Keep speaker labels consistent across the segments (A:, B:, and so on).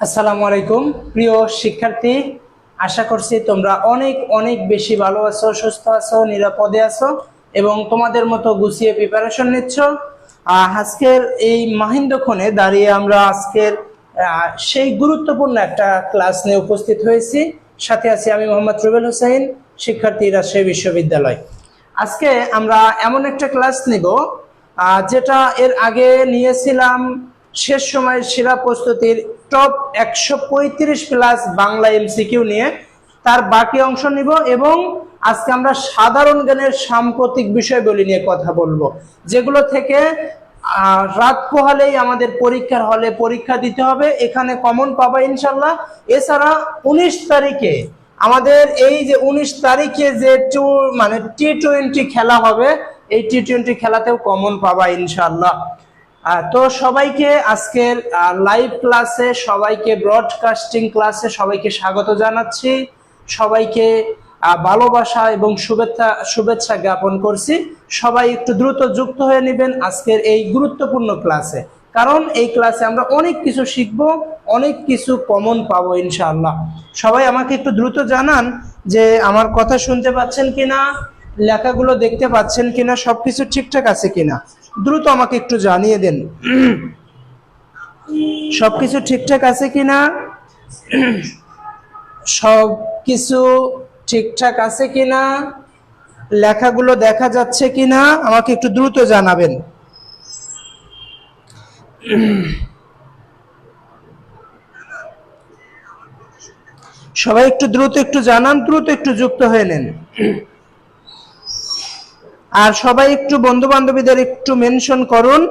A: আসসালামু আলাইকুম প্রিয় শিক্ষার্থী, আশা করছি তোমরা অনেক অনেক বেশি ভালো আছো, সুস্থ আছো, নিরাপদে আছো এবং তোমাদের মতো গুছিয়ে প্রিপারেশন নিচ্ছ। আজকের এই মাহেন্দ্রক্ষণে দাঁড়িয়ে আমরা আজকের সেই গুরুত্বপূর্ণ একটা ক্লাস নিয়ে উপস্থিত হয়েছি। সাথে আছি আমি মোহাম্মদ রুবেল হোসেন, শিক্ষার্থী, রাজশাহী বিশ্ববিদ্যালয়। আজকে আমরা এমন একটা ক্লাস নিব যেটা এর আগে নিয়েছিলাম শেষ সময়ের সেরা প্রস্তুতির টপ 135 প্লাস বাংলা এমসিকিউ নিয়ে। তার বাকি অংশ নিব এবং আজকে আমরা সাধারণ জ্ঞানের সাম্প্রতিক বিষয়গুলি নিয়ে কথা বলবো, যেগুলো থেকে রাত পোহালেই আমাদের পরীক্ষার হলে পরীক্ষা দিতে হবে। এখানে কমন পাবা ইনশাল্লাহ। এছাড়া 19 তারিখে আমাদের এই যে 19 তারিখে যে T20 খেলা হবে, এই T20 খেলাতেও কমন পাবা ইনশাল্লাহ। তো সবাইকে আজকের লাইভ ক্লাসে, সবাইকে ব্রডকাস্টিং ক্লাসে সবাইকে স্বাগত জানাচ্ছি। সবাইকে ভালোবাসা এবং শুভেচ্ছা জ্ঞাপন করছি। সবাই একটু দ্রুত যুক্ত হয়ে নেবেন আজকের এই গুরুত্বপূর্ণ ক্লাসে, কারণ এই ক্লাসে আমরা অনেক কিছু শিখব, অনেক কিছু কমন পাবো ইনশাআল্লাহ। সবাই আমাকে একটু দ্রুত জানান যে আমার কথা শুনতে পাচ্ছেন কিনা, লেখাগুলো দেখতে পাচ্ছেন কিনা, সবকিছু ঠিকঠাক আছে কিনা। দ্রুত আমাকে একটু জানিয়ে দেন সবকিছু ঠিকঠাক আছে কিনা, সবকিছু ঠিকঠাক আছে কিনা, লেখাগুলো দেখা যাচ্ছে কিনা, আমাকে একটু দ্রুত জানাবেন। সবাই একটু দ্রুত একটু জানান, দ্রুত একটু যুক্ত হয়ে নেন। আর সবাই একটু বন্ধু বান্ধবীদের একটু মেনশন করুন।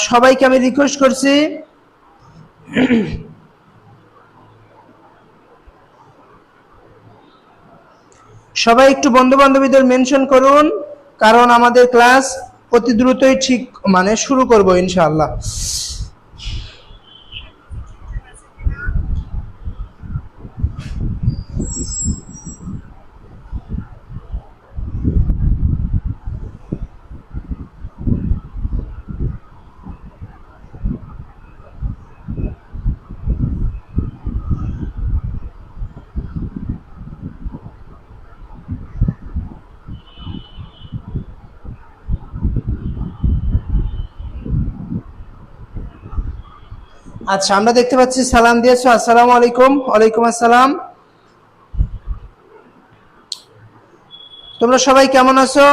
A: সবাইকে আমি রিকোয়েস্ট করছি সবাই একটু বন্ধু বান্ধবীদের মেনশন করুন, কারণ আমাদের ক্লাস অতি দ্রুতই শুরু করব ইনশাআল্লাহ। আচ্ছা, আমরা দেখতে পাচ্ছি সালাম দিয়েছো। আসসালামু আলাইকুম। ওয়ালাইকুম আসসালাম। তোমরা সবাই কেমন আছো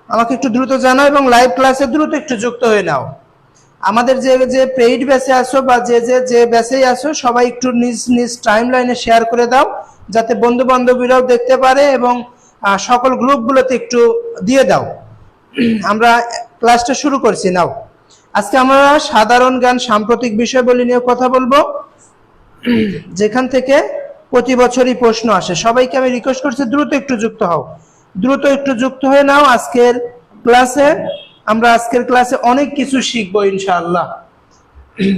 A: আমাকে একটু দ্রুত জানাও এবং লাইভ ক্লাসে দ্রুত একটু যুক্ত হয়ে নাও। আমাদের যে পেইড ব্যাচে আসো বা যে ব্যাচেই আসো, সবাই একটু নিজ নিজ টাইম লাইনে শেয়ার করে দাও, যাতে বন্ধু বান্ধবীরাও দেখতে পারে এবং সকল গ্রুপগুলোতে একটু দিয়ে দাও। আমরা ক্লাসটা শুরু করছি নাও। আজকে আমরা সাধারণ জ্ঞান সাম্প্রতিক বিষয়বলি নিয়ে কথা বলবো, যেখান থেকে প্রতি বছরই প্রশ্ন আসে। সবাইকে আমি রিকোয়েস্ট করছি দ্রুত একটু যুক্ত হও, দ্রুত একটু যুক্ত হয়ে নাও। আজকের ক্লাসে অনেক কিছু শিখবো ইনশাআল্লাহ।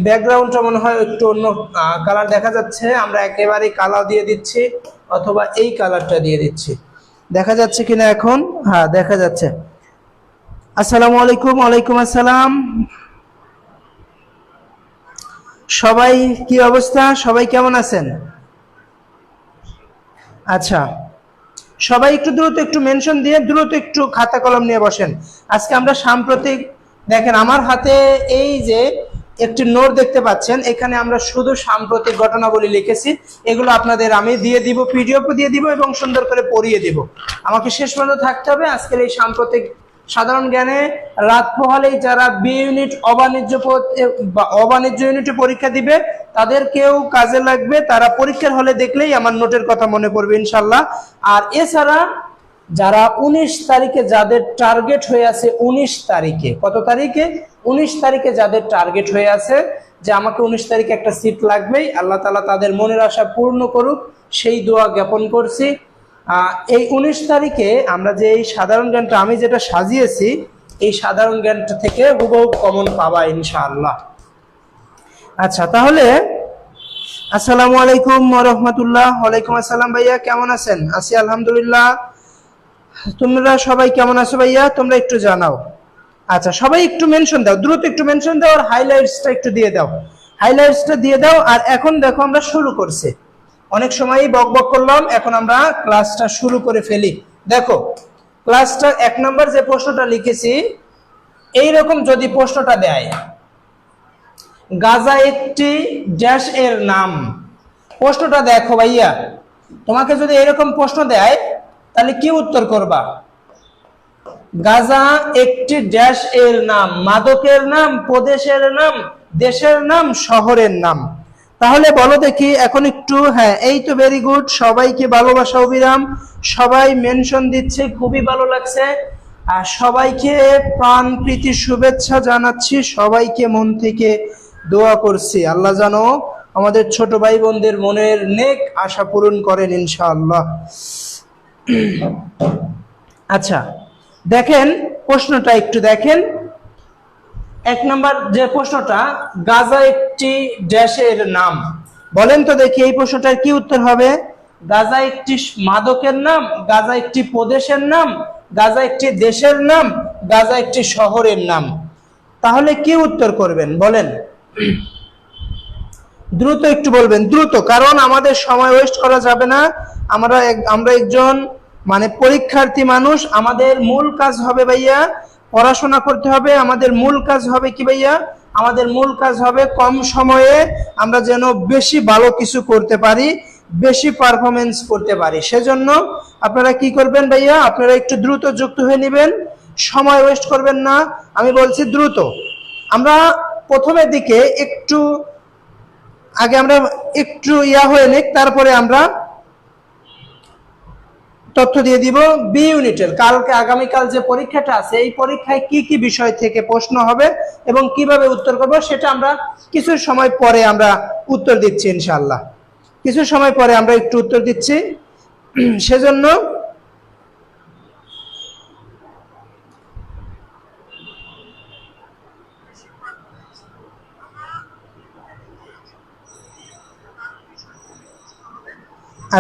A: ব্যাকগ্রাউন্ডটা মনে হয় একটু অন্য কালার দেখা যাচ্ছে, আমরা একেবারেই কালার দিয়ে দিচ্ছি অথবা এই কালারটা দিয়ে দিচ্ছি। দেখা যাচ্ছে কিনা এখন? হ্যাঁ, দেখা যাচ্ছে। আসসালামু আলাইকুম। ওয়ালাইকুম আসসালাম। সবাই কি অবস্থা? সবাই কেমন আছেন? আচ্ছা, সবাই একটু দ্রুত একটু মেনশন দিয়ে দ্রুত একটু খাতা কলম নিয়ে বসেন। আজকে আমরা সাম্প্রতিক, দেখেন আমার হাতে এই যে একটি নোট দেখতে পাচ্ছেন, এখানে আমরা শুধু সাম্প্রতিক ঘটনাবলী লিখেছি। এগুলো আপনাদের আমি দিয়ে দিব, পিডিএফ দিয়ে দিব এবং সুন্দর করে পড়িয়ে দিব। আমাকে শেষ পর্যন্ত থাকতে হবে। আজকের এই সাম্প্রতিক সাধারণ জ্ঞানে রাত পোহালেই যারা বি ইউনিট অবাণিজ্য ইউনিটে পরীক্ষা দিবে তাদেরকেও কাজে লাগবে। তারা পরীক্ষার হলে দেখলেই আমার নোটের কথা মনে পড়বে ইনশাল্লাহ। আর এছাড়া যারা 19 তারিখে যাদের টার্গেট হয়ে আছে, 19 তারিখে, কত তারিখে? 19 তারিখে যাদের টার্গেট হয়ে আছে যে আমাকে 19 তারিখে একটা সিট লাগবেই, আল্লাহ তাআলা তাদের মনের আশা পূর্ণ করুক, সেই দোয়া জ্ঞাপন করছি। এই 19 তারিখে আমরা যে এই সাধারণ জ্ঞানটা আমি যেটা সাজিয়েছি, এই সাধারণ জ্ঞানটা থেকে হুবহু কমন পাবা ইনশাআল্লাহ। আচ্ছা, তাহলে আসসালামু আলাইকুম ওয়া রাহমাতুল্লাহ। ওয়ালাইকুম আসসালাম। ভাইয়া কেমন আছেন? আছি আলহামদুলিল্লাহ। তোমরা সবাই কেমন আছো ভাইয়া? তোমরা একটু জানাও। আচ্ছা, সবাই একটু মেনশন দাও, দ্রুত একটু মেনশন দাও আর হাইলাইটসটা একটু দিয়ে দাও। হাইলাইটসটা দিয়ে দাও। আর এখন দেখো আমরা শুরু করছি, অনেক সময়ই বক বক করলাম, এখন আমরা ক্লাসটা শুরু করে ফেলি। দেখো ক্লাসটা 1 নম্বর যে প্রশ্নটা লিখেছি, এইরকম যদি প্রশ্নটা দেয়, গাজা একটি ড্যাশ এর নাম। প্রশ্নটা দেখো ভাইয়া, তোমাকে যদি এরকম প্রশ্ন দেয় তাহলে কি উত্তর করবা? গাজা একটি ড্যাশ এর নাম, মাদকের নাম, প্রদেশের নাম, দেশের নাম, শহরের নাম। তাহলে বলো দেখি এখন একটু। হ্যাঁ, এই তো ভেরি গুড, সবাইকে ভালোবাসা অবিরাম, সবাই মেনশন দিচ্ছে, খুবই ভালো লাগছে। আর সবাইকে প্রাণ প্রীতি শুভেচ্ছা জানাচ্ছি, সবাইকে মন থেকে দোয়া করছি আল্লাহ জানো আমাদের ছোট ভাই বোনদের মনের নেক আশা পূরণ করেন ইনশাআল্লাহ। আচ্ছা দেখেন প্রশ্নটা একটু দেখেন। 1 নম্বর যে প্রশ্নটা, গাজা একটি ড্যাশের নাম, বলেন তো দেখি এই প্রশ্নটার কি উত্তর হবে? গাজা একটি মাদকের নাম, গাজা একটি প্রদেশের নাম, গাজা একটি দেশের নাম, গাজা একটি শহরের নাম। তাহলে কি উত্তর করবেন বলেন? দ্রুত একটু বলবেন, দ্রুত, কারণ আমাদের সময় ওয়েস্ট করা যাবে না। আমরা একজন মানে পরীক্ষার্থী মানুষ, আমাদের মূল কাজ হবে ভাইয়া পড়াশোনা করতে হবে। আমাদের মূল কাজ হবে কি ভাইয়া? আমাদের মূল কাজ হবে কম সময়ে আমরা যেন বেশি ভালো কিছু করতে পারি, বেশি পারফরমেন্স করতে পারি। সেজন্য আপনারা কি করবেন ভাইয়া, আপনারা একটু দ্রুত যুক্ত হয়ে নেবেন, সময় ওয়েস্ট করবেন না, আমি বলছি দ্রুত। আমরা প্রথমের দিকে একটু আগে আমরা একটু হয়ে নিক, তারপরে আমরা তথ্য দিয়ে দিব বি ইউনিটের। কালকে আগামীকাল যে পরীক্ষাটা আছে, এই পরীক্ষায় কি কি বিষয় থেকে প্রশ্ন হবে এবং কিভাবে উত্তর করব সেটা আমরা কিছু সময় পরে আমরা উত্তর দিচ্ছি ইনশাআল্লাহ। কিছু সময় পরে আমরা একটু উত্তর দিচ্ছি, সেজন্য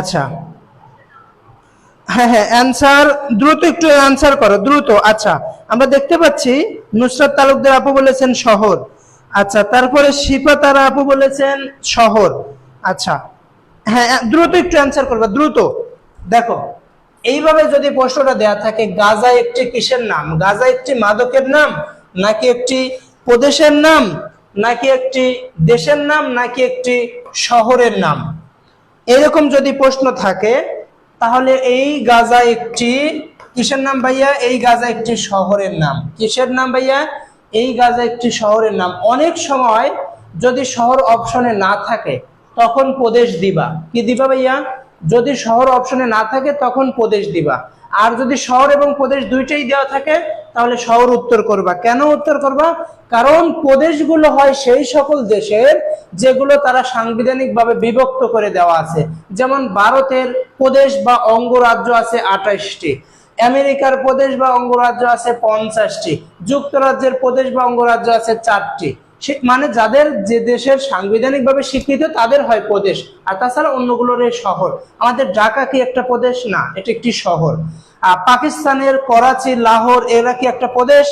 A: আচ্ছা হ্যাঁ অ্যান্সার দ্রুত, একটু অ্যান্সার করো দ্রুত। আচ্ছা আমরা দেখতে পাচ্ছি নুসরাত তালুকদার আপু বলেছেন শহর। আচ্ছা তারপরে শিফা তারা আপু বলেছেন শহর। আচ্ছা হ্যাঁ দ্রুত একটু অ্যান্সার করবে, দ্রুত। দেখো এইভাবে যদি প্রশ্নটা দেয়া থাকে, গাজা একটি কিসের নাম? গাজা একটি মাদকের নাম, নাকি একটি প্রদেশের নাম, নাকি একটি দেশের নাম, নাকি একটি শহরের নাম? এরকম যদি প্রশ্ন থাকে তাহলে এই গাজা একটি কিসের নাম ভাইয়া? এই গাজা একটি শহরের নাম। কিসের নাম ভাইয়া? এই গাজা একটি শহরের নাম। অনেক সময় যদি শহর অপশনে না থাকে তখন প্রদেশ দিবা। কি দিবা ভাইয়া? যদি শহর অপশনে না থাকে তখন প্রদেশ দিবা। আর যদি শহর এবং প্রদেশ দুইটাই দেওয়া থাকে তাহলে শহর উত্তর করবা। কেন উত্তর করবা? কারণ প্রদেশগুলো হয় সেই সকল দেশের যেগুলো তারা সাংবিধানিকভাবে বিভক্ত করে দেওয়া আছে। যেমন ভারতের প্রদেশ বা অঙ্গরাজ্য আছে 28টি, আমেরিকার প্রদেশ বা অঙ্গরাজ্য আছে 50টি, যুক্তরাজ্যের প্রদেশ বা অঙ্গরাজ্য আছে 4টি। মানে যাদের যে দেশের সাংবিধানিকভাবে স্বীকৃত তাদের হয় প্রদেশ, আর তাছাড়া অন্যগুলোর শহর। আমাদের ঢাকা কি একটা প্রদেশ? না, এটা একটি শহর। পাকিস্তানের করাচি, লাহোর, এরা কি একটা প্রদেশ?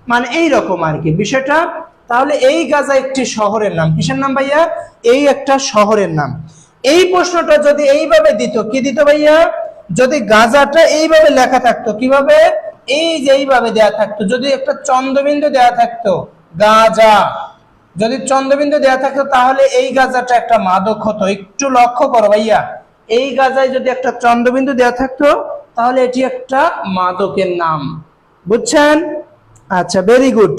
A: মানে এই রকম আর কি বিষয়টা। তাহলে এই গাজা একটি শহরের নাম। কিসের নাম ভাইয়া? এই একটা শহরের নাম। এই প্রশ্নটা যদি এইভাবে দিত, কি দিত ভাইয়া? যদি গাজাটা এইভাবে লেখা থাকতো, কিভাবে? এই যে এইভাবে দেয়া থাকতো, যদি একটা চন্দ্রবিন্দু দেয়া থাকতো, গাজা যদি চন্দ্রবিন্দু দেয়া থাকতো তাহলে এই গাজাটা একটা মাদক হতো। একটু লক্ষ্য করো ভাইয়া, এই গাজায় যদি একটা চন্দ্রবিন্দু দেয়া থাকতো তাহলে এটি একটা মাদকের নাম। বুঝছেন? আচ্ছা ভেরি গুড।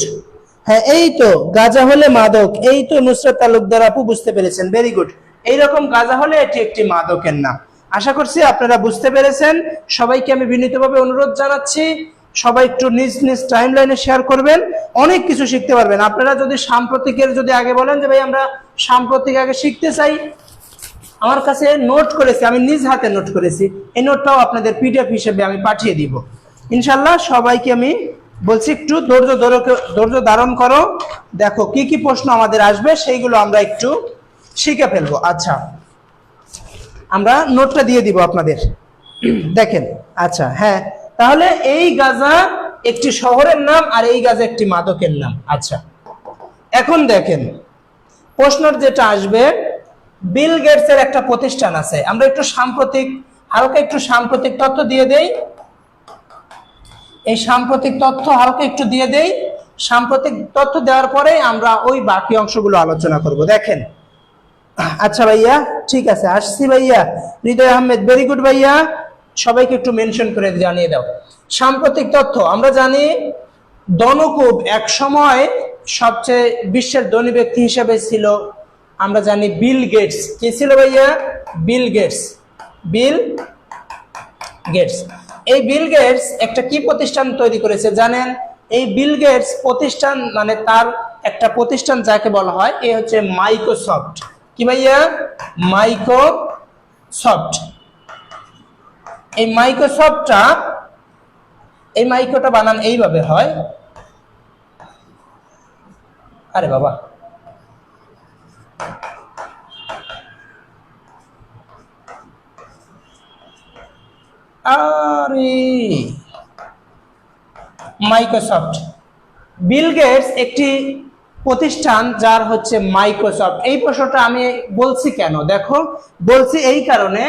A: হ্যাঁ এই তো গাজা হলে মাদক, এই তো নুসরাত তালুকদার আপু বুঝতে পেরেছেন, ভেরি গুড। এইরকম গাজা হলে এটি একটি মাদকের নাম। আশা করছি আপনারা বুঝতে পেরেছেন। সবাইকে আমি বিনীতভাবে অনুরোধ জানাচ্ছি, সবাই একটু নিজ নিজ টাইম লাইনে শেয়ার করবেন, অনেক কিছু শিখতে পারবেন। আপনারা যদি সাম্প্রতিকের যদি আগে বলেন যে ভাই আমরা সাম্প্রতিক আগে শিখতে চাই, আমার কাছে নোট করেছি, আমি নিজ হাতে নোট করেছি, এই নোটটাও আপনাদের পিডিএফ হিসেবে আমি পাঠিয়ে দিব ইনশাল্লাহ। সবাইকে আমি বলছি একটু ধৈর্য ধারণ করো। দেখো কি কি প্রশ্ন আমাদের আসবে সেইগুলো আমরা একটু শিখে ফেলবো। আচ্ছা আমরা নোটটা দিয়ে দিব আপনাদের, দেখেন। আচ্ছা হ্যাঁ, তাহলে এই গাজা একটি শহরের নাম আর এই গাজা একটি মাদকের নাম। আচ্ছা এখন দেখেন প্রশ্নের যেটা আসবে, বিল গেটস এর একটা প্রতিষ্ঠান আছে, আমরা একটু সাম্প্রতিক হালকা একটু সাম্প্রতিক তথ্য দিয়ে দেই। এই সাম্প্রতিক তথ্য হালকা একটু দিয়ে দেই। সাম্প্রতিক তথ্য দেওয়ার পরে আমরা ওই বাকি অংশগুলো আলোচনা করব। দেখেন, আচ্ছা ভাইয়া, ঠিক আছে, আসছি ভাইয়া। হৃদয় আহমেদ, ভেরি গুড ভাইয়া, সবাইকে একটু মেনশন করে জানিয়ে দাও। সাম্প্রতিক তথ্য আমরা জানি ধনকুব এক সময় সবচেয়ে বিশ্বের ধনী ব্যক্তি হিসেবে ছিল, আমরা জানি বিল গেটস। কে ছিল ভাইয়া? Bill Gates. Bill Gates. এই বিল গেটস একটা কি প্রতিষ্ঠান তৈরি করেছে জানেন? এই বিল গেটস প্রতিষ্ঠান মানে তার একটা প্রতিষ্ঠান যাকে বলা হয় এ হচ্ছে মাইক্রোসফট। কি ভাইয়া? মাইক্রোসফট। এই মাইক্রোসফটটা, এই মাইক্রোটা বানান এইভাবে হয়, আরে বাবা, আরে মাইক্রোসফট। বিল গেটস একটি প্রতিষ্ঠান যার হচ্ছে মাইক্রোসফট। এই প্রশ্নটা আমি বলছি কেন? দেখো, বলছি এই কারণে,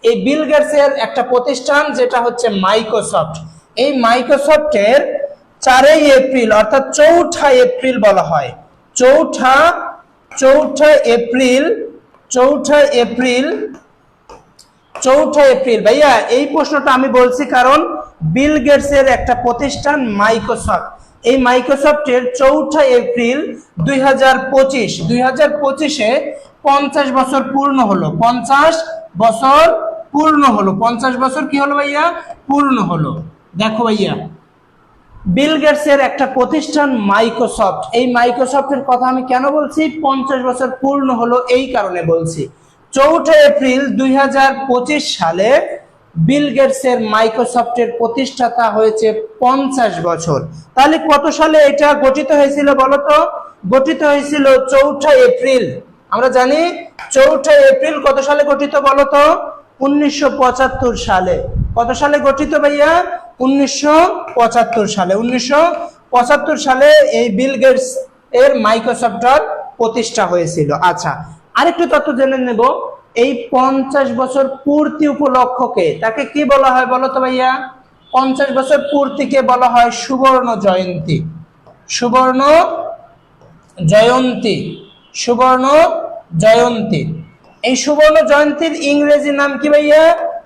A: এই বিল গেটস এর একটা প্রতিষ্ঠান যেটা হচ্ছে মাইক্রোসফট, এই মাইক্রোসফটের 4 এপ্রিল অর্থাৎ 4 এপ্রিল বলা হয়। 4 এপ্রিল ভাইয়া, এই প্রশ্নটা আমি বলছি কারণ বিল গেটস এর একটা প্রতিষ্ঠান মাইক্রোসফট, এই মাইক্রোসফটের 4 এপ্রিল 2025-এ 50 বছর পূর্ণ হলো। 50 বছর পূর্ণ হলো। 50 বছর কি হলো ভাইয়া? পূর্ণ হলো। দেখো ভাইয়া, বিল গেটস এর একটা প্রতিষ্ঠান মাইক্রোসফট, এই মাইক্রোসফটের কথা আমি কেন বলছি? 50 বছর পূর্ণ হলো এই কারণে বলছি। 4 এপ্রিল 2025 সালে বিল গেটস এর মাইক্রোসফটের প্রতিষ্ঠাতা হয়েছে 50 বছর। তাহলে কত সালে এটা গঠিত হয়েছিল বলতো? গঠিত হয়েছিল 4 এপ্রিল। আমরা জানি 4 এপ্রিল কত সালে গঠিত বলতো? 1975 সালে। কত সালে গঠিত ভাইয়া? 1975 সালে। 1975 সালে এই বিল গেটস এর মাইক্রোসফটের প্রতিষ্ঠা হয়েছিল। আচ্ছা, আরেকটু তথ্য জেনে নেব। এই 50 বছর পূর্তি উপলক্ষকে তাকে কি বলা হয় বলতো ভাইয়া? 50 বছর পূর্তিকে বলা হয় সুবর্ণ জয়ন্তী। সুবর্ণ জয়ন্তী। সুবর্ণ জয়ন্তী। এই সুবর্ণ জয়ন্তীর ইংরেজি নাম কি ভাইয়া?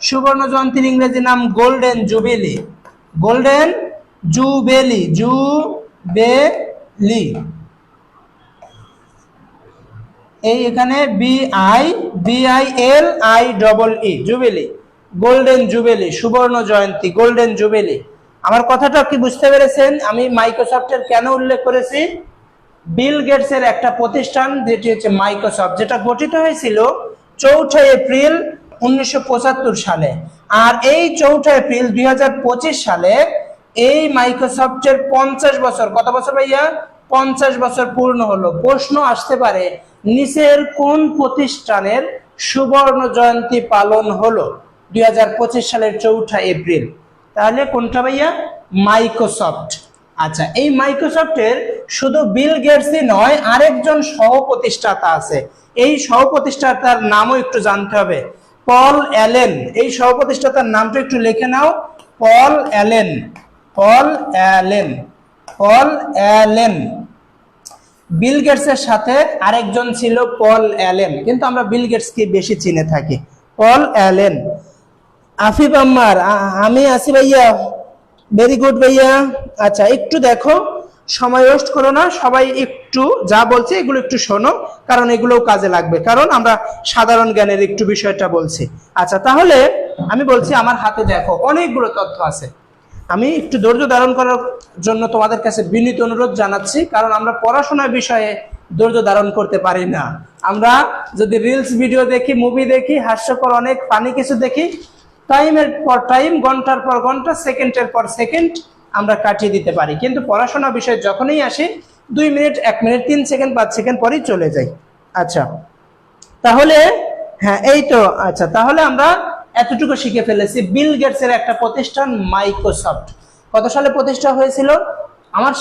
A: সুবর্ণ জয়ন্তীর ইংরেজি নাম গোল্ডেন জুবিলি। গোল্ডেন জুবেলি। জুবেলি। এই এখানে BILI জুবিলি। গোল্ডেন জুবিলি, সুবর্ণ জয়ন্তী, গোল্ডেন জুবিলি। আমার কথাটা কি বুঝতে পেরেছেন? আমি মাইক্রোসফটের কেন উল্লেখ করেছি? বিল গেটস এর একটা প্রতিষ্ঠান যেটি হচ্ছে মাইক্রোসফট, যেটা গঠিত হয়েছিল 4 এপ্রিল 1975 সালে। আর এই 4 এপ্রিল 2025 সালে এই মাইক্রোসফটের 50 বছর, কত বছর ভাইয়া? 50 বছর পূর্ণ হলো। প্রশ্ন আসতে পারে, নিচের কোন প্রতিষ্ঠানের সুবর্ণ জয়ন্তী পালন হলো 2025 সালের 4 এপ্রিল? তাহলে কোনটা ভাইয়া? মাইক্রোসফট। আচ্ছা, এই মাইক্রোসফটের শুধু বিল গেটসই নয়, আরেকজন সহ প্রতিষ্ঠাতা আছে। এই সহ প্রতিষ্ঠাতার নামও একটু জানতে হবে, পল অ্যালেন। এই সহ প্রতিষ্ঠাতার নামটা একটু লিখে নাও, Paul Allen. Paul Allen. Paul Allen. বিল গেটসের সাথে আরেকজন ছিল পল অ্যালেন, কিন্তু আমরা বিল গেটসকে বেশি চিনে থাকি। Paul Allen. আফিফ আম্মার, আমি আছি ভাইয়া, ভেরি গুড ভাইয়া। আচ্ছা, একটু দেখো, সময় ওয়েস্ট করো না, সবাই একটু যা বলছে এগুলো একটু শোনো, কারণ এগুলোও কাজে লাগবে, কারণ আমরা সাধারণ জ্ঞানের একটু বিষয়টা বলছি। আচ্ছা, তাহলে আমি বলছি, আমার হাতে দেখো অনেকগুলো তথ্য আছে। আমি একটু ধৈর্য ধারণ করার জন্য তোমাদের কাছে বিনীত অনুরোধ জানাচ্ছি, কারণ আমরা পড়াশোনার বিষয়ে ধৈর্য ধারণ করতে পারি না। আমরা যদি রিলস ভিডিও দেখি, মুভি দেখি, হাস্যকর অনেক ফানি কিছু দেখি, টাইমের পর টাইম, ঘন্টার পর ঘন্টা, সেকেন্ডের পর সেকেন্ড আমরা কাটিয়ে দিতে পারি, কিন্তু পড়াশোনা বিষয় যখনই আসি 2 মিনিট, 1 মিনিট, 3 সেকেন্ড, 5 সেকেন্ড পরেই চলে যাই। আচ্ছা, তাহলে হ্যাঁ, এই তো। আচ্ছা, তাহলে আমরা এতটুকু শিখে ফেলেছি। বিল গেটস এর একটা প্রতিষ্ঠান মাইক্রোসফট কত সালে প্রতিষ্ঠা হয়েছিল? আমার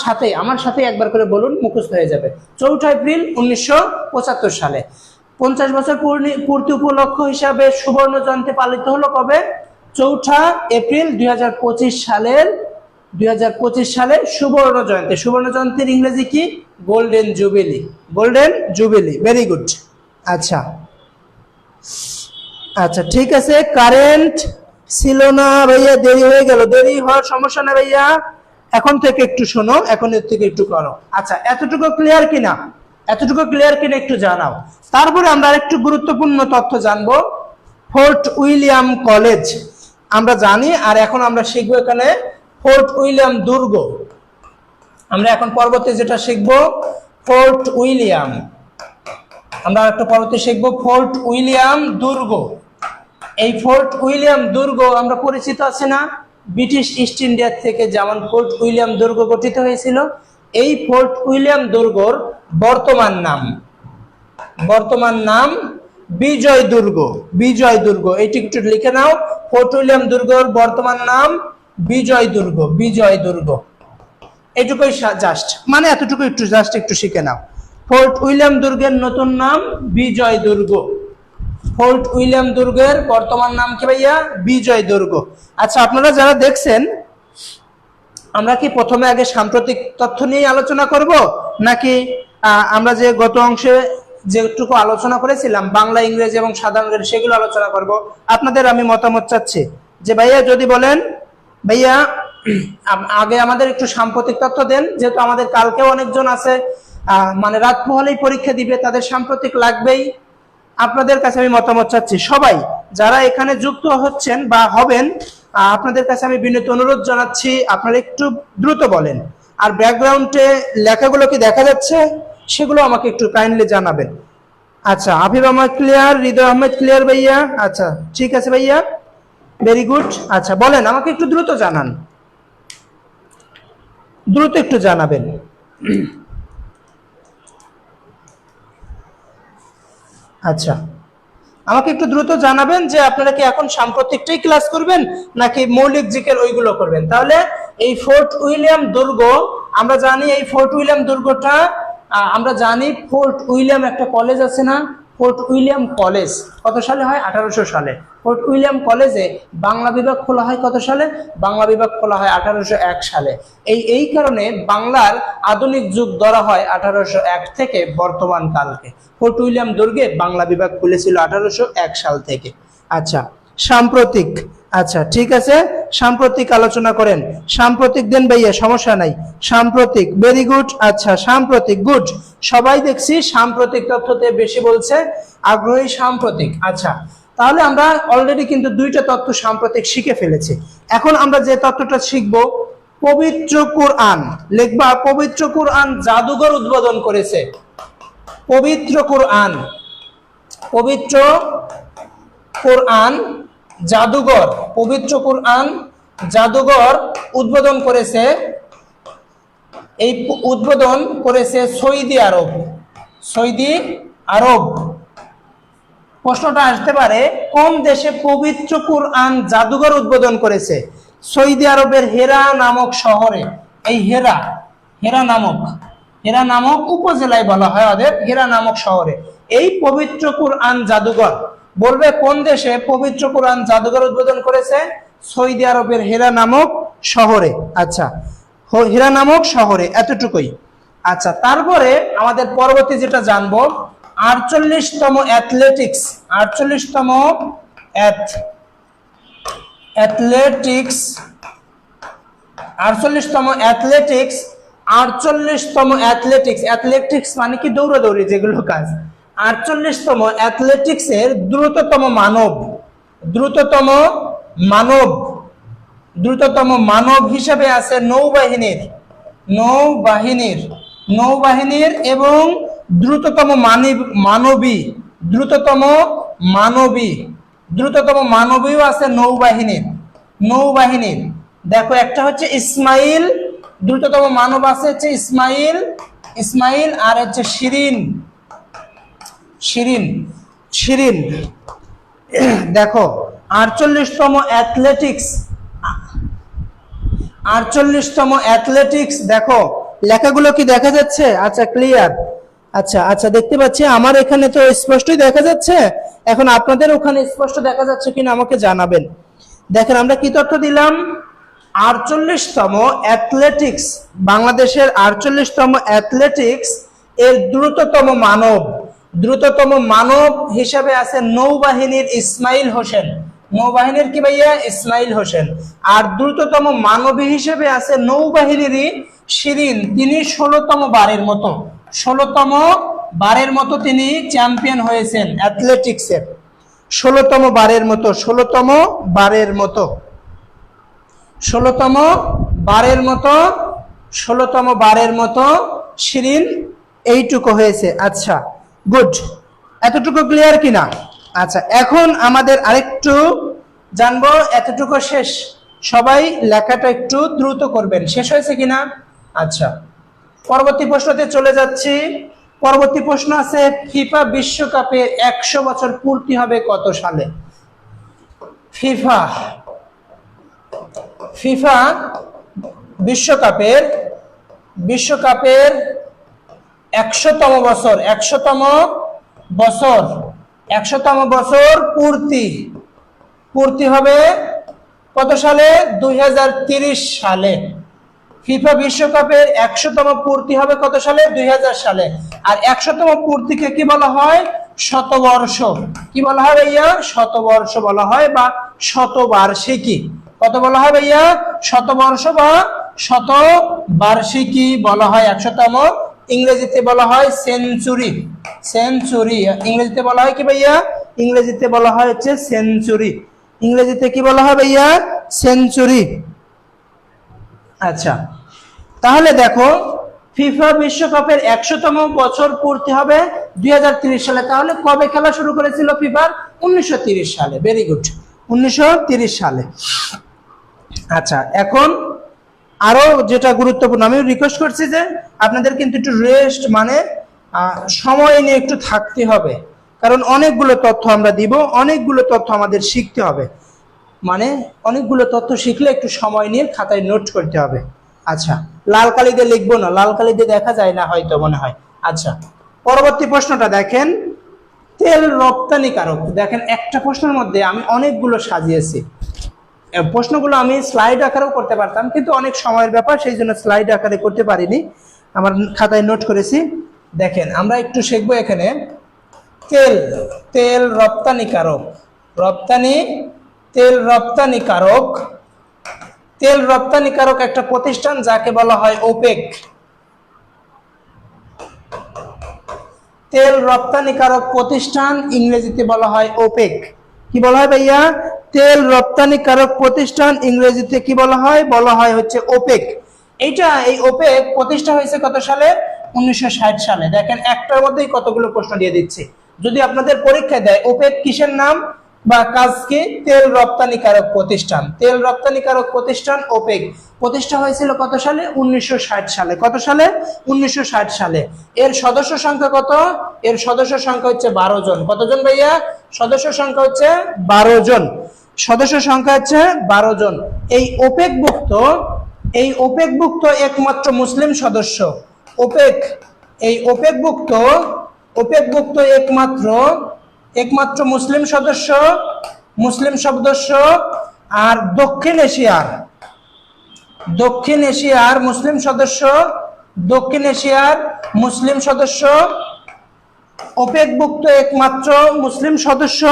A: সাথে একবার করে বলুন, মুখস্থ হয়ে যাবে। 4 এপ্রিল 1975 সালে 50 বছর পূর্তি উপলক্ষ হিসাবে সুবর্ণ জয়ন্তী পালিত হলো কবে? 4 এপ্রিল 2025 সালের সুবর্ণ জয়ন্তী। সুবর্ণ জয়ন্তীর ইংরেজি কি? Golden jubilee. Golden jubilee, very good. আচ্ছা আচ্ছা ঠিক আছে। কারেন্ট ছিল না ভাইয়া, দেরি হয়ে গেল। দেরি হওয়ার সমস্যা না ভাইয়া, এখন থেকে একটু শোনো, এখন এর থেকে একটু করো। আচ্ছা, এতটুকু ক্লিয়ার কিনা? এতটুকু ক্লিয়ার কিনা একটু জানাও। তারপরে আমরা আরেকটু গুরুত্বপূর্ণ তথ্য জানবো। ফোর্ট উইলিয়াম কলেজ আমরা জানি, আর এখন আমরা শিখবো এখানে ফোর্ট উইলিয়াম দুর্গ। আমরা এখন পরবর্তী যেটা শিখবো ফোর্ট উইলিয়াম, আমরা একটা পরবর্তী শিখবো ফোর্ট উইলিয়াম দুর্গ। এই ফোর্ট উইলিয়াম দুর্গ আমরা পরিচিত আছে না, ব্রিটিশ ইস্ট ইন্ডিয়া থেকে যেমন ফোর্ট উইলিয়াম দুর্গ গঠিত হয়েছিল, এই ফোর্ট উইলিয়াম দুর্গর বর্তমান নাম বিজয় দুর্গ। বিজয় দুর্গ, এইটি একটু লিখে নাও। ফোর্ট উইলিয়াম দুর্গর বর্তমান নাম বিজয় দুর্গ। বিজয় দুর্গ, এটুকুই জাস্ট, মানে এতটুকু একটু জাস্ট একটু শিখে নাও। ফোর্ট উইলিয়াম দুর্গের নতুন নাম বিজয় দুর্গ। ফোর্ট উইলিয়াম দুর্গের বর্তমান নাম কি ভাইয়া? বিজয় দুর্গ। আচ্ছা, আপনারা যারা দেখছেন, আমরা কি প্রথমে আগে সাম্প্রতিক তথ্য নিয়ে আলোচনা করব, নাকি আমরা যে গত অংশে যেটুকু আলোচনা করেছিলাম বাংলা, ইংরেজি এবং সাধারণ জ্ঞান, সেগুলো আলোচনা করব? আপনাদের আমি মতামত চাচ্ছি যে ভাইয়া যদি বলেন ভাইয়া আগে আমাদের একটু সাম্প্রতিক তথ্য দেন, যেহেতু আমাদের কালকেও অনেকজন আছে মানে রাত পোহালেই পরীক্ষা দিবে, তাদের সাম্প্রতিক লাগবেই। আপনাদের কাছে আমি মতামত চাচ্ছি, সবাই যারা এখানে যুক্ত হচ্ছেন বা হবেন, আপনাদের কাছে আমি বিনীত অনুরোধ জানাচ্ছি, আপনারা একটু দ্রুত বলেন। আর ব্যাকগ্রাউন্ডে লেখাগুলো কি দেখা যাচ্ছে, সেগুলো আমাকে একটু কাইন্ডলি জানাবেন। আচ্ছা, হাবিব আহমেদ ক্লিয়ার, হৃদয় আহমেদ ক্লিয়ার ভাইয়া? আচ্ছা ঠিক আছে ভাইয়া, ভেরি গুড। আচ্ছা বলেন, আমাকে একটু দ্রুত জানান, দ্রুত একটু জানাবেন। আচ্ছা, আমাকে একটু দ্রুত জানাবেন যে আপনারা কি এখন সাম্প্রতিকটাই ক্লাস করবেন নাকি মৌলিক জিকের ওইগুলো করবেন। তাহলে এই ফোর্ট উইলিয়াম দুর্গ আমরা জানি, এই ফোর্ট উইলিয়াম দুর্গটা আমরা জানি, ফোর্ট উইলিয়াম একটা কলেজ আছে না, ফোর্ট উইলিয়াম কলেজ কত সালে হয়? 1800 সালে। ফোর্ট উইলিয়াম কলেজে বাংলা বিভাগ খোলা হয় কত সালে? বাংলা বিভাগ খোলা হয় 1801 সালে। এই কারণে বাংলার আধুনিক যুগ ধরা হয় 1801 থেকে বর্তমান কালকে। ফোর্ট উইলিয়াম দুর্গে বাংলা বিভাগ খুলেছিল 1801 সাল থেকে। আচ্ছা, সাম্প্রতিক, আচ্ছা ঠিক আছে, সাম্প্রতিক আলোচনা করেন। সাম্প্রতিক দেন ভাইয়া, সমস্যা নাই। সাম্প্রতিক, ভেরি গুড। আচ্ছা সাম্প্রতিক, গুড। সবাই দেখছি সাম্প্রতিক তথ্যতে বেশি বলছে, আগ্রহী সাম্প্রতিক। আচ্ছা, তাহলে আমরা অলরেডি কিন্তু দুইটা তথ্য সাম্প্রতিক শিখে ফেলেছি। এখন আমরা যে তথ্যটা শিখবো, পবিত্র কোরআন লিখবা। পবিত্র কোরআন জাদুঘর উদ্বোধন করেছে। পবিত্র কোরআন, পবিত্র কোরআন জাদুঘর, পবিত্র কোরআন জাদুঘর উদ্বোধন করেছে। এই উদ্বোধন করেছে সৌদি আরব। সৌদি আরব। প্রশ্নটা আসতে পারে, কোন দেশে পবিত্র কোরআন জাদুঘর উদ্বোধন করেছে? সৌদি আরবের হেরা নামক শহরে। এই হেরা নামক উপজেলায় বলা হয় ওদের, হেরা নামক শহরে এই পবিত্র কোরআন জাদুঘর। বলবে কোন দেশে পবিত্র কোরআন জাদুঘর উদ্বোধন করেছে? সৌদি আরবের হেরা নামক শহরে। আচ্ছা, হেরা নামক শহরে, এতটুকুই। আচ্ছা, তারপরে আমাদের পরবর্তী যেটা জানবো, 48তম অ্যাথলেটিক্স, 48তম অ্যাথলেটিক্স 48তম অ্যাথলেটিক্স 48তম অ্যাথলেটিক্স, অ্যাথলেটিক্স মানে কি? দৌড়াদৌড়ি যেগুলো কাজ। 48তম অ্যাথলেটিক্সের দ্রুততম মানব হিসেবে আছে নৌবাহিনীর এবং দ্রুততম মানবীও আছে নৌবাহিনীর। দেখো, একটা হচ্ছে ইসমাইল, দ্রুততম মানব আছে হচ্ছে ইসমাইল, আর হচ্ছে শিরিন। দেখো, 48তম অ্যাথলেটিক্স 48তম অ্যাথলেটিক্স। দেখো লেখাগুলো কি দেখা যাচ্ছে? আচ্ছা ক্লিয়ার। আচ্ছা আচ্ছা দেখতে পাচ্ছি, আমার এখানে তো স্পষ্টই দেখা যাচ্ছে, এখন আপনাদের ওখানে স্পষ্ট দেখা যাচ্ছে কিনা আমাকে জানাবেন। দেখেন আমরা কি তথ্য দিলাম, 48তম অ্যাথলেটিক্স, বাংলাদেশের 48তম অ্যাথলেটিক্স এর দ্রুততম মানব হিসাবে আছে নৌবাহিনীর ইসমাইল হোসেন। নৌবাহিনীর কি ভাইয়া? ইসমাইল হোসেন। আর দ্রুততম মানবী হিসেবে আছে নৌবাহিনীরই শিরিন, তিনি 16তম বারের মতো তিনি চ্যাম্পিয়ন হয়েছেন অ্যাথলেটিক্সের। 16তম বারের মতো শিরিন এইটুকু হয়েছে। আচ্ছা গুড, এতটুকু ক্লিয়ার কিনা? আচ্ছা এখন আমাদের আরেকটু জানবো, এতটুকু শেষ, সবাই লেখাটা একটু দ্রুত করবেন, শেষ হয়েছে কিনা? আচ্ছা পরবর্তী প্রশ্নতে চলে যাচ্ছি। পরবর্তী প্রশ্ন আছে, ফিফা বিশ্বকাপের 100 বছর পূর্তি হবে কত সালে? ফিফা বিশ্বকাপের 100তম বছর পূর্তি হবে কত সালে? 2030 সালে। ফিফা বিশ্বকাপের 100তম পূর্তি হবে কত সালে? 2000 সালে। আর 100তম পূর্তিকে কি বলা হয়? শতবর্ষ। কি বলা হয় ভাইয়া? শতবর্ষ বলা হয় বা শতবার্ষিকী। কত বলা হয় ভাইয়া? শতবর্ষ বা শতবার্ষিকী বলা হয় 100তম। ইংরেজিতে বলা হয় সেঞ্চুরি। ইংরেজিতে বলা হয় কি ভাইয়া? ইংরেজিতে বলা হয় হচ্ছে সেঞ্চুরি। ইংরেজিতে কি বলা হয় ভাইয়া? সেঞ্চুরি। আচ্ছা তাহলে দেখো ফিফা বিশ্বকাপের 100তম বছর পূর্তি হবে 2030 সালে। তাহলে কবে খেলা শুরু করেছিল ফিফার? 1930 সালে। ভেরি গুড, 1930 সালে। আচ্ছা এখন আরো যেটা গুরুত্বপূর্ণ, আমি রিকোয়েস্ট করছি যে আপনাদের কিন্তু একটু রেস্ট, মানে সময় নিয়ে একটু থাকতে হবে, কারণ অনেকগুলো তথ্য আমরা দিব, অনেকগুলো তথ্য আমাদের শিখতে হবে, মানে অনেকগুলো তথ্য শিখলে একটু সময় নিয়ে খাতায় নোট করতে হবে। আচ্ছা লাল কালি দিয়ে লিখবো না, লাল কালি দিয়ে দেখা যায় না হয়তো, মনে হয়। আচ্ছা পরবর্তী প্রশ্নটা দেখেন, তেল রপ্তানিকারক। দেখেন একটা প্রশ্নের মধ্যে আমি অনেকগুলো সাজিয়েছি, প্রশ্নগুলো আমি স্লাইড আকারেও করতে পারতাম, কিন্তু অনেক সময়ের ব্যাপার, সেই জন্য স্লাইড আকারে করতে পারিনি, আমার খাতায় নোট করেছি। দেখেন আমরা একটু শিখবো এখানে, তেল রপ্তানিকারক। তেল রপ্তানিকারক একটা প্রতিষ্ঠান যাকে বলা হয় ওপেক। তেল রপ্তানিকারক প্রতিষ্ঠান ইংরেজিতে বলা হয় ওপেক। কি বলা হয় ভাইয়া? তেল রপ্তানিকারক প্রতিষ্ঠান ইংরেজিতে কি বলা হয়? বলা হয় হচ্ছে ওপেক। এই ওপেক প্রতিষ্ঠা হয়েছে কত সালে? 1960 সালে। দেখেন একটার মধ্যেই কতগুলো প্রশ্ন দিয়ে দিচ্ছি, যদি আপনাদের পরীক্ষায় দেয় ওপেক কিসের নাম বা কাজ কি? তেল রপ্তানিকারক প্রতিষ্ঠান। তেল রপ্তানিকারক প্রতিষ্ঠান ওপেক প্রতিষ্ঠা হয়েছিল কত সালে? 1960 সালে। কত সালে? 1960 সালে। এর সদস্য সংখ্যা কত? এর সদস্য সংখ্যা হচ্ছে 12 জন। কতজন ভাইয়া? সদস্য সংখ্যা হচ্ছে 12 জন। এই ওপেকভুক্ত একমাত্র মুসলিম সদস্য। ওপেকভুক্ত একমাত্র মুসলিম সদস্য। আর দক্ষিণ এশিয়ার মুসলিম সদস্য, ওপেকভুক্ত একমাত্র মুসলিম সদস্য,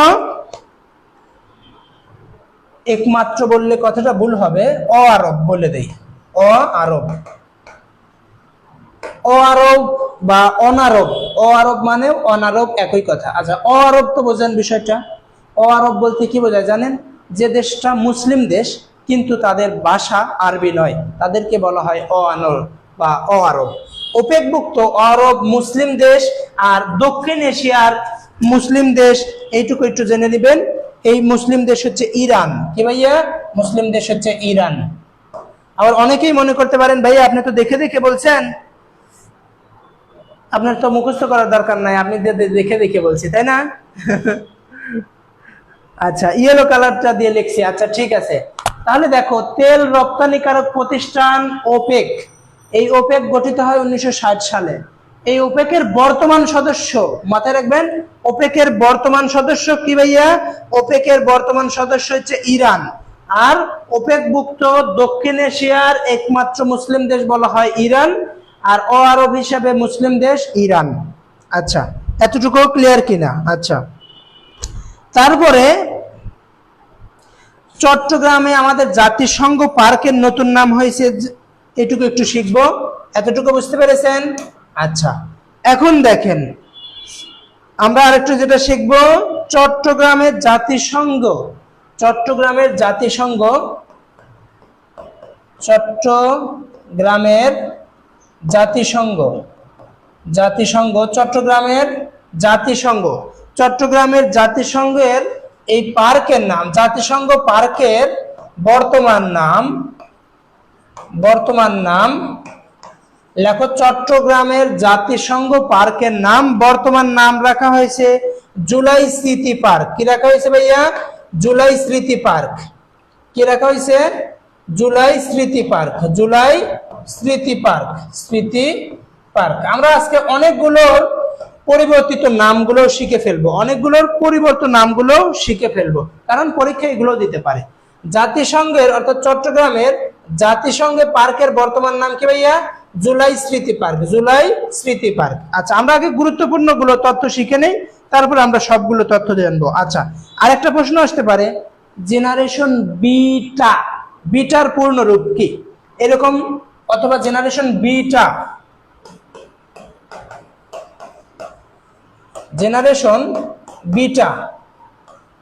A: একমাত্র বললে কথাটা ভুল হবে, অআরব বলে দেই। অআরব বা অনারব। অআরব মানে অনারব একই কথা। আচ্ছা অআরব তো বোঝেন বিষয়টা। অআরব বলতে কি বোঝায় জানেন? যে দেশটা মুসলিম দেশ কিন্তু তাদের ভাষা আরবি নয়, তাদেরকে বলা হয় অআরব বা অআরব। ওপেকভুক্ত আরব মুসলিম দেশ আর দক্ষিণ এশিয়ার মুসলিম দেশ, এইটুকু একটু জেনে নেবেন। এই মুসলিম দেশ হচ্ছে ইরান। কি ভাইয়া? মুসলিম দেশ হচ্ছে ইরান। আবার অনেকেই মনে করতে পারেন ভাইয়া আপনি তো দেখে দেখে বলছেন, আপনার তো মুখস্থ করার দরকার নাই, আপনি দেখে দেখে বলছি, তাই না? আচ্ছা ইয়েলো কালারটা দিয়ে লিখছি। আচ্ছা ঠিক আছে, তাহলে দেখো, তেল রপ্তানিকারক প্রতিষ্ঠান ওপেক, এই ওপেক গঠিত হয় 1960 সালে। এই ওপেকের বর্তমান সদস্য, মাথায় রাখবেন, ওপেকের বর্তমান সদস্য কি ভাইয়া? ওপেকের বর্তমান সদস্য হচ্ছে ইরান। আর ওপেকভুক্ত দক্ষিণ এশিয়ার একমাত্র মুসলিম দেশ বলা হয় ইরান, আর অ আরব হিসাবে মুসলিম দেশ ইরান। আচ্ছা, এতটুকু ক্লিয়ার কিনা? আচ্ছা, তারপরে চট্টগ্রামে আমাদের জাতিসংঘ পার্কের নতুন নাম হয়েছে, এটুকু একটু শিখবো। এতটুকু বুঝতে পেরেছেন? আচ্ছা, এখন দেখেন আমরা আরেকটু যেটা শিখবো, চট্টগ্রামের জাতিসংঘ, চট্টগ্রামের জাতিসংঘ, চট্টগ্রামের জাতিসংঘ, জাতিসংঘ, চট্টগ্রামের জাতিসংঘ, চট্টগ্রামের জাতিসংঘের এই পার্কের নাম, জাতিসংঘ পার্কের বর্তমান নাম, বর্তমান নাম লেখো। চট্টগ্রামের জাতিসংঘ পার্কের নাম, বর্তমান নাম রাখা হয়েছে জুলাই স্মৃতি পার্ক। কি রাখা হয়েছে ভাইয়া? জুলাই স্মৃতি পার্ক। কি রাখা হয়েছে? জুলাই স্মৃতি পার্ক, জুলাই স্মৃতি পার্ক, স্মৃতি পার্ক। আমরা আজকে অনেকগুলোর পরিবর্তিত নামগুলো শিখে ফেলবো, অনেকগুলোর পরিবর্তন নামগুলো শিখে ফেলবো, কারণ পরীক্ষা এগুলো দিতে পারে। জাতিসংঘের অর্থাৎ চট্টগ্রামের জাতিসংঘের পার্কের বর্তমান নাম কি ভাইয়া? জুলাই স্মৃতি পার্ক, জুলাই স্মৃতি পার্ক। আচ্ছা, আমরা আগে গুরুত্বপূর্ণ গুলো তথ্য শিখে নেই, তারপর আমরা সবগুলো তথ্য জানবো। আচ্ছা, আরেকটা প্রশ্ন আসতে পারে, জেনারেশন বিটা, বিটার পূর্ণ রূপ কি এরকম, অথবা জেনারেশন বিটা, জেনারেশন বিটা,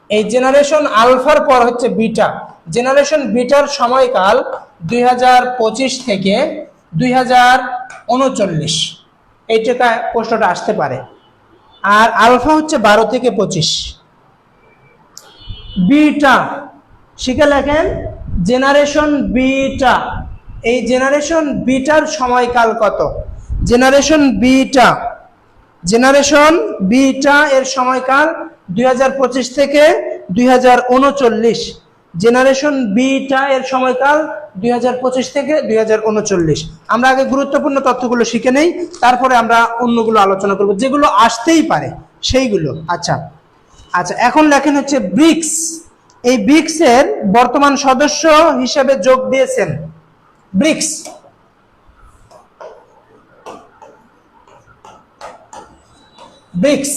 A: এই জেনারেশন আলফার পর হচ্ছে বিটা। জেনারেশন বিটার সময়কাল 2025 থেকে 2039, এইটা প্রশ্নটা আসতে পারে। আর আলফা হচ্ছে 12 থেকে 25। বিটা শিখে লেখেন, জেনারেশন বিটা, এই জেনারেশন বিটার সময়কাল কত? জেনারেশন বিটা, জেনারেশন বিটা এর সময়কাল 2025 থেকে 2039। জেনারেশন বিটা এর সময়কাল 2025 থেকে 2039। আমরা আগে গুরুত্বপূর্ণ তথ্যগুলো শিখে নেই, তারপরে আমরা অন্যগুলো আলোচনা করব, যেগুলো আসতেই পারে সেইগুলো। আচ্ছা আচ্ছা, এখন লেখেন হচ্ছে ব্রিক্স। এই ব্রিক্স এর বর্তমান সদস্য হিসেবে যোগ দিয়েছেন ব্রিক্স, ব্রিক্স,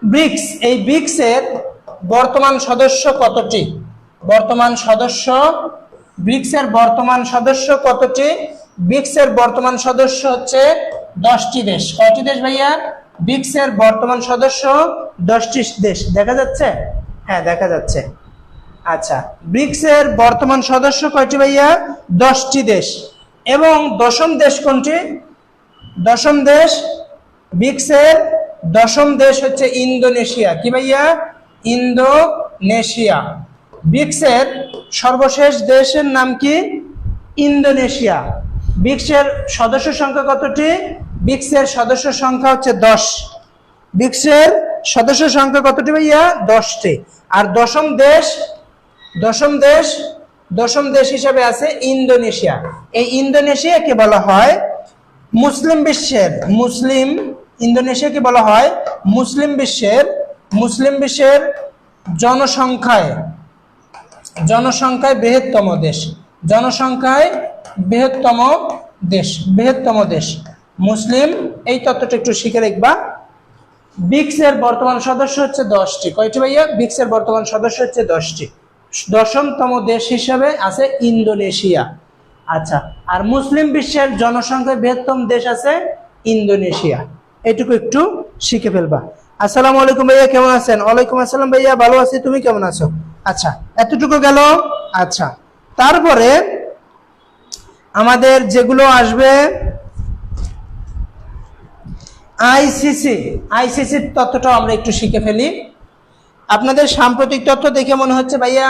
A: ব্রিক্স, এই ব্রিক্স এর বর্তমান সদস্য কতটি? বর্তমান সদস্য, ব্রিক্স এর বর্তমান সদস্য কতটি? ব্রিক্স এর বর্তমান সদস্য হচ্ছে 10টি দেশ। কয়টি দেশ ভাইয়া? ব্রিক্স এর বর্তমান সদস্য 10টি দেশ। দেখা যাচ্ছে? হ্যাঁ, দেখা যাচ্ছে। আচ্ছা, ব্রিক্স এর বর্তমান সদস্য কয়টি ভাইয়া? 10টি দেশ। এবং দশম দেশ কোনটি? দশম দেশ, ব্রিক্স এর দশম দেশ হচ্ছে ইন্দোনেশিয়া। কি ভাইয়া? ইন্দোনেশিয়া। ব্রিক্স এর সর্বশেষ দেশের নাম কি? ইন্দোনেশিয়া। ব্রিক্স এর সদস্য সংখ্যা কতটি? ব্রিক্স এর সদস্য সংখ্যা হচ্ছে 10। ব্রিক্স এর সদস্য সংখ্যা কতটি ভাইয়া? 10টি। আর দশম দেশ, দশম দেশ, দশম দেশ হিসেবে আছে ইন্দোনেশিয়া। এই ইন্দোনেশিয়াকে বলা হয় মুসলিম বিশ্বের, মুসলিম, ইন্দোনেশিয়াকে বলা হয় মুসলিম বিশ্বের, মুসলিম বিশ্বের জনসংখ্যায়, জনসংখ্যায় বৃহত্তম দেশ, জনসংখ্যায় বৃহত্তম দেশ, বৃহত্তম দেশ মুসলিম। এই তথ্যটা একটু শিখে রাখবা। ব্রিক্স এর বর্তমান সদস্য হচ্ছে 10টি। কয়টি ভাইয়া? ব্রিক্স এর বর্তমান সদস্য হচ্ছে 10টি। দশমতম দেশ হিসাবে আছে ইন্দোনেশিয়া। আচ্ছা, আর মুসলিম বিশ্বের জনসংখ্যায় বৃহত্তম দেশ আছে ইন্দোনেশিয়া। এটুকু একটু শিখে ফেলবা। আসসালামু আলাইকুম ভাইয়া, কেমন আছেন? ওয়ালাইকুম আসসালাম ভাইয়া, ভালো আছি, তুমি কেমন আছো? আচ্ছা, এতটুকু গেল। আচ্ছা, তারপরে আমাদের যেগুলো আসবে, আইসিসি, আইসিসির তথ্যটাও আমরা একটু শিখে ফেলি। আপনাদের সাম্প্রতিক তথ্য দেখে মনে হচ্ছে ভাইয়া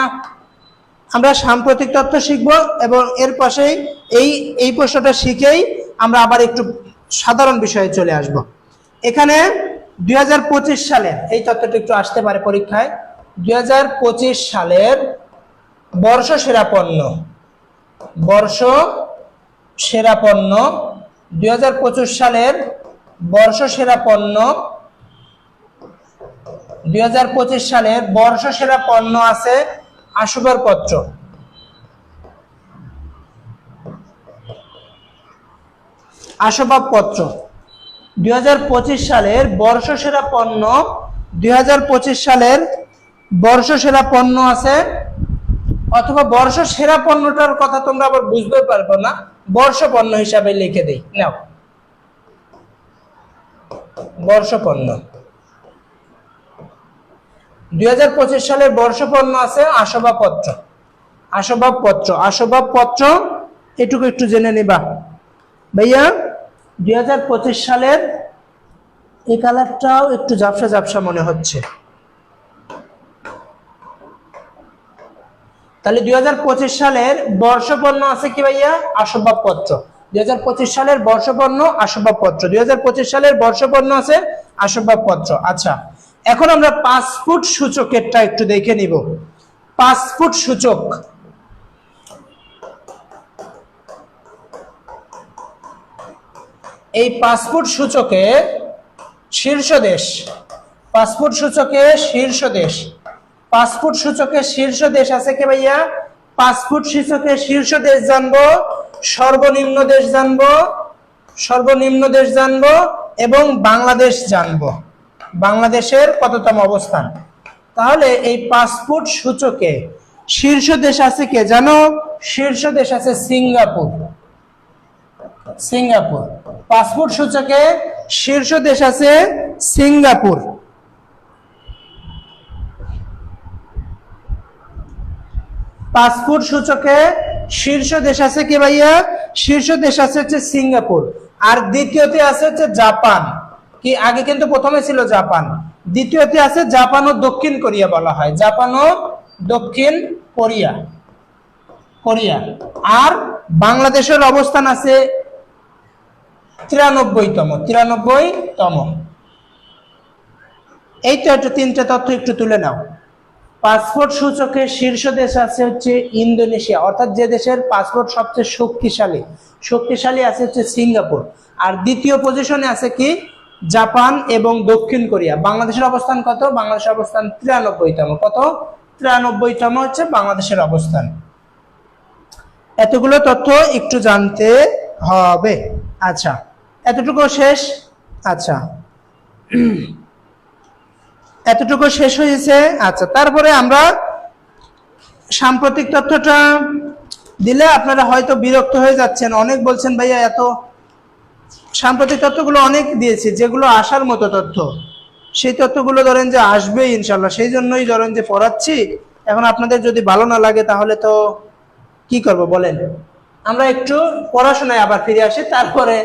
A: আমরা সাম্প্রতিক তথ্য শিখব, এবং এর পাশেই এই প্রশ্নটা শিখেই আমরা আবার একটু সাধারণ বিষয়ে চলে আসব। এখানে 2025 সালের এই তথ্যটা একটু আসতে পারে পরীক্ষায়। 2025 সালের বর্ষ সেরা পণ্য, বর্ষ সেরা পণ্য 2025 সালের বর্ষ সেরা পণ্য, 2025 সালের বর্ষ সেরা পণ্য আছে আসবাবপত্র। আসবাবপত্র 2025 সালের বর্ষ সেরা পণ্য, 2025 সালের বর্ষ সেরা পণ্য আছে, অথবা বর্ষ সেরা পণ্যটার কথা তোমরা আবার বুঝতে পারবো না, বর্ষ পণ্য হিসাবে লিখে দেই। নাও, বর্ষ পণ্য 2025 সালের বর্ষ পণ্য আছে আসবাবপত্র। আসবাবপত্র, আসবাবপত্র এটুকু একটু জেনে নিবা ভাইয়া। 2025 সালের এই কালারটাও একটু ঝাপসা ঝাপসা মনে হচ্ছে, তাহলে 2025 সালের বর্ষপণ্য আছে কি ভাইয়া? আসবাবপত্র। 2025 সালের বর্ষপণ্য আসবাবপত্র, 2025 সালের বর্ষপণ্য আছে আসবাবপত্র। আচ্ছা, এখন আমরা 5 ফুট সূচকেরটা একটু দেখে নিব। 5 ফুট সূচক, এই 5 ফুট সূচকে শীর্ষ দেশ, 5 ফুট সূচকে শীর্ষ দেশ, 5 ফুট সূচকে শীর্ষ দেশ আছে কি ভাইয়া? 5 ফুট সূচকে শীর্ষ দেশ জানবো, সর্বনিম্ন দেশ জানবো, সর্বনিম্ন দেশ জানবো এবং বাংলাদেশ জানবো, বাংলাদেশের কততম অবস্থান। তাহলে এই 5 ফুট সূচকে শীর্ষ দেশ আছে কে জানো? শীর্ষ দেশ আছে সিঙ্গাপুর। সিঙ্গাপুর 5 ফুট সূচকে শীর্ষ দেশ আছে সিঙ্গাপুর। পাঁচ ফুট সূচকে শীর্ষ দেশ আছে কি ভাইয়া? শীর্ষ দেশ আছে হচ্ছে সিঙ্গাপুর। আর দ্বিতীয়তে আছে হচ্ছে জাপান। কি আগে কিন্তু প্রথমে ছিল জাপান, দ্বিতীয়তে আছে জাপান ও দক্ষিণ কোরিয়া বলা হয়, জাপান ও দক্ষিণ কোরিয়া, কোরিয়া। আর বাংলাদেশের অবস্থান আছে 93তম, 93তম। এই তো একটু তিনটে তথ্য একটু তুলে নাও। পাসপোর্ট সূচকে শীর্ষ দেশ আছে হচ্ছে ইন্দোনেশিয়া, অর্থাৎ যে দেশের পাসপোর্ট সবচেয়ে শক্তিশালী, শক্তিশালী আছে হচ্ছে সিঙ্গাপুর। আর দ্বিতীয় পজিশনে আছে কি? জাপান এবং দক্ষিণ কোরিয়া। বাংলাদেশের অবস্থান কত? বাংলাদেশের অবস্থান 93তম। কত? 93তম হচ্ছে বাংলাদেশের অবস্থান। এতগুলো তথ্য একটু জানতে হবে। আচ্ছা, এতটুকু শেষ। আচ্ছা, এতটুকু শেষ হয়েছে। আচ্ছা, তারপরে আমরা সাম্প্রতিক তথ্যটা দিলে আপনারা হয়তো বিরক্ত হয়ে যাচ্ছেন, অনেক বলছেন ভাইয়া এত সাম্প্রতিক তথ্যগুলো অনেক দিয়েছি, যেগুলো আসার মতো তথ্য, সেই তথ্যগুলো ধরেন যে আসবেই ইনশাল্লাহ, সেই জন্যই ধরেন যে পড়াচ্ছি। এখন আপনাদের যদি ভালো না লাগে তাহলে তো কি করব বলেন? আমরা একটু পড়াশোনায় আবার ফিরে আসি, তারপরে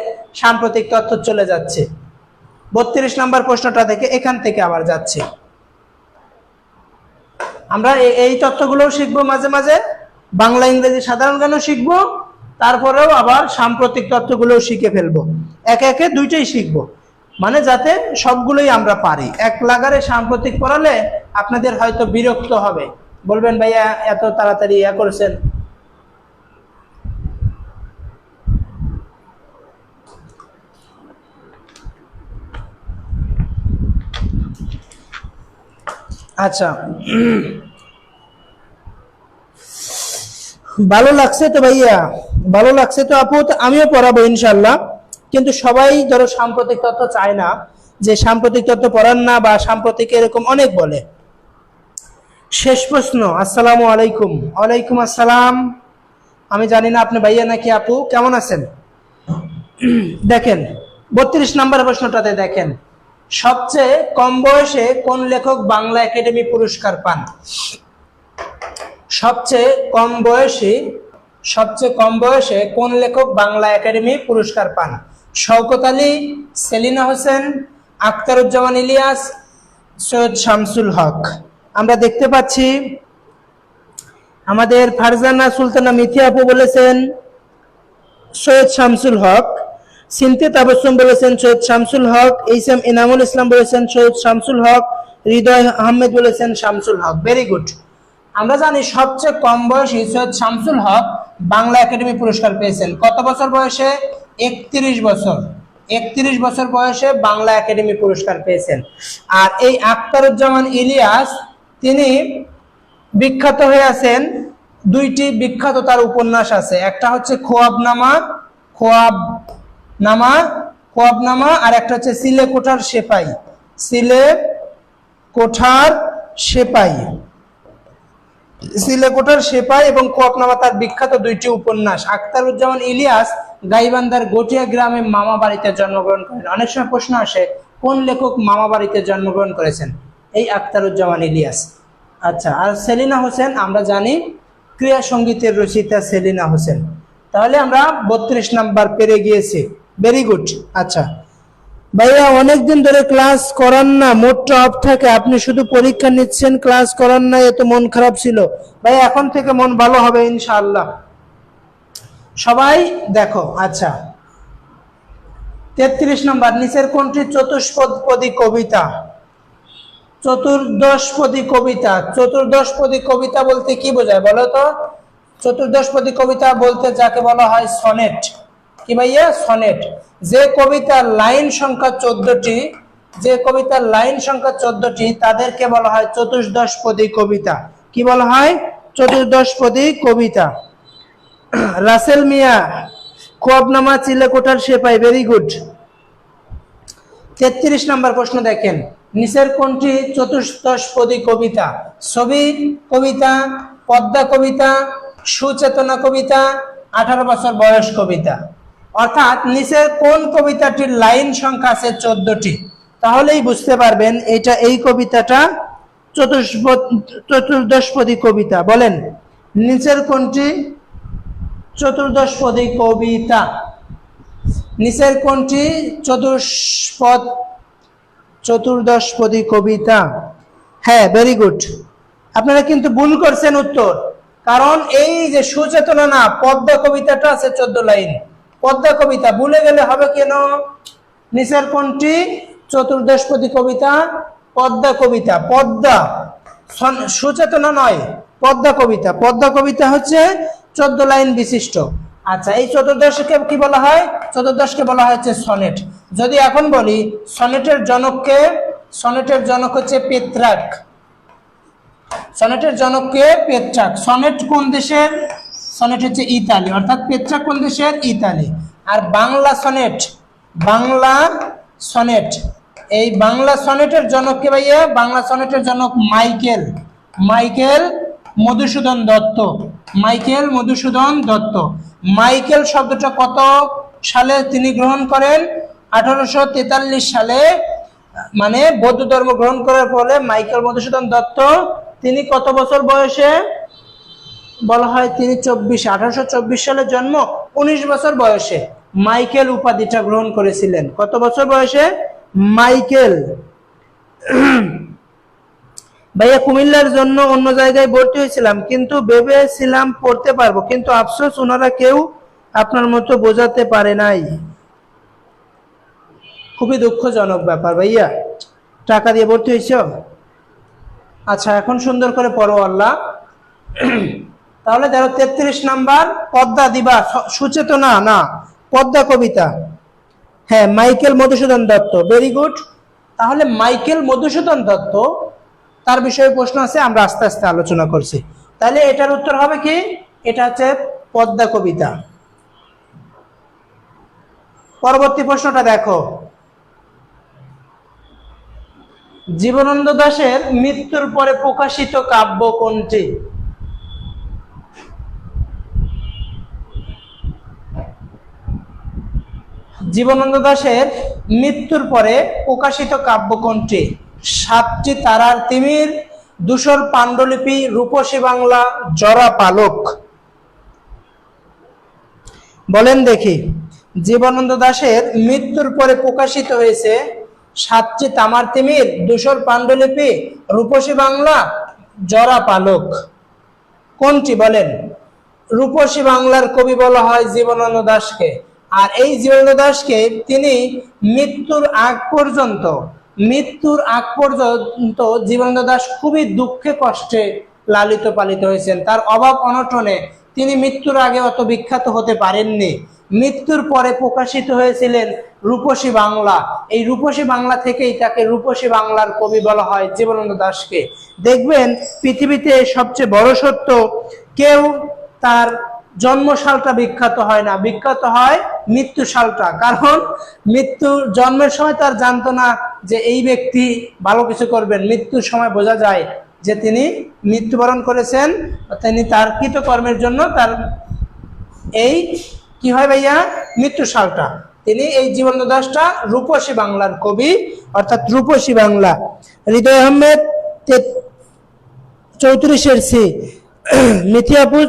A: সাম্প্রতিক তথ্য চলে যাচ্ছে। 32 নম্বর প্রশ্নটা থেকে এখান থেকে আবার যাচ্ছে। আমরা এই তথ্যগুলোও শিখবো, মাঝে মাঝে বাংলা ইংরেজি সাধারণ জ্ঞানও শিখবো, তারপরেও আবার সাম্প্রতিক তথ্যগুলোও শিখে ফেলবো। একে একে দুইটাই শিখবো, মানে যাতে সবগুলোই আমরা পারি। এক লাগারে সাম্প্রতিক পড়ালে আপনাদের হয়তো বিরক্ত হবে, বলবেন ভাইয়া এত তাড়াতাড়ি ইয়া করেছেন। আচ্ছা, ভালো লাগছে তো ভাইয়া? ভালো লাগছে তো আপু? আমিও পড়াবো ইনশাল্লাহ, কিন্তু সবাই ধরো সাম্প্রতিক তথ্য চায় না, যে সাম্প্রতিক তথ্য পড়ান না বা সাম্প্রতিক এরকম অনেক বলে। শেষ প্রশ্ন। আসসালামু আলাইকুম। ওয়ালাইকুম আসসালাম। আমি জানি না আপনি ভাইয়া নাকি আপু, কেমন আছেন? দেখেন 32 নম্বর প্রশ্নটাতে দেখেন, সবচেয়ে কম বয়সে কোন লেখক বাংলা একাডেমি পুরস্কার পান? সবচেয়ে কম বয়সে কোন লেখক বাংলা একাডেমি পুরস্কার পান? শওকত আলী, সেলিনা হোসেন, আখতারুজ্জামান ইলিয়াস, সৈয়দ শামসুল হক। আমরা দেখতে পাচ্ছি আমাদের ফারজানা সুলতানা মিথি আপু বলেছেন সৈয়দ শামসুল হক, সিনতে তাবাসসুম বলেছেন সৈয়দ শামসুল হক, এইচএম ইনামুল ইসলাম বলেছেন সৈয়দ শামসুল হক, হৃদয় আহমেদ বলেছেন শামসুল হক। ভেরি গুড, আমরা জানি সবচেয়ে কম বয়সী সৈয়দ শামসুল হক বাংলা একাডেমি পুরস্কার পেয়েছেন কত বছর বয়সে? 31 বছর। 31 বছর বয়সে বাংলা একাডেমি পুরস্কার পেয়েছেন। আর এই আখতারুজ্জামান ইলিয়াস তিনি বিখ্যাত হয়ে আছেন, দুইটি বিখ্যাত তার উপন্যাস আছে, একটা হচ্ছে খোয়াবনামা আর একটা হচ্ছে সিলে কোঠার সেপাই এবং খোয়াবনামা তার বিখ্যাত দুইটি উপন্যাস। আখতারুজ্জামান ইলিয়াস গাইবান্ধার গটিয়া গ্রামে মামা বাড়িতে জন্মগ্রহণ করেন। অনেক সময় প্রশ্ন আসে কোন লেখক মামা বাড়িতে জন্মগ্রহণ করেছেন? এই আখতারুজ্জামান ইলিয়াস। আচ্ছা, আর সেলিনা হোসেন আমরা জানি ক্রিয়া সঙ্গীতের রচয়িতা সেলিনা হোসেন। তাহলে আমরা 32 নাম্বার পেরে গিয়েছি। Very good. আচ্ছা ভাইয়া, অনেকদিন ধরে ক্লাস করান না, মোডটা অফ থাকে, আপনি শুধু পরীক্ষা নিচ্ছেন, ক্লাস করান না, এত মন খারাপ ছিল। ভাইয়া এখন থেকে মন ভালো হবে ইনশাআল্লাহ। সবাই দেখো। আচ্ছা 33 নম্বর, নিচের কোনটি চতুষ্পদী কবিতা? চতুর্দশপদী কবিতা বলতে কি বোঝায় বলো তো? চতুর্দশপদী কবিতা বলতে যাকে বলা হয় সনেট। কি ভাইয়া? সনেট। যে কবিতার লাইন সংখ্যা 14টি তাদেরকে বলা হয় চতুর্দশপদী কবিতা। কি বলা হয়? চতুর্দশপদী কবিতা। রাসেল মিয়া খোয়াবনামা, চিলেকোঠার সেপাই। Very good. 33 নম্বর প্রশ্ন দেখেন, নিচের কোনটি চতুর্দশপদী কবিতা? ছবি কবিতা, পদ্মা কবিতা, সুচেতনা কবিতা, 18 বছর বয়স কবিতা। অর্থাৎ নিচের কোন কবিতাটির লাইন সংখ্যা আছে 14টি? তাহলেই বুঝতে পারবেন এই কবিতাটা চতুর্দশপদী কবিতা। বলেন নিচের কোনটি চতুর্দশপদী কবিতা? নিচের কোনটি চতুর্দশপদী কবিতা? হ্যাঁ, ভেরি গুড। আপনারা কিন্তু ভুল করছেন উত্তর, কারণ এই যে সুচেতনা না, পদ্মা কবিতাটা আছে 14 লাইন। পদ্মা কবিতা ভুলে গেলে হবে কেন? নিচের কোনটি চতুর্দশপদী কবিতা? পদ্মা কবিতা। সুচেতনা নয়, পদ্মা কবিতা হচ্ছে 14 লাইন বিশিষ্ট। আচ্ছা, এই চতুর্দশকে কি বলা হয়? চতুর্দশকে বলা হচ্ছে সনেট। যদি এখন বলি সনেটের জনককে, সনেটের জনক হচ্ছে পেত্রাক। সনেট কোন দেশের? সনেট হচ্ছে ইতালি, অর্থাৎ পেত্রাক কোন দেশের? ইতালি। আর বাংলা সনেট, এই বাংলা সনেটের জনক কে ভাইয়া? বাংলা সনেটের জনক মাইকেল মধুসূদন দত্ত। মাইকেল শব্দটা কত সালে তিনি গ্রহণ করেন? 1843 সালে, মানে বৌদ্ধ ধর্ম গ্রহণ করার ফলে মাইকেল মধুসূদন দত্ত তিনি কত বছর বয়সে? বলা হয় তিনি 1824 সালে জন্ম, 19 বছর বয়সে মাইকেল উপাধিটা গ্রহণ করেছিলেন। কত বছর বয়সে? মাইকেল। ভাইয়া, কুমিল্লার জন্য অন্য জায়গায় ভর্তি হয়েছিলাম, কিন্তু ভেবেছিলাম পড়তে পারবো, কিন্তু আফসোস ওনারা কেউ আপনার মতো বোঝাতে পারে নাই। খুবই দুঃখজনক ব্যাপার ভাইয়া। টাকা দিয়ে ভর্তি হয়েছ? আচ্ছা, এখন সুন্দর করে পড়ো আল্লাহ। তাহলে ধরো 33 নাম্বার, পদ্মা দিবা, সুচেতনা না, পদ্মা কবিতা। হ্যাঁ, Michael Madhusudan Dutta. Very good. তাহলে মাইকেল মধুসূদন দত্ত, তার বিষয়ে প্রশ্ন আছে, আমরা আস্তে আস্তে আলোচনা করছি। তাহলে এটার উত্তর হবে কি? এটা হচ্ছে পদ্মা কবিতা। পরবর্তী প্রশ্নটা দেখো, জীবনানন্দ দাশের মৃত্যুর পরে প্রকাশিত কাব্য কোনটি? জীবনানন্দ দাশের মৃত্যুর পরে প্রকাশিত কাব্য কোনটি? 7টি তারার তিমির, ধূসর পাণ্ডুলিপি, রূপসী বাংলা, জরা পালক। বলেন দেখি, জীবনানন্দ দাশের মৃত্যুর পরে প্রকাশিত হয়েছে 7টি তামার তিমির, ধূসর পাণ্ডুলিপি, রূপসী বাংলা, জরা পালক। কোনটি বলেন? রূপসী বাংলার কবি বলা হয় জীবনানন্দ দাশকে। আর এই জীবনানন্দ দাশকে তিনি মৃত্যুর আগ পর্যন্ত জীবনানন্দ দাশ খুবই দুঃখে কষ্টে লালিত পালিত হয়েছেন। তার অভাব অনটনে তিনি মৃত্যুর আগে অত বিখ্যাত হতে পারেননি। মৃত্যুর পরে প্রকাশিত হয়েছিলেন রূপসী বাংলা। এই রূপসী বাংলা থেকেই তাকে রূপসী বাংলার কবি বলা হয় জীবনানন্দ দাশকে। দেখবেন পৃথিবীতে সবচেয়ে বড় সত্য, কেউ তার জন্মসালটা বিখ্যাত হয় না, বিখ্যাত হয় মৃত্যু সালটা। কারণ মৃত্যুর জন্মের সময় তার জানতো না যে এই ব্যক্তি ভালো কিছু করবেন। মৃত্যুর সময় বোঝা যায় যে তিনি মৃত্যুবরণ করেছেন, তিনি তার কৃতকর্মের জন্য তার এই কি হয় ভাইয়া মৃত্যু সালটা। তিনি এই জীবনানন্দ দাশটা রূপসী বাংলার কবি, অর্থাৎ রূপসী বাংলা। হৃদয় আহমেদ 34-এর সি, মিথিয়াপুর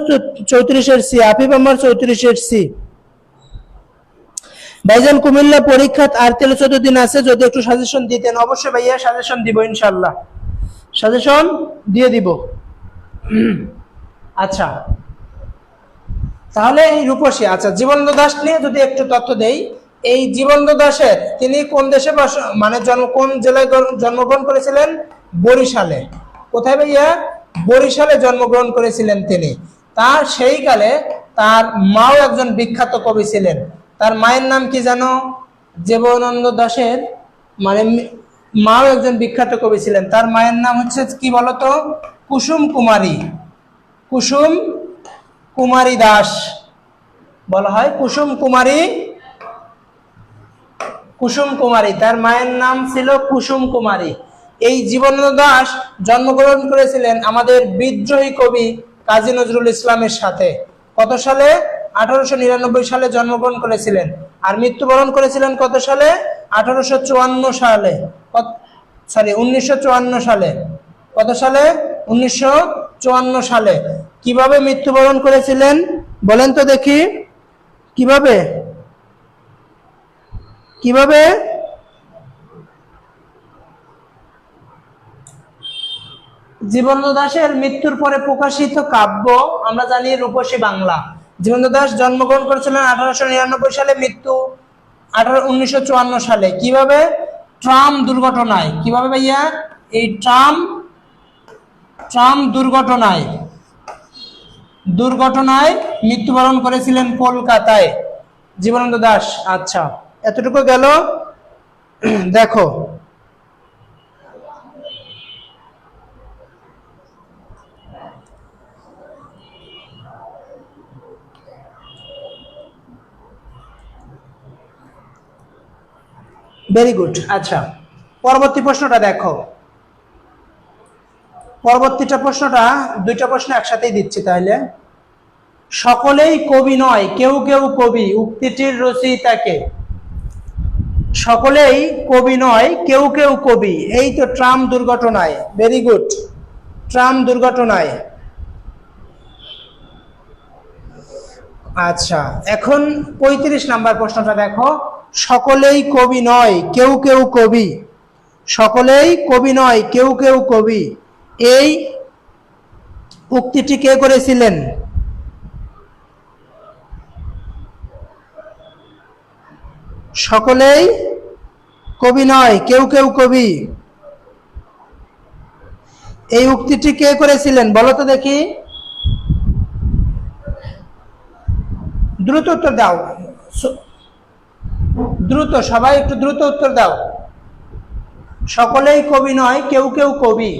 A: 34-এর সি, আফিফ আমার 34-এর সি। ভাইজান কুমিল্লা পরীক্ষাত আর 13-14 দিন আছে, যদি একটু সাজেশন দিতেন। অবশ্যই ভাইয়া সাজেশন দিব, ইনশাল্লাহ সাজেশন দিয়ে দিব। আচ্ছা, তাহলে এই রূপসী, আচ্ছা জীবনানন্দ দাশ নিয়ে যদি একটু তথ্য দেই। এই জীবনানন্দ দাশের তিনি কোন দেশে মানে কোন জেলায় জন্মগ্রহণ করেছিলেন? বরিশালে। কোথায় ভাইয়া? বরিশালে জন্মগ্রহণ করেছিলেন তিনি। তার সেই কালে তার মাও একজন বিখ্যাত কবি ছিলেন। তার মায়ের নাম কি জানো? জীবনানন্দ দাশের মানে মাও একজন বিখ্যাত কবি ছিলেন। তার মায়ের নাম হচ্ছে কি বলতো? কুসুম কুমারী। কুসুম কুমারী দাস বলা হয়, কুসুম কুমারী। কুসুম কুমারী, তার মায়ের নাম ছিল কুসুম কুমারী। এই জীবনানন্দ দাশ জন্মগ্রহণ করেছিলেন আমাদের বিদ্রোহী কবি কাজী নজরুল ইসলামের সাথে। কত সালে? 1899 সালে জন্মগ্রহণ করেছিলেন। আর মৃত্যুবরণ করেছিলেন কত সালে? 1854 সালে। 1954 সালে। কত সালে? 1954 সালে। কিভাবে মৃত্যুবরণ করেছিলেন বলেন তো দেখি? কিভাবে কিভাবে জীবনানন্দ দাশের মৃত্যুর পরে প্রকাশিত কাব্য আমরা জানি রূপসী বাংলা। জীবনানন্দ দাশ জন্মগ্রহণ করেছিলেন 1899 সালে, মৃত্যু 1954 সালে। কিভাবে? ট্রাম দুর্ঘটনায়। কিভাবে ভাইয়া? এই ট্রাম দুর্ঘটনায় মৃত্যুবরণ করেছিলেন কলকাতায় জীবনানন্দ দাশ। আচ্ছা, এতটুকু গেল। দেখো ভেরি গুড। আচ্ছা, পরবর্তী প্রশ্নটা দেখো। পরবর্তীটা প্রশ্নটা দুইটা প্রশ্ন একসাথেই দিচ্ছি তাহলে। সকলেই কবি নয়, কেউ কেউ কবি, উক্তিটির রচয়িতাকে। সকলেই কবি নয়, কেউ কেউ কবি। এই তো ট্রাম দুর্ঘটনায়। ভেরি গুড, ট্রাম দুর্ঘটনায়। আচ্ছা, এখন 35 নাম্বার প্রশ্নটা দেখো। সকলেই কবি নয়, কেউ কেউ কবি। সকলেই কবি নয়, কেউ কেউ কবি, এই উক্তিটি কে করেছিলেন? সকলেই কবি নয়, কেউ কেউ কবি, এই উক্তিটি কে করেছিলেন বলো তো দেখি? দ্রুত উত্তর দাও, দ্রুত, সবাই একটু দ্রুত উত্তর দাও। সকলেই কবি নয়, কেউ কেউ কবি।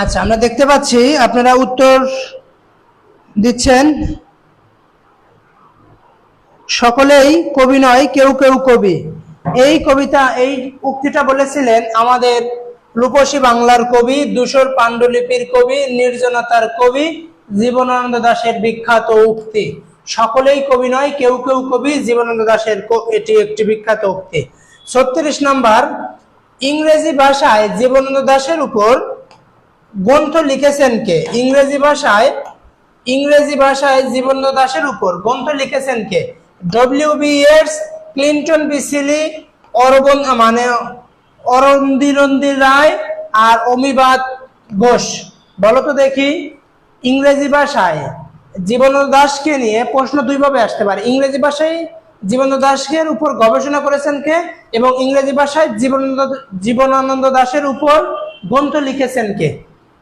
A: আচ্ছা, আমরা দেখতে পাচ্ছি আপনারা উত্তর দিচ্ছেন। সকলেই কবি নয়, কেউ কেউ কবি। এই কবিতা, এই উক্তিটা বলেছিলেন আমাদের রূপসী বাংলার কবি, ধূসর পাণ্ডুলিপির কবি, নির্জনতার কবি জীবনানন্দ দাশের বিখ্যাত উক্তি। সকলেই কবি নয়, কেউ কেউ কবি, জীবনানন্দ দাশের এটি একটি বিখ্যাত উক্তি। 36 নাম্বার, ইংরেজি ভাষায় জীবনানন্দ দাশের উপর গ্রন্থ লিখেছেন কে? ইংরেজি ভাষায় জীবনানন্দ দাশের উপর গ্রন্থ লিখেছেন কে? W B. Yeats, Clinton B Seely, Arundhati Roy আর অমিবাদ ঘোষ। বলো তো দেখি, ইংরেজি ভাষায় জীবনানন্দ দাশকে নিয়ে প্রশ্ন দুইভাবে আসতে পারে। ইংরেজি ভাষায় জীবনানন্দ দাশের উপর গবেষণা করেছেন কে, এবং ইংরেজি ভাষায় জীবনানন্দ দাশের উপর গ্রন্থ লিখেছেন কে?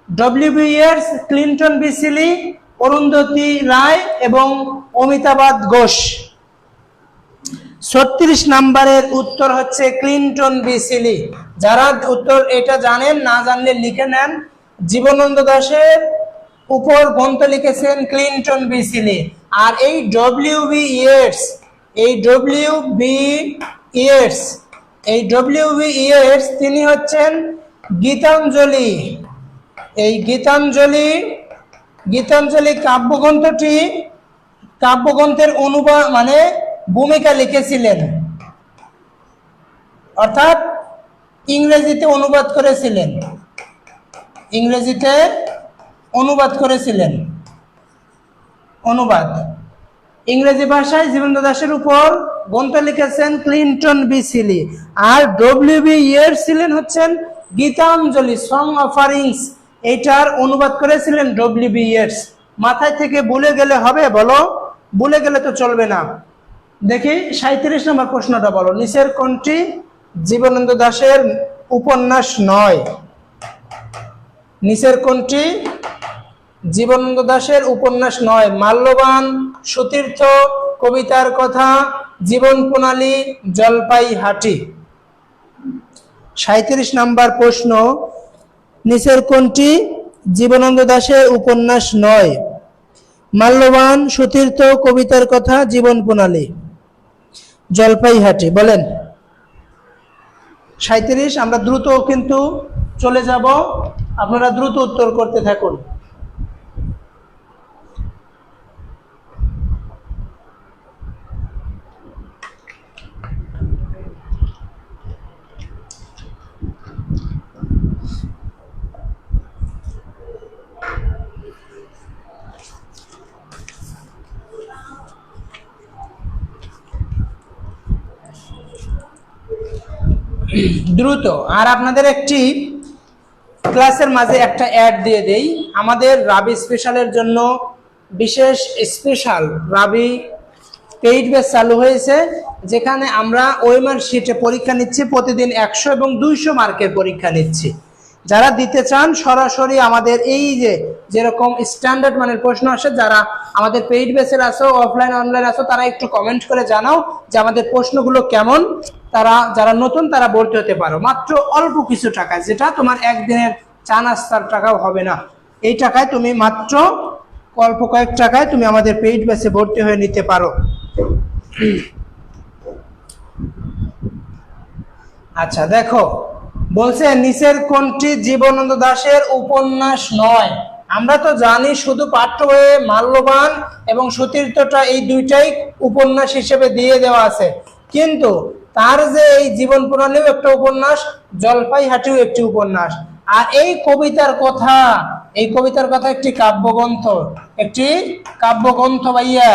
A: W B. Yeats, Clinton B Seely, Arundhati Roy এবং অমিতাভ ঘোষ। 36 নাম্বারের উত্তর হচ্ছে ক্লিন্টন বি সিলি। যারা উত্তর এটা জানেন, না জানলে লিখে নেন। জীবনানন্দ দাশের উপর গ্রন্থ লিখেছেন ক্লিন্টন বি সিলি। আর এই ডব্লিউ.বি. ইয়েটস তিনি হচ্ছেন গীতাঞ্জলি। এই গীতাঞ্জলি কাব্যগ্রন্থের অনুবাদ মানে ভূমিকা লিখেছিলেন, অর্থাৎ ইংরেজিতে অনুবাদ করেছিলেন। ইংরেজি ভাষায় জীবনানন্দ দাশের উপর গ্রন্থ লিখেছেন ক্লিন্টন বি সিলি। আর ডব্লিউ.বি. ইয়েটস ছিলেন হচ্ছেন গীতাঞ্জলি, সং অফারিংস, এইটার অনুবাদ করেছিলেন ডব্লিউ.বি. ইয়েটস। মাথায় থেকে ভুলে গেলে হবে? বলো, ভুলে গেলে তো চলবে না। দেখি 37 নম্বর প্রশ্নটা বলো, নিচের কোনটি জীবনানন্দ দাশের উপন্যাস নয়? নিচের কোনটি জীবনানন্দ দাশের উপন্যাস নয়? মাল্যবান, সুতীর্থ, কবিতার কথা, জীবন প্রণালী, জলপাইহাটি। 37 নম্বর প্রশ্ন, নিচের কোনটি জীবনানন্দ দাশের উপন্যাস নয়? মাল্যবান, সুতীর্থ, কবিতার কথা, জীবন প্রণালী, জলপাইহাটি। বলেন 37। আমরা দ্রুত কিন্তু চলে যাব, আপনারা দ্রুত উত্তর করতে থাকুন। দ্রুত। আর আপনাদের একটি ক্লাসের মাঝে একটা অ্যাড দিয়ে দেই। আমাদের রাবি স্পেশালের জন্য বিশেষ স্পেশাল রাবি পেইড ব্যাচ চালু হয়েছে, যেখানে আমরা ওএমআর শিটে পরীক্ষা নিচ্ছি। প্রতিদিন 100 এবং 200 মার্কের পরীক্ষা নিচ্ছি। যারা দিতে চান সরাসরি আমাদের এই যেরকম স্ট্যান্ডার্ড মানের প্রশ্ন আসে, যারা আমাদের পেইড ব্যাচের আছো, অফলাইন অনলাইন আছো, তারা একটু কমেন্ট করে জানাও যে আমাদের প্রশ্নগুলো কেমন। যারা নতুন তারা ভর্তি হতে পারো মাত্র অল্প কিছু টাকায়, যেটা তোমার একদিনের চা নাস্তার টাকাও হবে না। এই টাকায় তুমি মাত্র অল্প কয়েক টাকায় তুমি আমাদের পেইড ব্যাচে ভর্তি হয়ে নিতে পারো। আচ্ছা দেখো, বলছে নিচের কোনটি জীবনানন্দ দাশের উপন্যাস নয়? আমরা তো জানি শুধু পাঠ্য বইয়ে মাল্যবান এবং সুতীর্থটা এই দুইটাই উপন্যাস হিসেবে দিয়ে দেওয়া আছে, কিন্তু তার যে এই জীবন প্রণালীও একটা উপন্যাস, জলপাইহাটিও একটি উপন্যাস। আর এই কবিতার কথা একটি কাব্যগ্রন্থ ভাইয়া,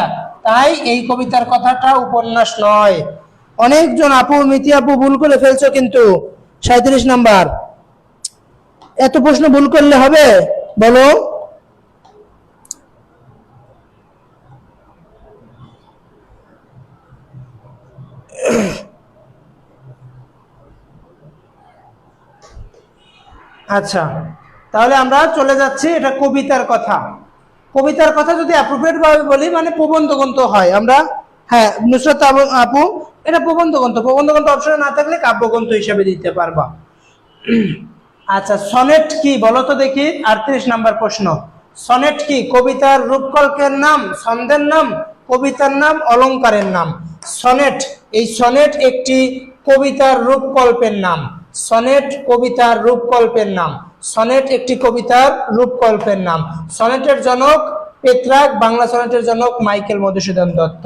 A: তাই এই কবিতার কথাটা উপন্যাস নয়। অনেকজন আপু, মিতি আপু ভুল করে ফেলছো কিন্তু। 37 নাম্বার, এত প্রশ্ন ভুল করলে হবে? বলো। আচ্ছা, তাহলে আমরা চলে যাচ্ছি। এটা কবিতার কথা যদি অ্যাপ্রোপ্রিয়েট ভাবে বলি, মানে প্রবন্ধ গ্রন্থ হয়। আমরা হ্যাঁ, নুসরাত আপু, এটা প্রবন্ধ গ্রন্থ অপশনে না থাকলে কাব্যগ্রন্থ হিসেবে দিতে পারবা। আচ্ছা, সনেট কি বলো তো দেখি। 38 নাম্বার প্রশ্ন, সনেট কি? কবিতার রূপকল্পের নাম, ছন্দের নাম, কবিতার নাম, অলংকারের নাম। সনেট, এই সনেট একটি কবিতার রূপকল্পের নাম। সনেট কবিতার রূপকল্পের নাম। সনেট একটি কবিতার রূপকল্পের নাম। সনেটের জনক পেত্রাক, বাংলা সনেটের জনক মাইকেল মধুসূদন দত্ত।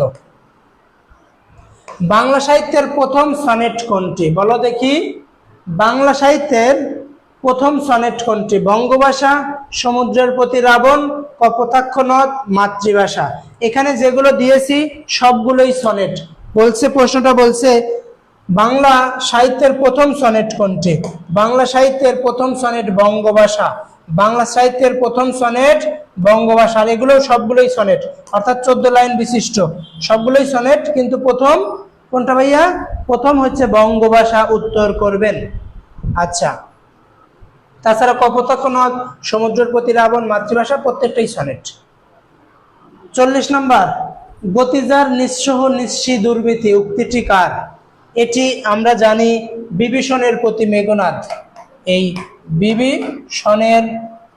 A: বাংলা সাহিত্যের প্রথম সনেট কোনটি বলো দেখি। বাংলা সাহিত্যের প্রথম সনেট কোনটি? বঙ্গভাষা, সমুদ্রের প্রতি রাবণ, কপোতাক্ষ নদ, মাতৃভাষা। এখানে যেগুলো দিয়েছি সবগুলোই সনেট। বলছে, প্রশ্নটা বলছে বাংলা সাহিত্যের প্রথম সনেট কোনটি? বাংলা সাহিত্যের প্রথম সনেট বঙ্গভাষা। বাংলা সাহিত্যের প্রথম সনেট বঙ্গভাষা। আর এগুলো সবগুলোই সনেট, অর্থাৎ 14 লাইন বিশিষ্ট সবগুলোই সনেট। কিন্তু প্রথম কোনটা ভাইয়া? প্রথম হচ্ছে বঙ্গভাষা, উত্তর করবেন। আচ্ছা, তাছাড়া কপোতাক্ষ নদ, সমুদ্রের প্রতি রাবণ, মাতৃভাষা প্রত্যেকটাই সনেট। 40 নম্বর, গতিজার নিঃস্ব নিঃস্বী দুর্বৃতি উক্তিটি কার? এটি আমরা জানি বিভীষণের প্রতি মেঘনাদ। এই বিভীষণের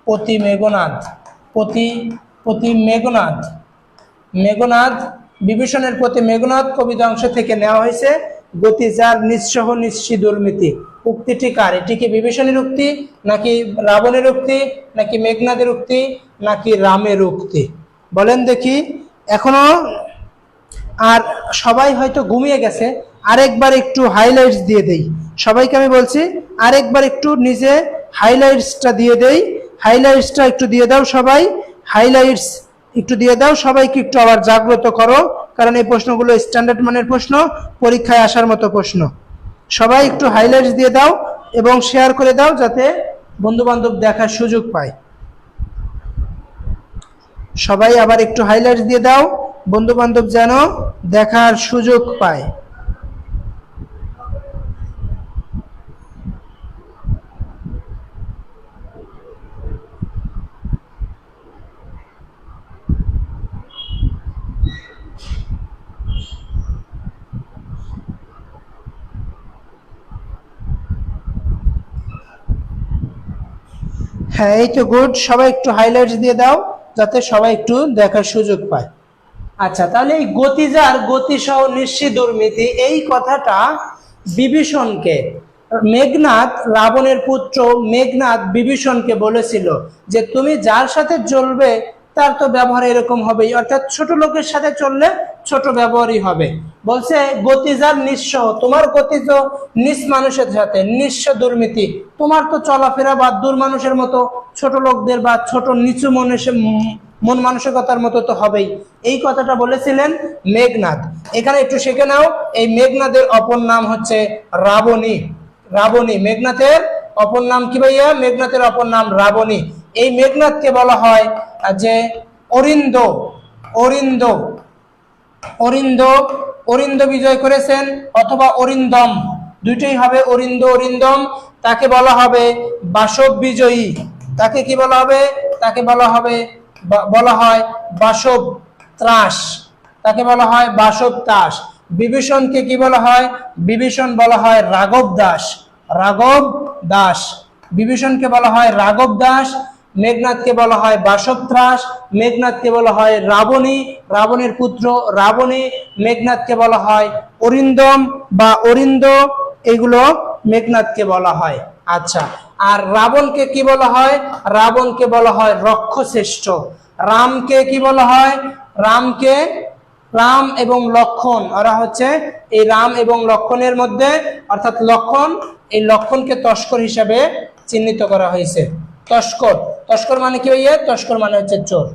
A: প্রতি মেঘনাদ, প্রতি মেঘনাদ, মেঘনাদ, বিভীষণের প্রতি মেঘনাদ কবিতা অংশ থেকে নেওয়া হয়েছে। গতিজার নিঃস্ব নিঃস্বী দুর্নীতি উক্তিটি কার? এটি কি বিভীষণের উক্তি, নাকি রাবণের উক্তি, নাকি মেঘনাদের উক্তি, নাকি রামের উক্তি? বলেন দেখি। এখনো আর সবাই হয়তো ঘুমিয়ে গেছে, আরেকবার একটু হাইলাইটস দিয়ে দেই সবাইকে। আমি বলছি আরেকবার একটু নিজে হাইলাইটসটা দিয়ে দেই। হাইলাইটসটা একটু দিয়ে দাও সবাই, হাইলাইটস একটু দিয়ে দাও সবাইকে, একটু আবার জাগ্রত করো, কারণ এই প্রশ্নগুলো স্ট্যান্ডার্ড মানের প্রশ্ন, পরীক্ষায় আসার মতো প্রশ্ন। সবাই একটু হাইলাইটস দিয়ে দাও এবং শেয়ার করে দাও যাতে বন্ধু বান্ধব দেখার সুযোগ পায়। সবাই আবার একটু হাইলাইটস দিয়ে দাও, বন্ধু বান্ধব যেন দেখার সুযোগ পায়। হ্যাঁ, এই তো গুড। সবাই একটু হাইলাইটস দিয়ে দাও যাতে সবাই একটু দেখার সুযোগ পায়। আচ্ছা, তাহলে এই গতিজার গতিসহ নিঃস্বী দুর্নীতি এই কথাটা বিভীষণকে, মেঘনাদ রাবণের পুত্র মেঘনাদ বিভীষণকে বলেছিল যে তুমি যার সাথে চলবে তার তো ব্যবহার এরকম হবেই, অর্থাৎ ছোট লোকের সাথে চললে ছোট ব্যবহারই হবে। বলছে গতিজার নিঃস্ব, তোমার গতি তো নিঃ মানুষের সাথে, নিঃস্ব দুর্নীতি, তোমার তো চলাফেরা বা দূর মানুষের মতো, ছোট লোকদের বা ছোট নিচু মন মানসিকতার মতো তো হবেই। এই কথাটা বলেছিলেন মেঘনাদ। এখানে একটু শিখে নাও, এই মেঘনাদের অপর নাম হচ্ছে রাবণী। রাবণী, মেঘনাথের অপর নাম কি ভাইয়া? মেঘনাথের অপর নাম রাবণী। এই মেঘনাথকে বলা হয় যে অরিন্দ, অরিন্দ, অরিন্দ, অরিন্দ বিজয় করেছেন, অথবা অরিন্দম, দুইটাই হবে, অরিন্দ অরিন্দম। তাকে বলা হবে বাসব বিজয়ী। তাকে কি বলা হবে? তাকে বলা হবে, বলা হয় বাসব ত্রাস। তাকে বলা হয় বাসব ত্রাস। বিভীষণকে কি বলা হয়? বিভীষণ বলা হয় রাঘব দাস। রাঘব দাস, বিভীষণকে বলা হয় রাঘব দাস। মেঘনাথকে বলা হয় বাসব ত্রাস। মেঘনাথকে বলা হয় রাবণী, রাবণের পুত্র রাবণী। মেঘনাথকে বলা হয় অরিন্দম বা অরিন্দ, এগুলো মেঘনাথকে বলা হয়। আচ্ছা, আর রাবণকে কি বলা হয়? রাবণকে বলা হয় রক্ষশ্রেষ্ঠ। রামকে কি বলা হয়? রামকে, রাম এবং লক্ষণ, ওরা হচ্ছে এই রাম এবং লক্ষণের মধ্যে, অর্থাৎ লক্ষণ, এই লক্ষণকে তস্কর হিসাবে চিহ্নিত করা হয়েছে। তস্কর, তস্কর মানে কি ভাইয়া? তস্কর মানে হচ্ছে চোর।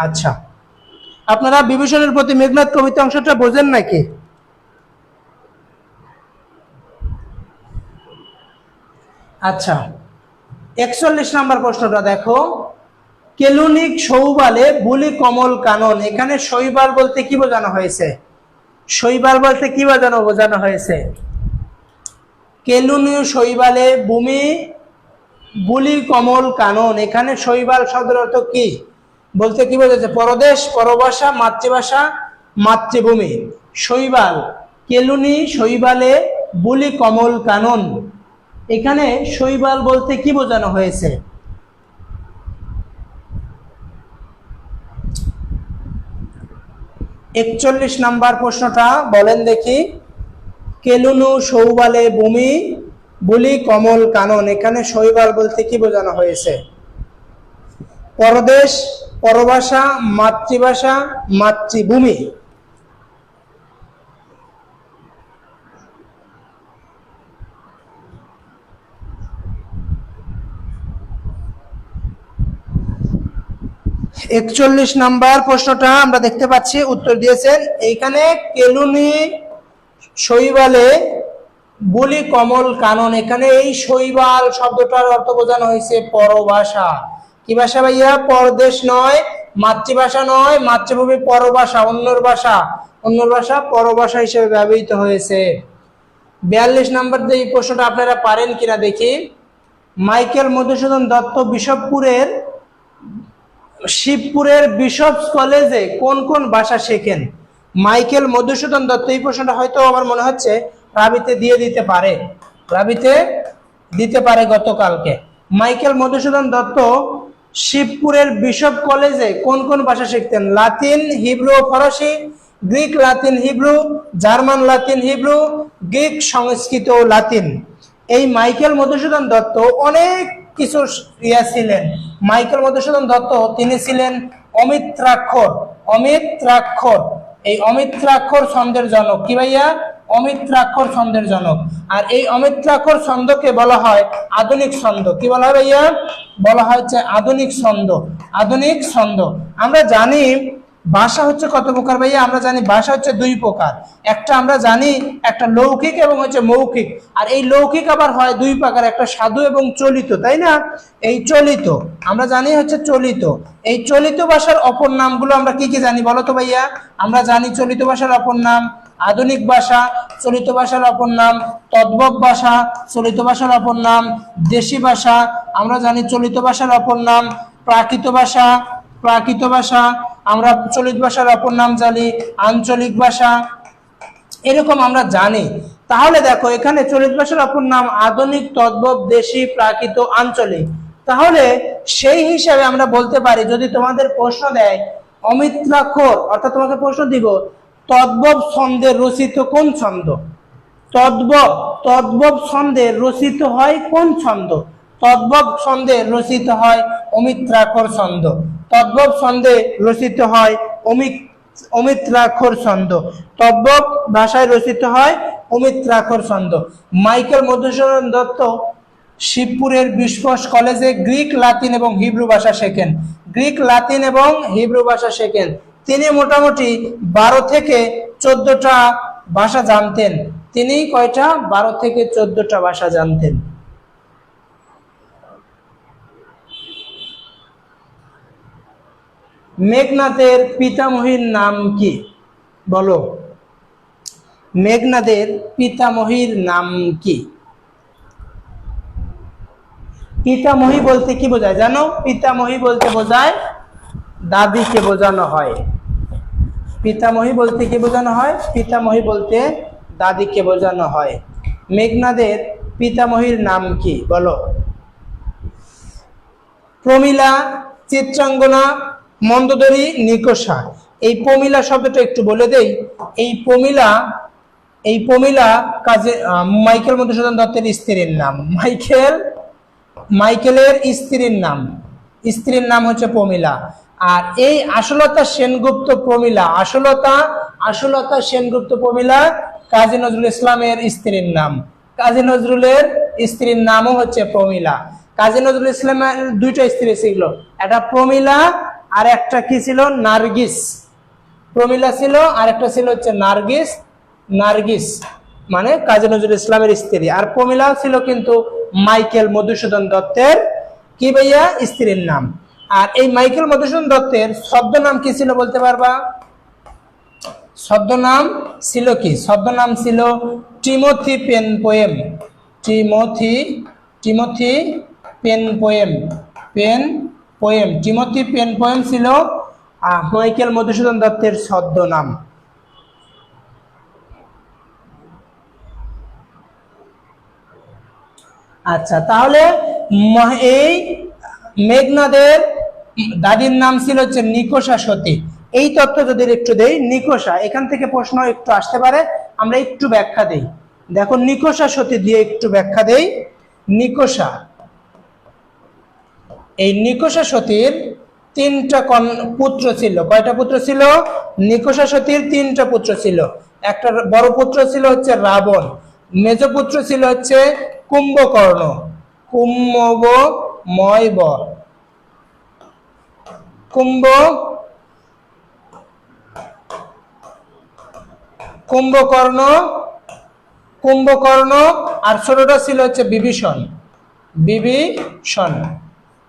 A: আচ্ছা, আপনারা বিভীষণের প্রতি মেঘনাদ কবিতা অংশটা বোঝেন নাকি? আচ্ছা, 41 নম্বর প্রশ্নটা দেখো। কেলুনিক শৈবালে বুলি কমল কানন, এখানে শৈবাল বলতে কি বোঝানো হয়েছে? শৈবাল বলতে কি বোঝানো হয়েছে? কেলুনীয় শৈবালে ভূমি বুলি কমল কানন, এখানে শৈবাল শব্দের অর্থ কি বলতে কি বোঝাচ্ছে? পরদেশ, পরভাষা, মাতৃভাষা, মাতৃভূমি। শৈবাল, কেলুনি শৈবালে বুলি কমল কানন, এখানে শৈবাল বলতে কি বোঝানো হয়েছে? 41 নাম্বার প্রশ্নটা বলেন দেখি। কেলুনু শৈবালে ভূমি বুলি কমল কানন, এখানে শৈবাল বলতে কি বোঝানো হয়েছে? পরদেশ, পরভাষা, মাতৃভাষা, মাতৃভূমি। একচল্লিশ নাম্বার প্রশ্নটা আমরা দেখতে পাচ্ছি, উত্তর দিয়েছেন এইখানে কেলুনি শৈবালে বুলি কমল কানন, এখানে এই শৈবাল শব্দটার অর্থ বোঝানো হয়েছে পরভাষা। কি ভাষা ভাইয়া? পরদেশ নয়, মাতৃভাষা নয়, মাতৃভূমি, পরভাষা, অন্যর ভাষা, অন্যর ভাষা পরভাষা হিসেবে ব্যবহৃত হয়েছে। 42 নাম্বার এই প্রশ্নটা আপনারা পারেন কিনা দেখি। মাইকেল মধুসূদন দত্ত শিবপুরের বিশপস কলেজে কোন কোন ভাষা শেখেন? মাইকেল মধুসূদন দত্ত, এই প্রশ্নটা হয়তো আমার মনে হচ্ছে রাবিতে দিতে পারে গতকালকে। মাইকেল মধুসূদন দত্ত শিবপুরের বিশপ কলেজে কোন কোন ভাষা শিখতেন? লাতিন, হিব্রু, ফরাসি, Greek, Latin, Hebrew, German, Latin, Hebrew, Greek, Sanskrit, Latin. এই মাইকেল মধুসূদন দত্ত অনেক কিছু ছিলেন। মাইকেল মধুসূদন দত্ত তিনি ছিলেন অমিত্রাক্ষর। এই অমিত্রাক্ষর ছন্দের জনক। কি ভাইয়া? অমিত্রাক্ষর ছন্দের জনক। আর এই অমিত্রাক্ষর ছন্দকে বলা হয় আধুনিক ছন্দ। কি বলা হয় ভাইয়া? বলা হয় হচ্ছে আধুনিক ছন্দ। আমরা জানি ভাষা হচ্ছে কত প্রকার ভাইয়া? আমরা জানি ভাষা হচ্ছে দুই প্রকার। একটা আমরা জানি একটা লৌকিক এবং হচ্ছে মৌখিক। আর এই লৌকিক আবার হয় দুই প্রকার, একটা সাধু এবং চলিত, তাই না? এই চলিত আমরা জানি হচ্ছে চলিত। এই চলিত ভাষার অপর নামগুলো আমরা কি কি জানি বলো তো ভাইয়া? আমরা জানি চলিত ভাষার অপর নাম আধুনিক ভাষা, চলিত ভাষার অপর নাম তদ্ভব ভাষা, চলিত ভাষার অপর নাম দেশি ভাষা। আমরা জানি চলিত ভাষার অপর নাম প্রাকৃত ভাষা। আমরা চলিত ভাষার অপর নাম জানি আঞ্চলিক ভাষা। এরকম আমরা জানি। তাহলে দেখো এখানে চলিত ভাষার অপর নাম আধুনিক, তদ্ভব, দেশি, প্রাকৃত, আঞ্চলিক। তাহলে সেই হিসাবে আমরা বলতে পারি, যদি তোমাদের প্রশ্ন দেয় অমিত্রাক্ষর, অর্থাৎ তোমাকে প্রশ্ন দিব তদ্ভব ছন্দে রচিত কোন ছন্দ? তদ্ভব ছন্দে রচিত হয় কোন ছন্দ? তদ্ভব ছন্দে রচিত হয় অমিত্রাক্ষর ছন্দ। তদ্ভব ছন্দে রচিত হয় অমিত্রাক্ষর ছন্দ। তদ্ভব ভাষায় রচিত হয় অমিত্রাক্ষর ছন্দ। মাইকেল মধুসূদন দত্ত শিবপুরের বিশপস কলেজে গ্রিক, লাতিন এবং হিব্রু ভাষা শেখেন। তিনি মোটামুটি 12 থেকে 14টা ভাষা জানতেন। তিনি কয়টা? 12 থেকে 14টা ভাষা জানতেন। মেঘনাদের পিতামহীর নাম কি? বলো। মেঘনাদের পিতামহীর নাম কি? পিতামহী বলতে কি বোঝায় জানো? পিতামহী বলতে বোঝায় দাদিকে বোঝানো হয়। পিতামহী বলতে কি বোঝানো হয়? পিতামহী বলতে দাদিকে বোঝানো হয়। মেঘনাদের পিতামহীর নাম কি বলো? প্রমীলা, চিত্রাঙ্গনা, মন্দোদরী, নিকষা। এই প্রমীলা শব্দটা একটু বলে দেই। এই প্রমীলা কাজে মাইকেল মধুসূদন দত্তের স্ত্রীর নাম। মাইকেলের স্ত্রীর নাম হচ্ছে প্রমীলা। আর এই আশুলতা সেনগুপ্ত প্রমীলা কাজী নজরুল ইসলামের স্ত্রীর নাম। কাজী নজরুলের স্ত্রীর নামও হচ্ছে প্রমীলা। কাজী নজরুল ইসলামের দুইটা স্ত্রী ছিল, একটা প্রমীলা আর একটা কি ছিল? নার্গিস। প্রমীলা ছিল আর একটা ছিল হচ্ছে নার্গিস মানে কাজী নজরুল ইসলামের স্ত্রী। আর প্রমীলা ছিল কিন্তু মাইকেল মধুসূদন দত্তের কি ভাইয়া? স্ত্রীর নাম। আর এই মাইকেল মধুসূদন দত্তের ছদ্মনাম কি ছিল বলতে পারবা? ছদ্মনাম ছিল কি? ছদ্মনাম ছিল Timothy Pen Poem. Timothy Pen Poem ছিল মাইকেল মধুসূদন দত্তের ছদ্মনাম। আচ্ছা, তাহলে এই মেঘনাদের দাদির নাম ছিল হচ্ছে নিকষা সতী। এই তথ্য যদি একটু দেই, নিকষা, এখান থেকে প্রশ্ন একটু আসতে পারে, আমরা একটু ব্যাখ্যা দেই। দেখো নিকষা সতী দিয়ে একটু ব্যাখ্যা দেই। নিকষা, এই নিকষা সতীর তিনটা পুত্র ছিল। কয়টা পুত্র ছিল? নিকষা সতীর তিনটা পুত্র ছিল। একটা বড় পুত্র ছিল হচ্ছে রাবণ, মেজ পুত্র ছিল হচ্ছে কুম্ভকর্ণ, কুম্ভকর্ণ, আর ছোটটা ছিল হচ্ছে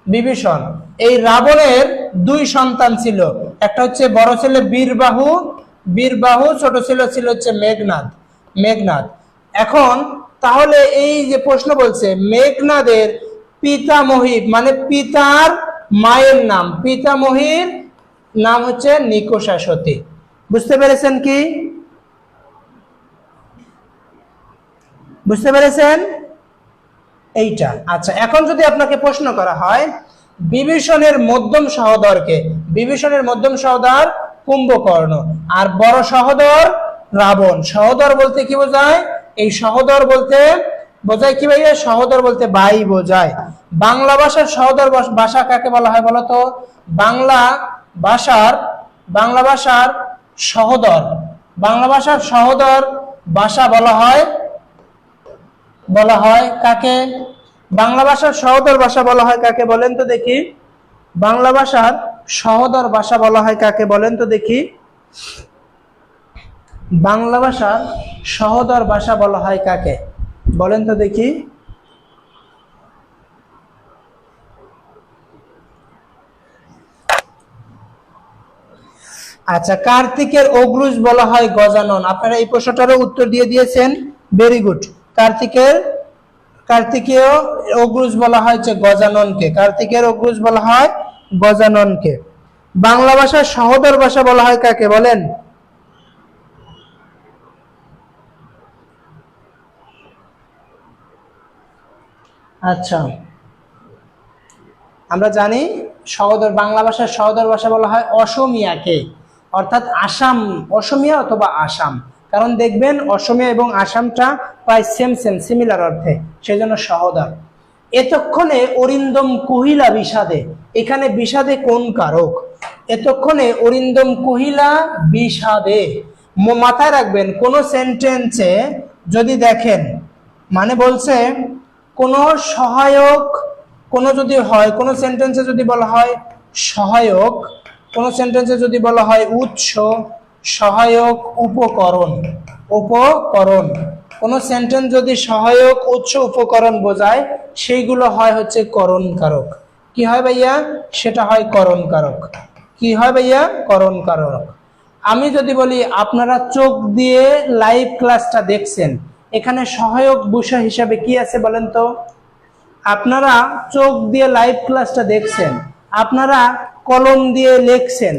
A: বিভীষণ। এই রাবণের দুই সন্তান ছিল, একটা হচ্ছে বড় ছেলে বীরবাহু, ছোট ছিল হচ্ছে মেঘনাদ। এখন তাহলে এই যে প্রশ্ন বলছে মেঘনাদের পিতামহী মানে পিতার মায়ের নাম, পিতামহীর নাম হচ্ছে নিকষা সতী। বুঝতে পেরেছেন কি? বুঝতে পেরেছেন এইটা? আচ্ছা, এখন যদি আপনাকে প্রশ্ন করা হয় বিভীষণের মধ্যম সহোদর কুম্ভকর্ণ, আর বড় সহোদর রাবণ। সহোদর বলতে কি বোঝায়? এই সহোদর বলতে বোঝায় কি ভাইয়া? সহোদর বলতে ভাই বোঝায়। বাংলা ভাষার সহোদর ভাষা কাকে বলা হয় বলতো? বাংলা ভাষার সহোদর ভাষা বলা হয় কাকে? বাংলা ভাষার সহোদর ভাষা বলা হয় কাকে বলেন তো দেখি? বাংলা ভাষার সহোদর ভাষা বলা হয় কাকে বলেন তো দেখি? বাংলা ভাষার সহোদর ভাষা বলা হয় কাকে বলেন তো দেখি? আচ্ছা, কার্তিকের অগ্রজ বলা হয় গজানন। আপনারা এই প্রশ্নটারও উত্তর দিয়ে দিয়েছেন, ভেরি গুড। কার্তিকেয় অগ্রজ বলা হয় গজাননকে। বাংলা ভাষার সহোদর ভাষা বলা হয় কাকে বলেন? আচ্ছা, আমরা জানি বাংলা ভাষার সহোদর ভাষা বলা হয় অসমিয়াকে, অর্থাৎ অসমিয়া অথবা আসাম। কারণ দেখবেন অসমিয়া এবং আসামটা প্রায় সিমিলার অর্থে, সেজন্য সহোদর। এতক্ষণে অরিন্দম কহিলা বিষাদে, এখানে বিষাদে কোন কারক? এতক্ষণে অরিন্দম কহিলা বিষাদে, মাথায় রাখবেন কোন সেন্টেন্সে যদি দেখেন, মানে বলছে কোন সহায়ক, যদি হয়, কোন সেন্টেন্সে যদি বলা হয় সহায়ক, কোন সেন্টেন্সে যদি বলা হয় উৎস, সহায়ক, উপকরণ, কোন সেন্টেন্স যদি সহায়ক, উৎস, উপকরণ বোঝায়, সেইগুলো হয় হচ্ছে করণ কারক। কি হয় ভাইয়া? সেটা হয় করণ কারক। কি হয় ভাইয়া? করণ কারক। আমি যদি বলি আপনারা চোখ দিয়ে লাইভ ক্লাসটা দেখছেন, এখানে সহায়ক বিষয় হিসাবে কি আছে বলেন তো? আপনারা চোখ দিয়ে লাইভ ক্লাসটা দেখছেন, আপনারা কলম দিয়ে লিখছেন,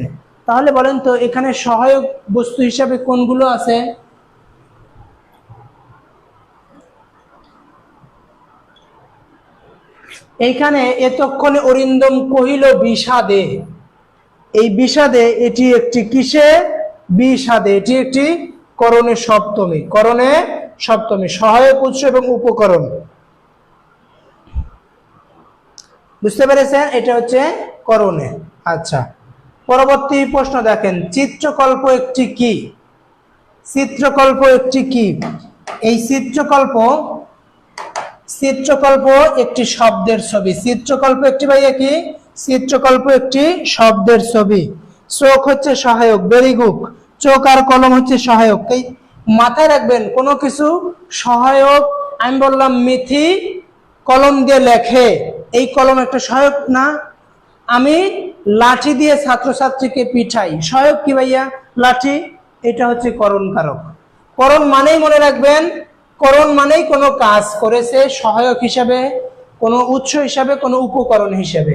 A: তাহলে বলেন তো এখানে সহায়ক বস্তু হিসাবে কোনগুলো আছে? এইখানে এতক্ষণে অরিন্দম কহিল বিষাদে, এই বিষাদে এটি একটি কিসে? বিষাদে, এটি একটি করণে সপ্তমী, সহায়ক, উৎস এবং উপকরণ। বুঝতে পেরেছেন? এটা হচ্ছে করণে। আচ্ছা, পরবর্তী প্রশ্ন দেখেন, চিত্রকল্প একটি কি? এই চিত্রকল্প একটি শব্দের ছবি। চিত্রকল্প একটি ভাইয়া কি? চিত্রকল্প একটি শব্দের ছবি। চোখ হচ্ছে সহায়ক, ভেরি গুড। চোখ আর কলম হচ্ছে সহায়ক। এই মাথায় রাখবেন, কোনো কিছু সহায়ক, আমি বললাম মিথি কলম দিয়ে লেখে, এই কলম একটা সহায়ক না? আমি লাঠি দিয়ে ছাত্রছাত্রীকে পিঠাই, সহায়ক কি ভাইয়া? লাঠি। এটা হচ্ছে করণ কারক। করণ মানেই মনে রাখবেন, করণ মানেই কোনো কাজ করেছে সহায়ক হিসাবে, কোনো উৎস হিসাবে, কোনো উপকরণ হিসাবে।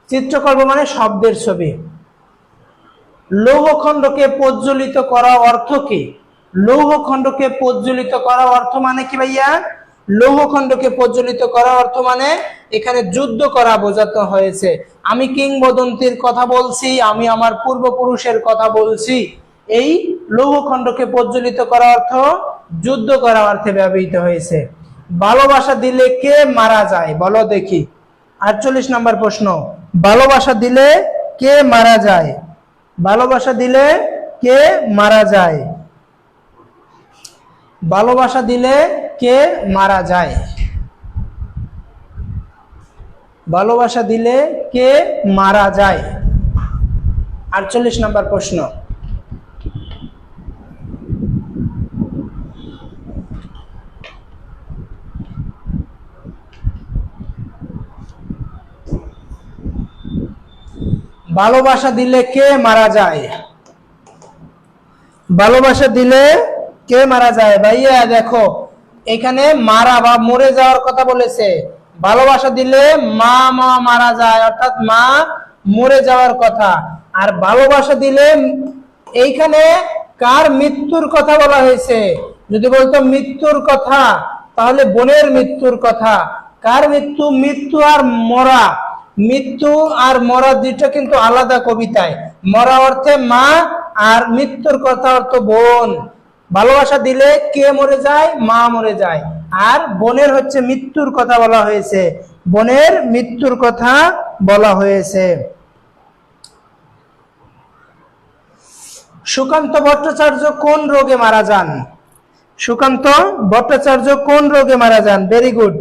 A: চিত্রকল্প মানে শব্দের ছবি। লৌহখণ্ডকে প্রজ্বলিত করা অর্থ কি? লৌহখণ্ডকে প্রজ্বলিত করা অর্থ মানে কি ভাইয়া? লৌহখণ্ডকে প্রজ্বলিত করা অর্থ মানে এখানে যুদ্ধ করা বোঝাতে হয়েছে। আমি কিংবদন্তির কথা বলছি, আমি আমার পূর্বপুরুষের কথা বলছি। এই লৌহখণ্ডকে প্রজ্বলিত করা অর্থ যুদ্ধ করা অর্থে ব্যবহৃত হয়েছে। ভালোবাসা দিলে কে মারা যায় বলো দেখি। 48 নম্বর প্রশ্ন, ভালোবাসা দিলে কে মারা যায়? ভালোবাসা দিলে কে মারা যায়? ভালোবাসা দিলে কে মারা যায়? ভালোবাসা দিলে কে মারা যায়? 48 নম্বর প্রশ্ন। ভালোবাসা দিলে কে মারা যায়? ভালোবাসা দিলে কে মারা যায়? ভাইয়া দেখো, এখানে মারা বা মরে যাওয়ার কথা বলেছে। ভালোবাসা দিলে মা মা মারা যায়, অর্থাৎ মা মরে যাওয়ার কথা। আর ভালোবাসা দিলে এইখানে কার মৃত্যুর কথা বলা হয়েছে? যদি বলতো মৃত্যুর কথা, তাহলে বোনের মৃত্যুর কথা। কার মৃত্যু? মৃত্যু আর মরা, মৃত্যু আর মরা দুইটা কিন্তু আলাদা কবিতায়। মরা অর্থে মা, আর মৃত্যুর কথা অর্থ বোন। ভালোবাসা দিলে কে মরে যায়? মা মরে যায়। আর বোনের হচ্ছে মৃত্যুর কথা বলা হয়েছে, বোনের মৃত্যুর কথা বলা হয়েছে। সুকান্ত ভট্টাচার্য কোন রোগে মারা যান? সুকান্ত ভট্টাচার্য কোন রোগে মারা যান? Very good.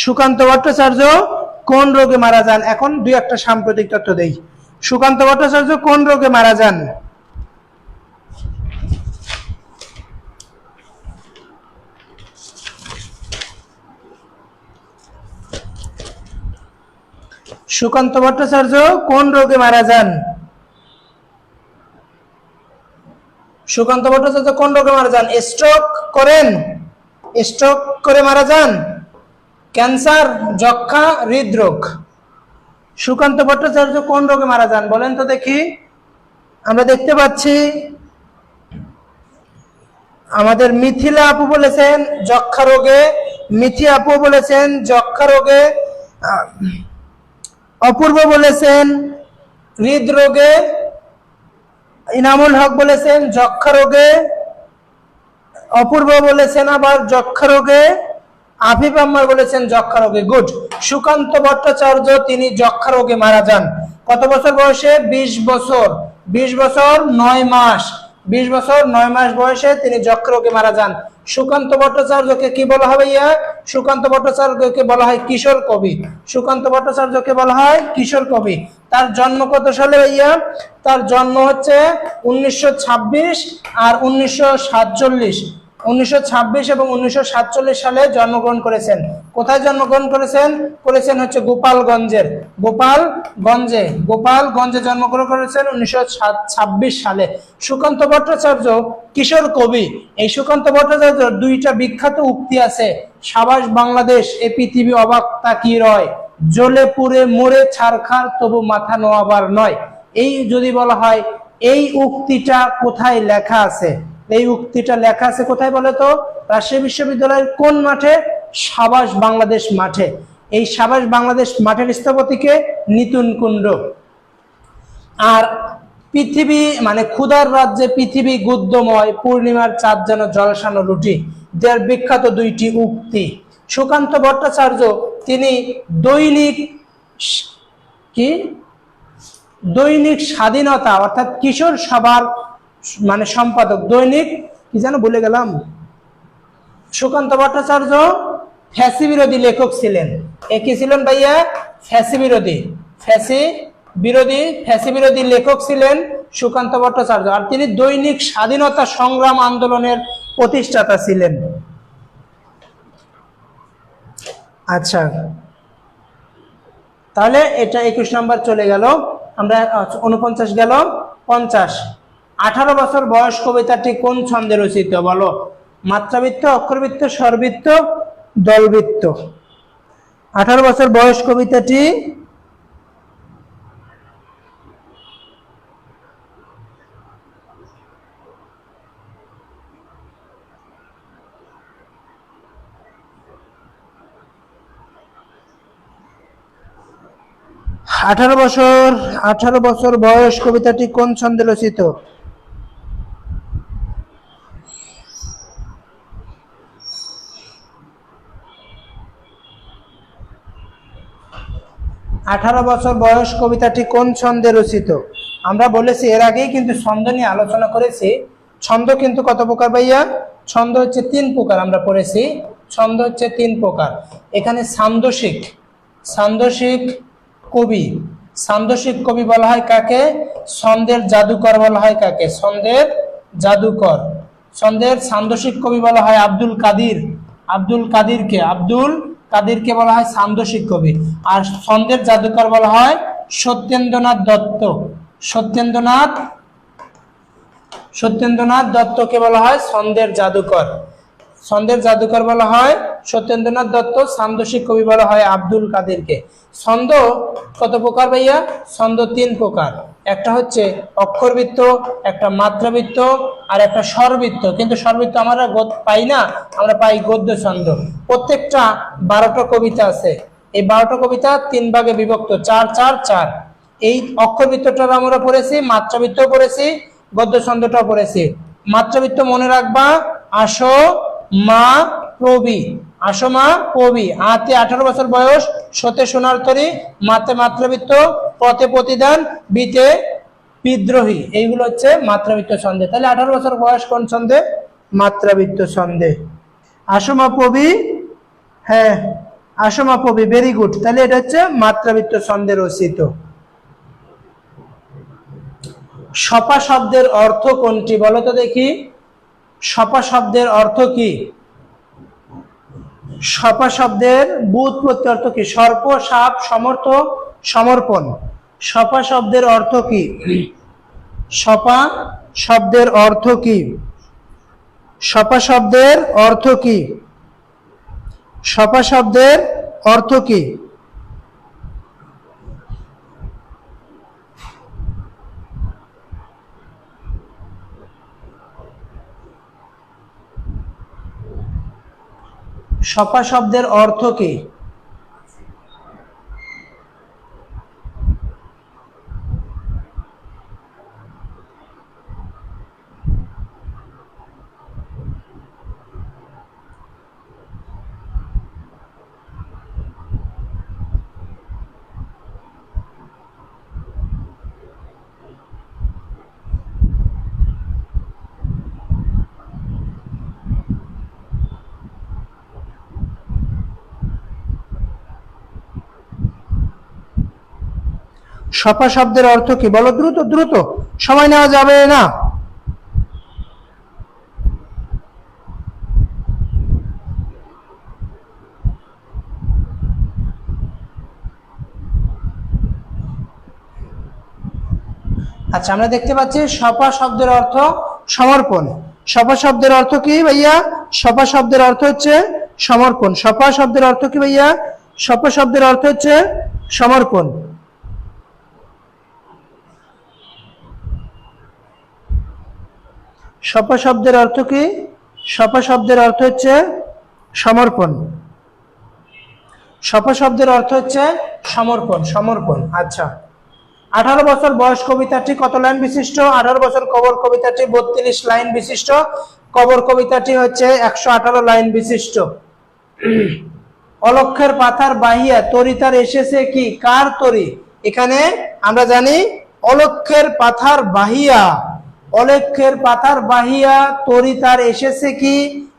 A: সুকান্ত ভট্টাচার্য কোন রোগে মারা যান? এখন দুই একটা সাম্প্রতিক তথ্য দেই। সুকান্ত ভট্টাচার্য কোন রোগে মারা যান? সুকান্ত ভট্টাচার্য কোন রোগে মারা যান? সুকান্ত ভট্টাচার্য কোন রোগে মারা যান? স্ট্রোক করেন, স্ট্রোক করে মারা যান, ক্যান্সার, যক্ষা, হৃদরোগ। সুকান্ত ভট্টাচার্য কোন রোগে মারা যান বলেন তো দেখি। আমরা দেখতে পাচ্ছি আমাদের মিথিলা আপু বলেছেন যক্ষা রোগে, মিথি আপু বলেছেন যক্ষা রোগে, অপূর্ব বলেছেন হৃদরোগে, ইনামুল হক বলেছেন যক্ষা রোগে, অপূর্ব বলেছেন আবার যক্ষা রোগে, আফিফ আম্মার বলেছেন যক্ষা রোগে। গুড। সুকান্ত ভট্টাচার্য তিনি যক্ষা রোগে মারা যান। কত বছর বয়সে? 20 বছর, 20 বছর 9 মাস, 20 বছর 9 মাস বয়সে তিনি যক্ষা রোগে মারা যান। সুকান্ত ভট্টাচার্যকে কি বলা হবে? সুকান্ত ভট্টাচার্যকে বলা হয় কিশোর কবি। সুকান্ত ভট্টাচার্যকে বলা হয় কিশোর কবি। তার জন্ম কত সালে ভাইয়া? তার জন্ম হচ্ছে 1926 আর 1947, 1926 এবং 1947 সালে জন্মগ্রহণ করেছেন। কোথায় জন্মগ্রহণ করেছেন? করেছেন হচ্ছে গোপালগঞ্জের, গোপালগঞ্জে জন্মগ্রহণ করেছেন 1926 সালে। সুকান্ত ভট্টাচার্য কিশোর কবি। এই সুকান্ত ভট্টাচার্য দুইটা বিখ্যাত উক্তি আছে। সাবাস বাংলাদেশ, এ পৃথিবী অবাক তাকিয়ে রয়, জ্বলে পুড়ে মরে ছারখার তবু মাথা নোয়াবার নয়। এই যদি বলা হয়, এই উক্তিটা কোথায় লেখা আছে? এই উক্তিটা লেখা আছে কোথায় বলে তো? রাজশাহী বিশ্ববিদ্যালয়ের কোন মাঠে? সাবাস বাংলাদেশ মাঠে। এই সাবাস বাংলাদেশ মাঠের স্থপতিকে? নিতুন কুণ্ড। আর পৃথিবী মানে ক্ষুধার রাজ্যে পৃথিবী গুদ্ধময়, পূর্ণিমার চাঁদ যেন জলসানো রুটি, যার বিখ্যাত দুইটি উক্তি। সুকান্ত ভট্টাচার্য তিনি দৈনিক কি দৈনিক স্বাধীনতা অর্থাৎ কিশোর সভার মানে সম্পাদক। দৈনিক কি যেন ভুলে গেলাম। সুকান্ত ভট্টাচার্য ফ্যাসি বিরোধী লেখক ছিলেন। এ কি ছিলেন ভাইয়া? ফ্যাসি বিরোধী, ফ্যাসি বিরোধী লেখক ছিলেন সুকান্ত ভট্টাচার্য। আর তিনি দৈনিক স্বাধীনতা সংগ্রাম আন্দোলনের প্রতিষ্ঠাতা ছিলেন। আচ্ছা, তাহলে এটা 21 নম্বর চলে গেল। আমরা 49 গেল। 50, 18 বছর বয়স কবিতাটি কোন ছন্দে রচিত বলো? মাত্রাবৃত্ত, অক্ষরবৃত্ত, স্বরবৃত্ত, দলবৃত্ত। 18 বছর বয়স কবিতাটি 18 বছর বয়স কবিতাটি কোন ছন্দে রচিত? 18 বছর বয়স কবিতাটি কোন ছন্দে রচিত? আমরা বলেছি এর আগেই কিন্তু ছন্দ নিয়ে আলোচনা করেছি। ছন্দ কিন্তু কত প্রকার ভাইয়া? ছন্দ হচ্ছে 3 প্রকার, আমরা পড়েছি। ছন্দ হচ্ছে 3 প্রকার। এখানে ছান্দসিক কবি, ছান্দসিক কবি বলা হয় কাকে? ছন্দের জাদুকর বলা হয় কাকে? ছন্দের জাদুকর। ছান্দসিক কবি বলা হয় আব্দুল কাদিরকে বলা হয় ছান্দসিক কবি। আর ছন্দের জাদুকর বলা হয় সত্যেন্দ্রনাথ দত্তকে বলা হয় ছন্দের জাদুকর বলা হয় সত্যেন্দ্রনাথ দত্ত। ছান্দসিক কবি বলা হয় আব্দুল কাদিরকে। ছন্দ কত প্রকার ভাইয়া? ছন্দ 3 প্রকার। একটা হচ্ছে অক্ষরবৃত্ত, একটা মাত্রাবৃত্ত, আর একটা স্বরবৃত্ত। কিন্তু স্বরবৃত্ত আমরা পাই না, আমরা পাই গদ্য ছন্দ। প্রত্যেকটা 12টা কবিতা আছে। এই 12টা কবিতা 3 ভাগে বিভক্ত, 4 4 4। এই অক্ষরবৃত্তটা আমরা পড়েছি, মাত্রাবৃত্ত পড়েছি, গদ্য ছন্দটাও পড়েছি। মাত্রাবৃত্ত মনে রাখবা, আসো মা প্রবি। আতে 18 বছর বয়স, সতে সোনার তরী, মাতে মাত্রাবৃত্ত, পথে প্রতিদান, বিতে বিদ্রোহী। এইগুলো হচ্ছে মাত্রাবৃত্ত ছন্দে। তাহলে 18 বছর বয়স কোন ছন্দে? মাত্রাবৃত্ত ছন্দে। আসো মা প্রবি, হ্যাঁ আসো মা প্রবি, ভেরি গুড। তাহলে এটা হচ্ছে মাত্রাবৃত্ত ছন্দে রচিত। সপা শব্দের অর্থ কোনটি বলো তো দেখি? সপা শব্দের অর্থ কি? সপা শব্দের ব্যুৎপত্তি অর্থ কি? সর্প, সাপ, সমর্থ, সমর্পণ। সপা শব্দের অর্থ কি? সপা শব্দের অর্থ কি? সপা শব্দের অর্থ কি? সপা শব্দের অর্থ কি? সপা শব্দের অর্থ কি? সপা শব্দের অর্থ কি বলো? দ্রুত দ্রুত, সময় নেওয়া যাবে না। আচ্ছা, আমরা দেখতে পাচ্ছি সপা শব্দের অর্থ সমর্পণ। সপা শব্দের অর্থ কি ভাইয়া? সপা শব্দের অর্থ হচ্ছে সমর্পণ। সপা শব্দের অর্থ কি ভাইয়া? সপা শব্দের অর্থ হচ্ছে সমর্পণ। সপা শব্দের অর্থ কি? সপা শব্দের অর্থ হচ্ছে সমর্পণ। সপা শব্দের অর্থ হচ্ছে সমর্পণ। আচ্ছা, 18 বছর বয়স কবিতাটি কত লাইন বিশিষ্ট? 18 বছর কবর কবিতাটি 32 লাইন বিশিষ্ট। কবর কবিতাটি হচ্ছে 118 লাইন বিশিষ্ট। অলক্ষের পাথার বাহিয়া তরিতার এসেছে কি? কার তরি? এখানে আমরা জানি অলক্ষের পাথার বাহিয়া তরিতার এসেছে কি?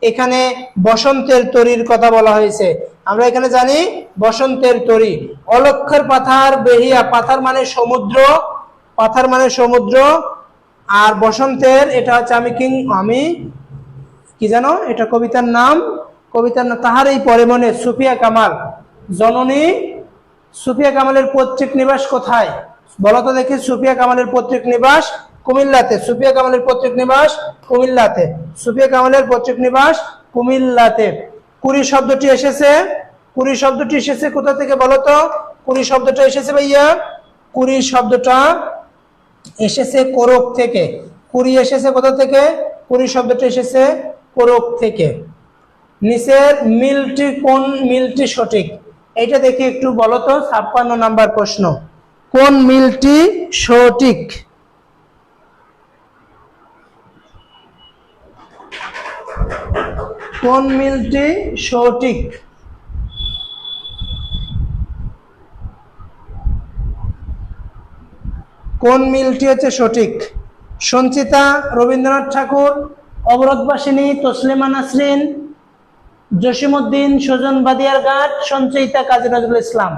A: এখানে বসন্তের তরির কথা বলা হয়েছে। আমরা এখানে জানি বসন্তের তরি। অলক্ষের পাথার বাহিয়া, পাথার মানে সমুদ্র, আর বসন্তের এটা হচ্ছে আমি কি জানো এটা কবিতার নাম তাহার এই পরে মনে সুফিয়া কামাল, জননী সুফিয়া কামালের পৈতৃক নিবাস কোথায় বলতো দেখি? সুফিয়া কামালের পৈতৃক নিবাস কুমিল্লাতে। সুফিয়া কামালের পৈতৃক নিবাস কুমিল্লাতে। কুড়ি শব্দটি এসেছে কোথা থেকে বলতো? কুড়ি শব্দটা এসেছে ভাইয়া, কুড়ি শব্দটা এসেছে কোরক থেকে। কুড়ি এসেছে কোথা থেকে? কুড়ি শব্দটা এসেছে কোরক থেকে। নিচের মিলটি কোন মিলটি সঠিক? এটা দেখি একটু বলতো। 56 নাম্বার প্রশ্ন, কোন মিলটি সঠিক? কোন মিলটি সঠিক? কোন মিলটি হচ্ছে সঠিক? সঞ্চিতা, রবীন্দ্রনাথ ঠাকুর, অবরোধবাসিনী, তসলিমা নাসরিন, জসিমউদ্দিন, সুজন বাদিয়ারঘাট, সঞ্চয়িতা কাজী নজরুল ইসলাম।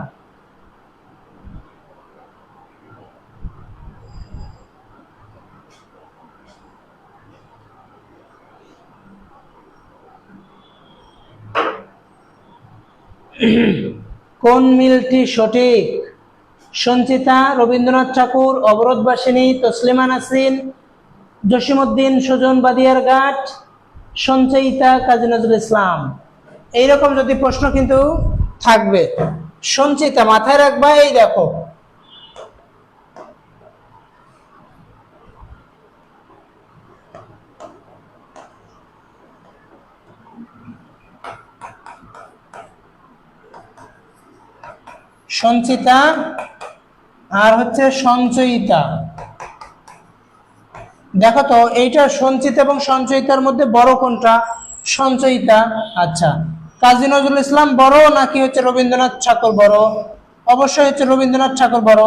A: কোন মিলটি সঠিক? সঞ্চিতা, রবীন্দ্রনাথ ঠাকুর, অবরোধবাসিনী, তসলিমা নাসরিন, জসিমউদ্দিন, সুজন বাদিয়ারঘাট, সঞ্চয়িতা কাজী নজরুল ইসলাম। এইরকম যদি প্রশ্ন কিন্তু থাকবে। সঞ্চিতা মাথায় রাখবা, এই দেখো সঞ্চিতা আর হচ্ছে সঞ্চয়িতা। দেখো তো এইটা সঞ্চিতা এবং সঞ্চয়িতার মধ্যে বড় কোনটা? সঞ্চয়িতা। আচ্ছা, কাজী নজরুল ইসলাম বড় নাকি হচ্ছে রবীন্দ্রনাথ ঠাকুর বড়? অবশ্যই হচ্ছে রবীন্দ্রনাথ ঠাকুর বড়,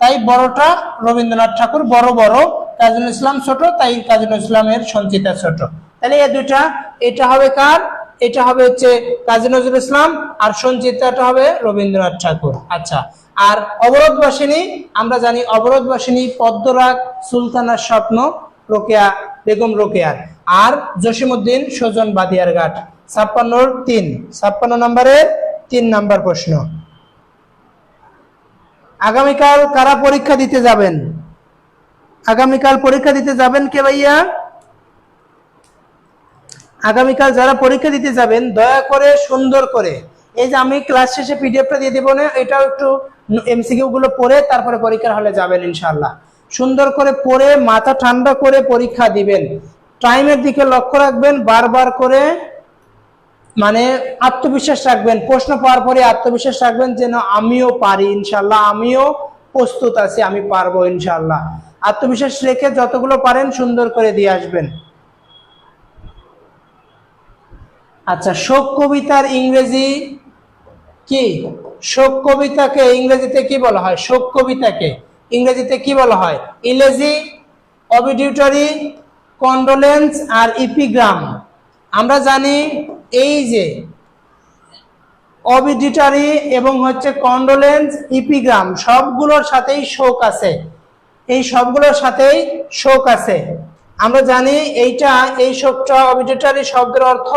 A: তাই বড়টা রবীন্দ্রনাথ ঠাকুর বড় বড়, কাজী নজরুল ইসলাম ছোট, তাই কাজী নজরুল ইসলামের সঞ্চিতা ছোট। তাহলে এই দুইটা, এটা হবে কার? এটা হবে হচ্ছে কাজী নজরুল ইসলাম, আর সঞ্চিতাটা হবে রবীন্দ্রনাথ ঠাকুর। আচ্ছা, আর অবরোধবাসিনী আমরা জানি, অবরোধবাসিনী পদ্মরাগ, সুলতানার স্বপ্ন, রোকেয়া বেগম রোকেয়ার, আর জসিমউদ্দিন, সুজন বাদিয়ারঘাট। 56 নম্বরের 3 নাম্বার প্রশ্ন। আগামীকাল কারা পরীক্ষা দিতে যাবেন? আগামীকাল পরীক্ষা দিতে যাবেন কে ভাইয়া? আগামীকাল যারা পরীক্ষা দিতে যাবেন দয়া করে সুন্দর করে, এই যে আমি ক্লাস শেষে পিডিএফটা দিয়ে দেবো না, এটাও একটু এমসিকিউ গুলো পড়ে তারপরে পরীক্ষার হলে যাবেন ইনশাআল্লাহ। সুন্দর করে পড়ে মাথা ঠান্ডা করে পরীক্ষা দিবেন। টাইমের দিকে লক্ষ্য রাখবেন, বারবার করে মানে আত্মবিশ্বাস রাখবেন, প্রশ্ন পাওয়ার পরে আত্মবিশ্বাস রাখবেন যেন আমিও পারি ইনশাআল্লাহ, আমিও প্রস্তুত আছি, আমি পারবো ইনশাআল্লাহ। আত্মবিশ্বাস রেখে যতগুলো পারেন সুন্দর করে দিয়ে আসবেন। আচ্ছা, শোক কবিতার ইংরেজি কি? শোক কবিতাকে ইংরেজিতে কি বলা হয়? শোক কবিতাকে ইংরেজিতে কি বলা হয়? ইলেজি, অবিডিউটরি, কন্ডোলেন্স আর ইপিগ্রাম। আমরা জানি এই যে অবিডিউটরি এবং হচ্ছে কন্ডোলেন্স, ইপিগ্রাম সবগুলোর সাথেই শোক আছে, এই সবগুলোর সাথেই শোক আছে। আমরা জানি এইটা, এই শোকটা অবিডিউটরি শব্দের অর্থ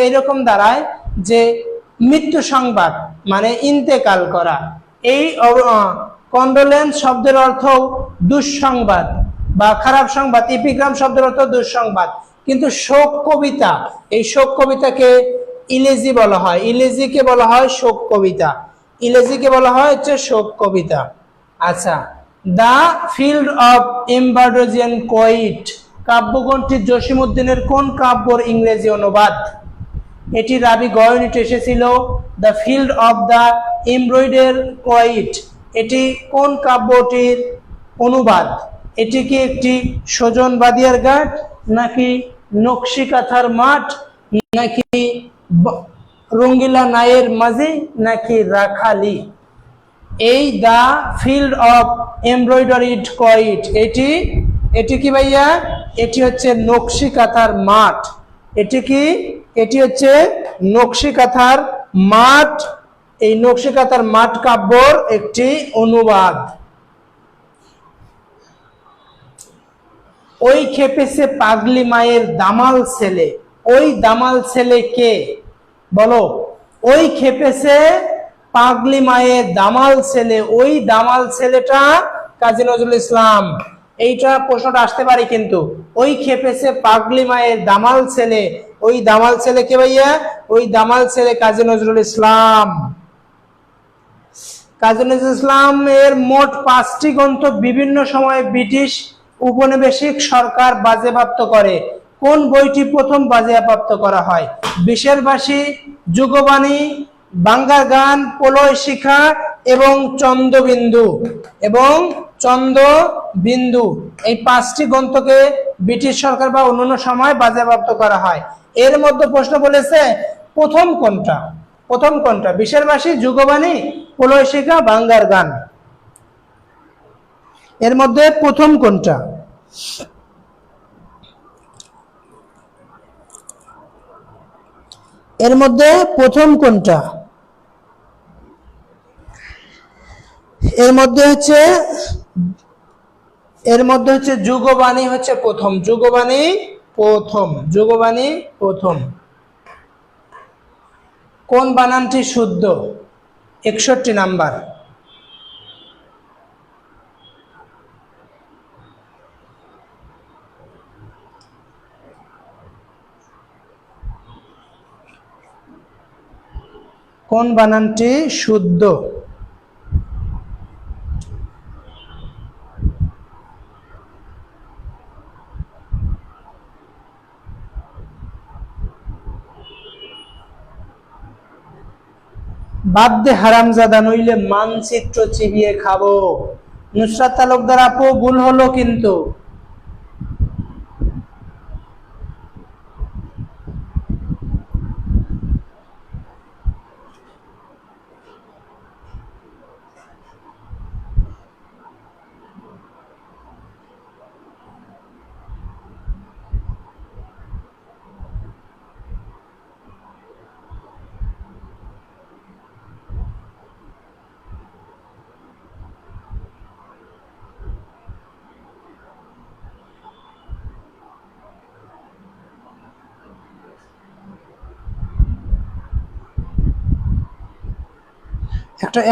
A: এইরকম দাঁড়ায় যে মৃত্যু সংবাদ, মানে ইন্তেকাল করা। এই কন্ডোলেন্স শব্দের অর্থ দুঃসংবাদ বা খারাপ সংবাদ, ইপিগ্রাম শব্দের অর্থ দুঃসংবাদ। কিন্তু শোক কবিতা, এই শোক কবিতাকে ইলেজি বলা হয়, ইলেজিকে বলা হয় শোক কবিতা, ইলেজিকে বলা হয় হচ্ছে শোক কবিতা। আচ্ছা, the field of embroidered quilt কাব্যগ্রন্থটি জসিমউদ্দিনের কোন কাব্যর ইংরেজি অনুবাদ? এটি রাবি গ ইউনিটে এসেছিল। The field of the embroidery quilt, এটি কোন কাব্যটির অনুবাদ? এটি কি একটি সুজন বাদিয়ারঘাট, নাকি নকশি কাঁথার মাঠ, নাকি রঙ্গিলা নায়ের মাঝি, নাকি রাখালি? এই the field of embroidered quilt, এটি কি ভাইয়া? এটি হচ্ছে নকশি কাঁথার মাঠ। এটি কি? এটি হচ্ছে নকশি কাঁথার মাঠ। এই নকশি কাঁথার মাঠ কাব্যর একটি অনুবাদ। ওই খেপেছে পাগলি মায়ের দামাল ছেলে, ওই দামাল ছেলে কে? বলো, ওই খেপেছে পাগলি মায়ের দামাল ছেলে, ওই দামাল ছেলেটা কাজী নজরুল ইসলাম। এইটা প্রশ্নটা আসতে পারে কিন্তু। ওই খেপেছে পাগলি মায়ের দামাল ছেলে, ওই দামাল ছেলে কে ভাইয়া? ওই দামাল ছেলে কাজী নজরুল ইসলাম। কাজী নজরুল ইসলাম এর মোট 5টি গ্রন্থ বিভিন্ন সময়ে ব্রিটিশ উপনিবেশিক সরকার বাজেয়াপ্ত করে। কোন বইটি প্রথম বাজেয়াপ্ত করা হয়? বিশের বাসী, যুগবাণী, বাঙ্গার গান, প্রলয় শিখা এবং চন্দ্রবিন্দু এই 5টি গ্রন্থকে ব্রিটিশ সরকার বা অন্যান্য সময় বাজেয়াপ্ত করা হয়। এর মধ্যে প্রশ্ন বলেছে প্রথম কোনটা? বিশেরবাসী, যুগবাণী, প্রলয় শিখা, বাঙ্গার গান। এর মধ্যে প্রথম কোনটা? এর মধ্যে হচ্ছে যুগবাণী হচ্ছে প্রথম। কোন বানানটি শুদ্ধ? 61 নাম্বার। কোন বানানটি শুদ্ধ? বাদ দে হারামজাদা, নইলে মানচিত্র চিবিয়ে খাবো। নুসরাত তালুকদার আপু, ভুল হলো কিন্তু।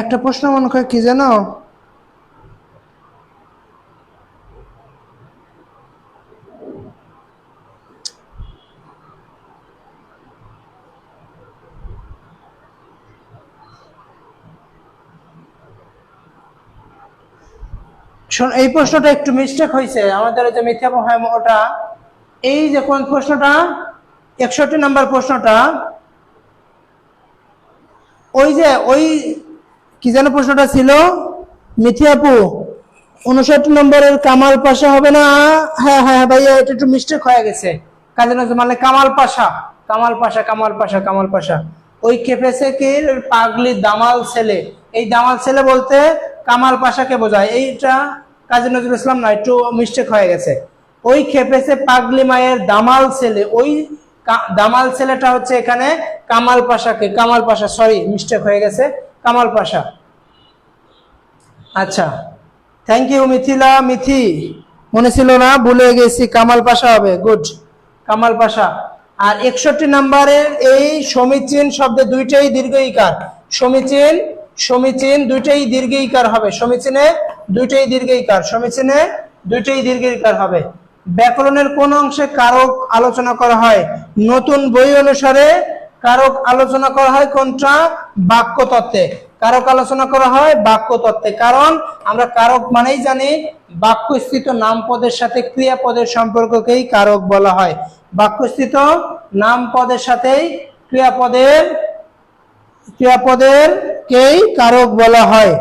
A: একটা প্রশ্ন মনে হয় কি জানো, এই প্রশ্নটা একটু মিস্টেক হয়েছে আমাদের, যে মিথ্যা ওটা, এই যে কোন প্রশ্নটা 61 নাম্বার প্রশ্নটা, ওই কি যেন প্রশ্নটা ছিল মিথি আপু, 59 নম্বরের কামাল পাশা হবে না? হ্যাঁ ভাইয়া, এটা একটু মিস্টেক হয়ে গেছে। কাজী নজরুল মানে কামাল পাশা। ওই খেপেছে কি পাগলি দামাল ছেলে, এই দামাল ছেলে বলতে কামাল পাশাকে বোঝায়, এইটা কাজী নজরুল ইসলাম না, একটু মিস্টেক হয়ে গেছে। ওই খেপেছে পাগলি মায়ের দামাল ছেলে, ওই দামাল ছেলেটা হচ্ছে এখানে কামাল পাশা, সরি মিস্টেক হয়ে গেছে, কামাল পাশা। আচ্ছা, থ্যাংক ইউ মিথি, মনে ছিল না, ভুলে গেছি, কামাল পাশা হবে, গুড, কামাল পাশা। আর 61 নম্বরের এই সমীচীন শব্দে দুইটাই দীর্ঘ ইকার, সমীচীন দুইটাই দীর্ঘ ইকার হবে, সমীচীনে দুইটাই দীর্ঘ ইকার হবে। ব্যাকরণের কোন অংশে কারক আলোচনা করা হয়? নতুন বই অনুসারে কারক আলোচনা করা হয় কোনটা? বাক্যতত্ত্বে কারক আলোচনা করা হয়, বাক্যতত্ত্বে। কারণ আমরা কারক মানেই জানি বাক্যস্থিত নামপদের সাথে ক্রিয়াপদের সম্পর্ককেই কারক বলা হয়। বাক্যস্থিত নামপদের সাথেই ক্রিয়াপদেরকেই কারক বলা হয়।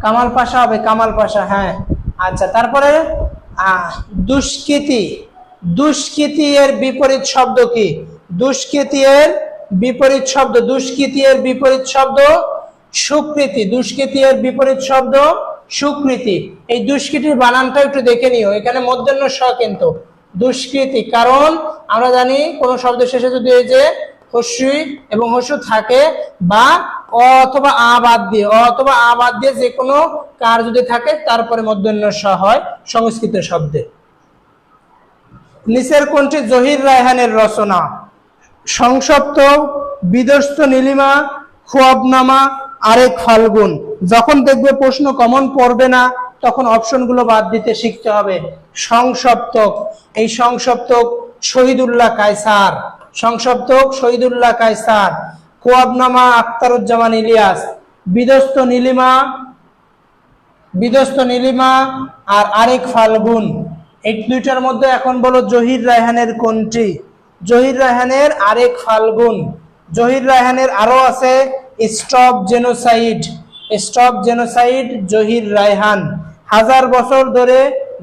A: কামাল পাশা হবে, কামাল পাশা, হ্যাঁ। আচ্ছা, তারপরে দুষ্কৃতি এর বিপরীত শব্দ কি? দুষ্কৃতি এর বিপরীত শব্দ সুকৃতি। এই দুষ্কৃতির বানানটা একটু দেখে নিও, এখানে মূর্ধন্য স কিন্তু দুষ্কৃতি, কারণ আমরা জানি কোন শব্দ শেষে যদি এই যে হস্যই এবং হস্য থাকে বা অথবা আ বাদ দিয়ে যে কোনো কার যদি থাকে তারপরে মূর্ধন্য স হয় সংস্কৃত শব্দে। নিচের কোনটি জহির রায়হানের রচনা? সংসপ্তক, বিধ্বস্ত নীলিমা, খোয়াবনামা, আরেক ফাল্গুন। যখন দেখবে প্রশ্ন কমন পড়বে না তখন অপশনগুলো বাদ দিতে শিখতে হবে। সংসপ্তক, এই সংসপ্তক শহীদুল্লাহ কায়সার, খোয়াবনামা আখতারুজ্জামান ইলিয়াস, বিধ্বস্ত নীলিমা বিধ্বস্ত নীলিমা আর আরেক ফাল্গুন। এই দুইটার মধ্যে এখন বলো জহির রায়হানের কোনটি? জহির রায়হানের আরেক ফাল্গুন। জহির রায়হানের আরো আছে stop genocide. Stop genocide Zahir Raihan. 1000 বছর ধরে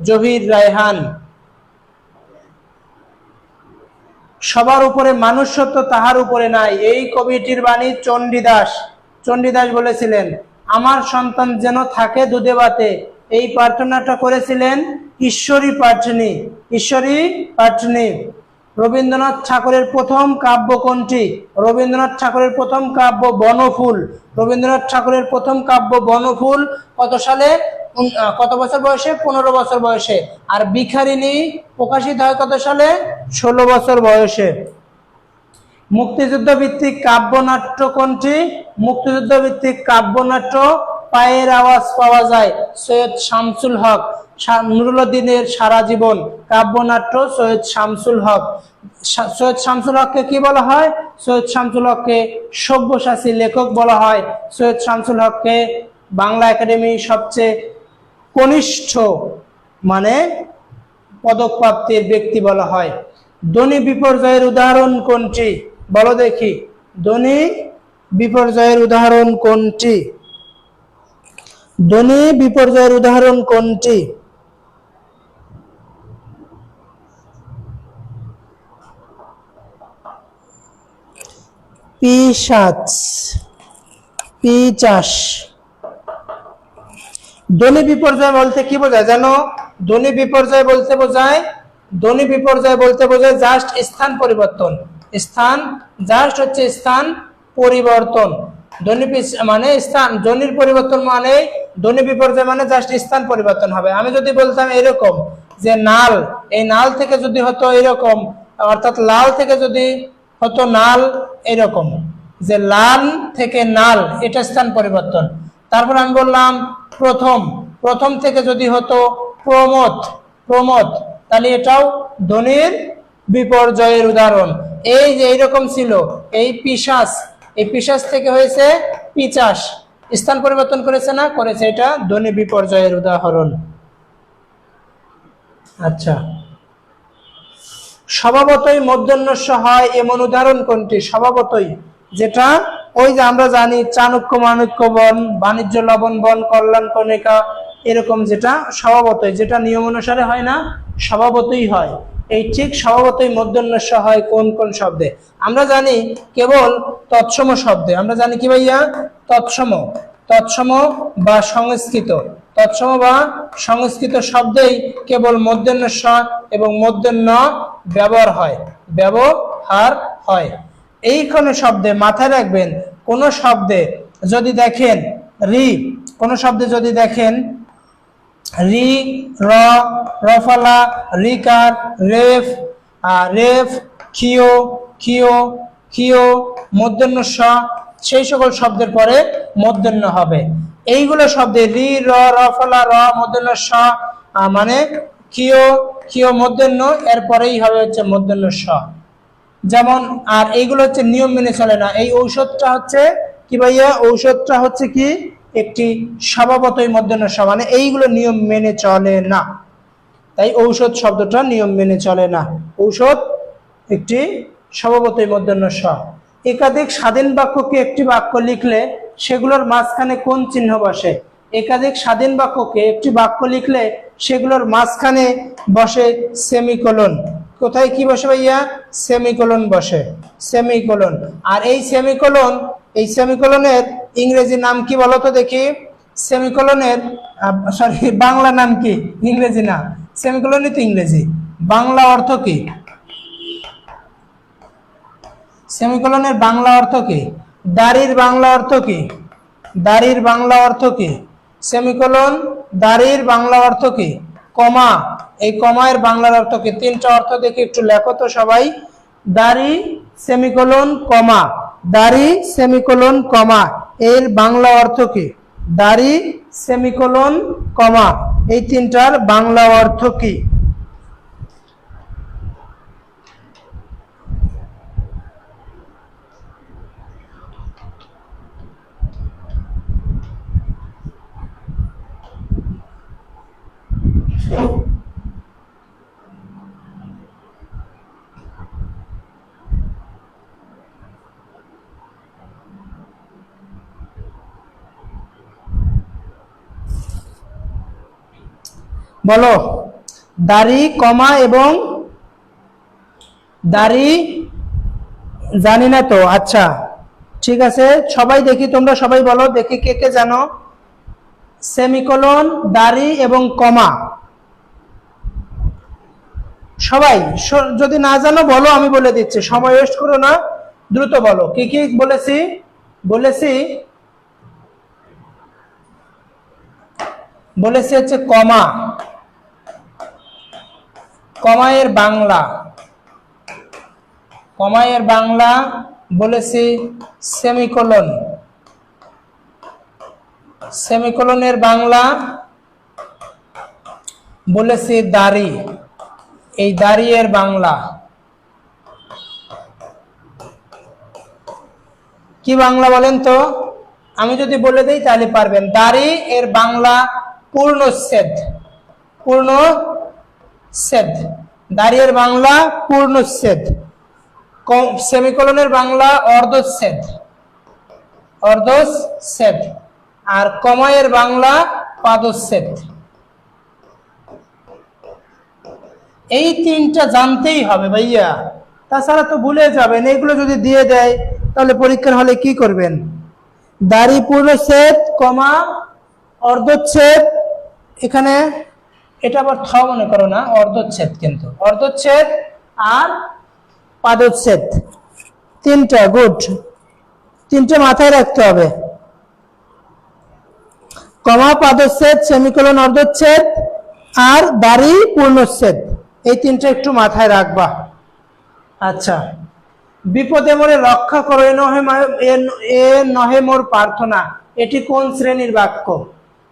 A: জহির রায়হান। সবার উপরে মানুষ সত্য তাহার উপরে নাই, এই কবিটির বাণী চণ্ডীদাস। চণ্ডীদাস বলেছিলেন আমার সন্তান যেন থাকে দুধে ভাতে। এই প্রার্থনাটা করেছিলেন ঈশ্বরী পাটনি। ঈশ্বরী পাটনি। রবীন্দ্রনাথ ঠাকুরের প্রথম কাব্য কোনটি? রবীন্দ্রনাথ ঠাকুরের প্রথম কাব্য বনফুল। রবীন্দ্রনাথ ঠাকুরের প্রথম কাব্য বনফুল কত সালে? কত বছর বয়সে? 15 বছর বয়সে। আর ভিখারিণী প্রকাশিত হয় কত সালে? 16 বছর বয়সে। মুক্তিযুদ্ধ ভিত্তিক কাব্যনাট্য কোনটি? মুক্তিযুদ্ধ ভিত্তিক কাব্যনাট্য পায়ের আওয়াজ পাওয়া যায় সৈয়দ শামসুল হক। নুরুলদ্দিনের সারা জীবন কাব্যনাট্য সৈয়দ শামসুল হক। সৈয়দ শামসুল হককে কি বলা হয়? সৈয়দ শামসুল হককে সব্যসাচী লেখক বলা হয়। সৈয়দ শামসুল হককে বাংলা একাডেমি সবচেয়ে কনিষ্ঠ মানে পদক প্রাপ্তির ব্যক্তি বলা হয়। ধ্বনি বিপর্যয়ের উদাহরণ কোনটি? বলো দেখি, ধ্বনি বিপর্যয়ের উদাহরণ কোনটি? ধ্বনি বিপর্যয়ের উদাহরণ কোনটি? পিশাচ, পিচাস। ধ্বনি বিপর্যয় বলতে কি বোঝায় জানো? ধ্বনি বিপর্যয় বলতে বোঝায়, ধ্বনি বিপর্যয় বলতে বোঝায় জাস্ট স্থান পরিবর্তন। স্থান জাস্ট হচ্ছে স্থান পরিবর্তন। ধ্বনি মানে স্থান, ধ্বনির পরিবর্তন মানে ধ্বনি বিপর্যয় মানে জাস্ট স্থান পরিবর্তন হবে। আমি যদি বলতাম এরকম যে নাল, এই নাল থেকে যদি হতো এরকম, অর্থাৎ লাল থেকে যদি হতো নাল, এরকম যে লাল থেকে নাল, এটা স্থান পরিবর্তন। তারপর আমি বললাম প্রথম, প্রথম থেকে যদি হতো প্রমোদ, প্রমোদ, তাহলে এটাও ধ্বনির বিপর্যয়ের উদাহরণ। এই যে এইরকম ছিল এই পিশাচ, এই পিশাচ থেকে হয়েছে পিচাস, স্থান পরিবর্তন করেছে না? করেছে। এটা ধ্বনি বিপর্যয়ের উদাহরণ। আচ্ছা, স্বভাবতই মূর্ধন্যস্ব হয় এমন উদাহরণ কোনটি? স্বভাবতই, যেটা ওই যে আমরা জানি চাণক্য মাণিক্য বন, বাণিজ্য লবণ বন, কল্যাণ কণিকা, এরকম যেটা স্বভাবতই, যেটা নিয়ম অনুসারে হয় না, স্বভাবতই হয়। এই ঠিক স্বভাবতই মূর্ধন্যস্ব হয় কোন কোন শব্দে? আমরা জানি কেবল তৎসম শব্দে। আমরা জানি কি ভাইয়া? তৎসম, তৎসম বা সংস্কৃত, তৎসম বা সংস্কৃত শব্দেই কেবল মূর্ধন্যস্ব এবং মূর্ধন্য ব্যবহার হয়, ব্যবহার হয়। এইখানে শব্দে মাথায় রাখবেন, কোন শব্দে যদি দেখেন রি, কোন শব্দে যদি দেখেন রি, র, রফালা, রিকার, রেফ, রেফ, খিও, খিও, খিও, মূর্ধন্যস্ব, সেই সকল শব্দের পরে মূর্ধন্য হবে। এইগুলো শব্দে রি, র, রফালা, র, মূর্ধন্যস্ব মানে খিও, খিও মূর্ধন্য, এরপরেই হবে হচ্ছে মূর্ধন্যস্ব। যেমন, আর এইগুলো হচ্ছে নিয়ম মেনে চলে না। এই ঔষধটা হচ্ছে কি ভাইয়া? ঔষধটা হচ্ছে কি একটি স্বভাবতই মূর্ধন্যস্ব, মানে এইগুলো নিয়ম মেনে চলে না, তাই ঔষধ শব্দটা নিয়ম মেনে চলে না। ঔষধ একটি স্বভাবতই মূর্ধন্যস্ব। একাধিক স্বাধীন বাক্যকে একটি বাক্য লিখলে সেগুলোর মাঝখানে কোন চিহ্ন বসে? একাধিক স্বাধীন বাক্যকে একটি বাক্য লিখলে সেগুলোর মাঝখানে বসে সেমিকোলন। কোথায় কি বসে ভাইয়া? সেমিকোলন বসে, সেমিকোলন। আর এই সেমিকোলন, এই সেমিকোলনের ইংরেজি নাম কি বলতো দেখি? সেমিকোলনের সরি বাংলা নাম কি? ইংরেজি না, সেমিকোলনই তো ইংরেজি। বাংলা অর্থ কি? সেমিকোলনের বাংলা অর্থ কি? দাড়ির বাংলা অর্থ কি? দাড়ির বাংলা অর্থ কি? সেমিকোলন, দাড়ির বাংলা অর্থ কি? কমা, এই কমায়ের বাংলার অর্থ কি? তিনটা অর্থ দেখি, একটু লেখো তো সবাই। দাড়ি, সেমিকোলন, কমা। দাড়ি, সেমিকোলন, কমা, এর বাংলা অর্থ কি? দাড়ি, সেমিকোলন, কমা, এই তিনটার বাংলা অর্থ কি? বলো, দাড়ি কমা এবং দাড়ি, জানি না তো। আচ্ছা ঠিক আছে, সবাই দেখি, তোমরা সবাই বলো দেখি কে কে জানো। সেমিকোলন, দাড়ি এবং কমা, সবাই যদি না জানো বলো, আমি বলে দিচ্ছি, সময় ওয়েস্ট করো না, দ্রুত বলো কি কি বলেছি। বলেছি হচ্ছে কমা, কমায়ের বাংলা, কমায়ের বাংলা বলেছি সেমিকোলন, সেমিকোলনের বাংলা বলেছি দাড়ি, এই দাড়ি এর বাংলা কি বাংলা বলেন তো, আমি যদি বলে দেই তাহলে পারবেন। দাড়ি এর বাংলা পূর্ণচ্ছেদ, পূর্ণচ্ছেদ, দাড়ি এর বাংলা পূর্ণচ্ছেদ। সেমিকোলনের বাংলা অর্ধচ্ছেদ, অর্ধচ্ছেদ। আর কমায়ের বাংলা পাদচ্ছেদ। এই তিনটা জানতেই হবে ভাইয়া, তাছাড়া তো ভুলে যাবেন। এগুলো যদি দিয়ে দেয় তাহলে পরীক্ষার হলে কি করবেন? দাড়ি পূর্ণচ্ছেদ, কমা অর্ধচ্ছেদ, এখানে এটা আবার থ মনে করো না, অর্ধচ্ছেদ, কিন্তু অর্ধচ্ছেদ আর পাদচ্ছেদ, তিনটা। গুড, তিনটে মাথায় রাখতে হবে। কমা, পাদচ্ছেদ, সেমিকোলন, অর্ধচ্ছেদ আর দাড়ি পূর্ণচ্ছেদ, এই তিনটা একটু মাথায় রাখবা। আচ্ছা, বিপদে মোরে রক্ষা করো এ নহে মোর প্রার্থনা, এটি কোন শ্রেণীর বাক্য?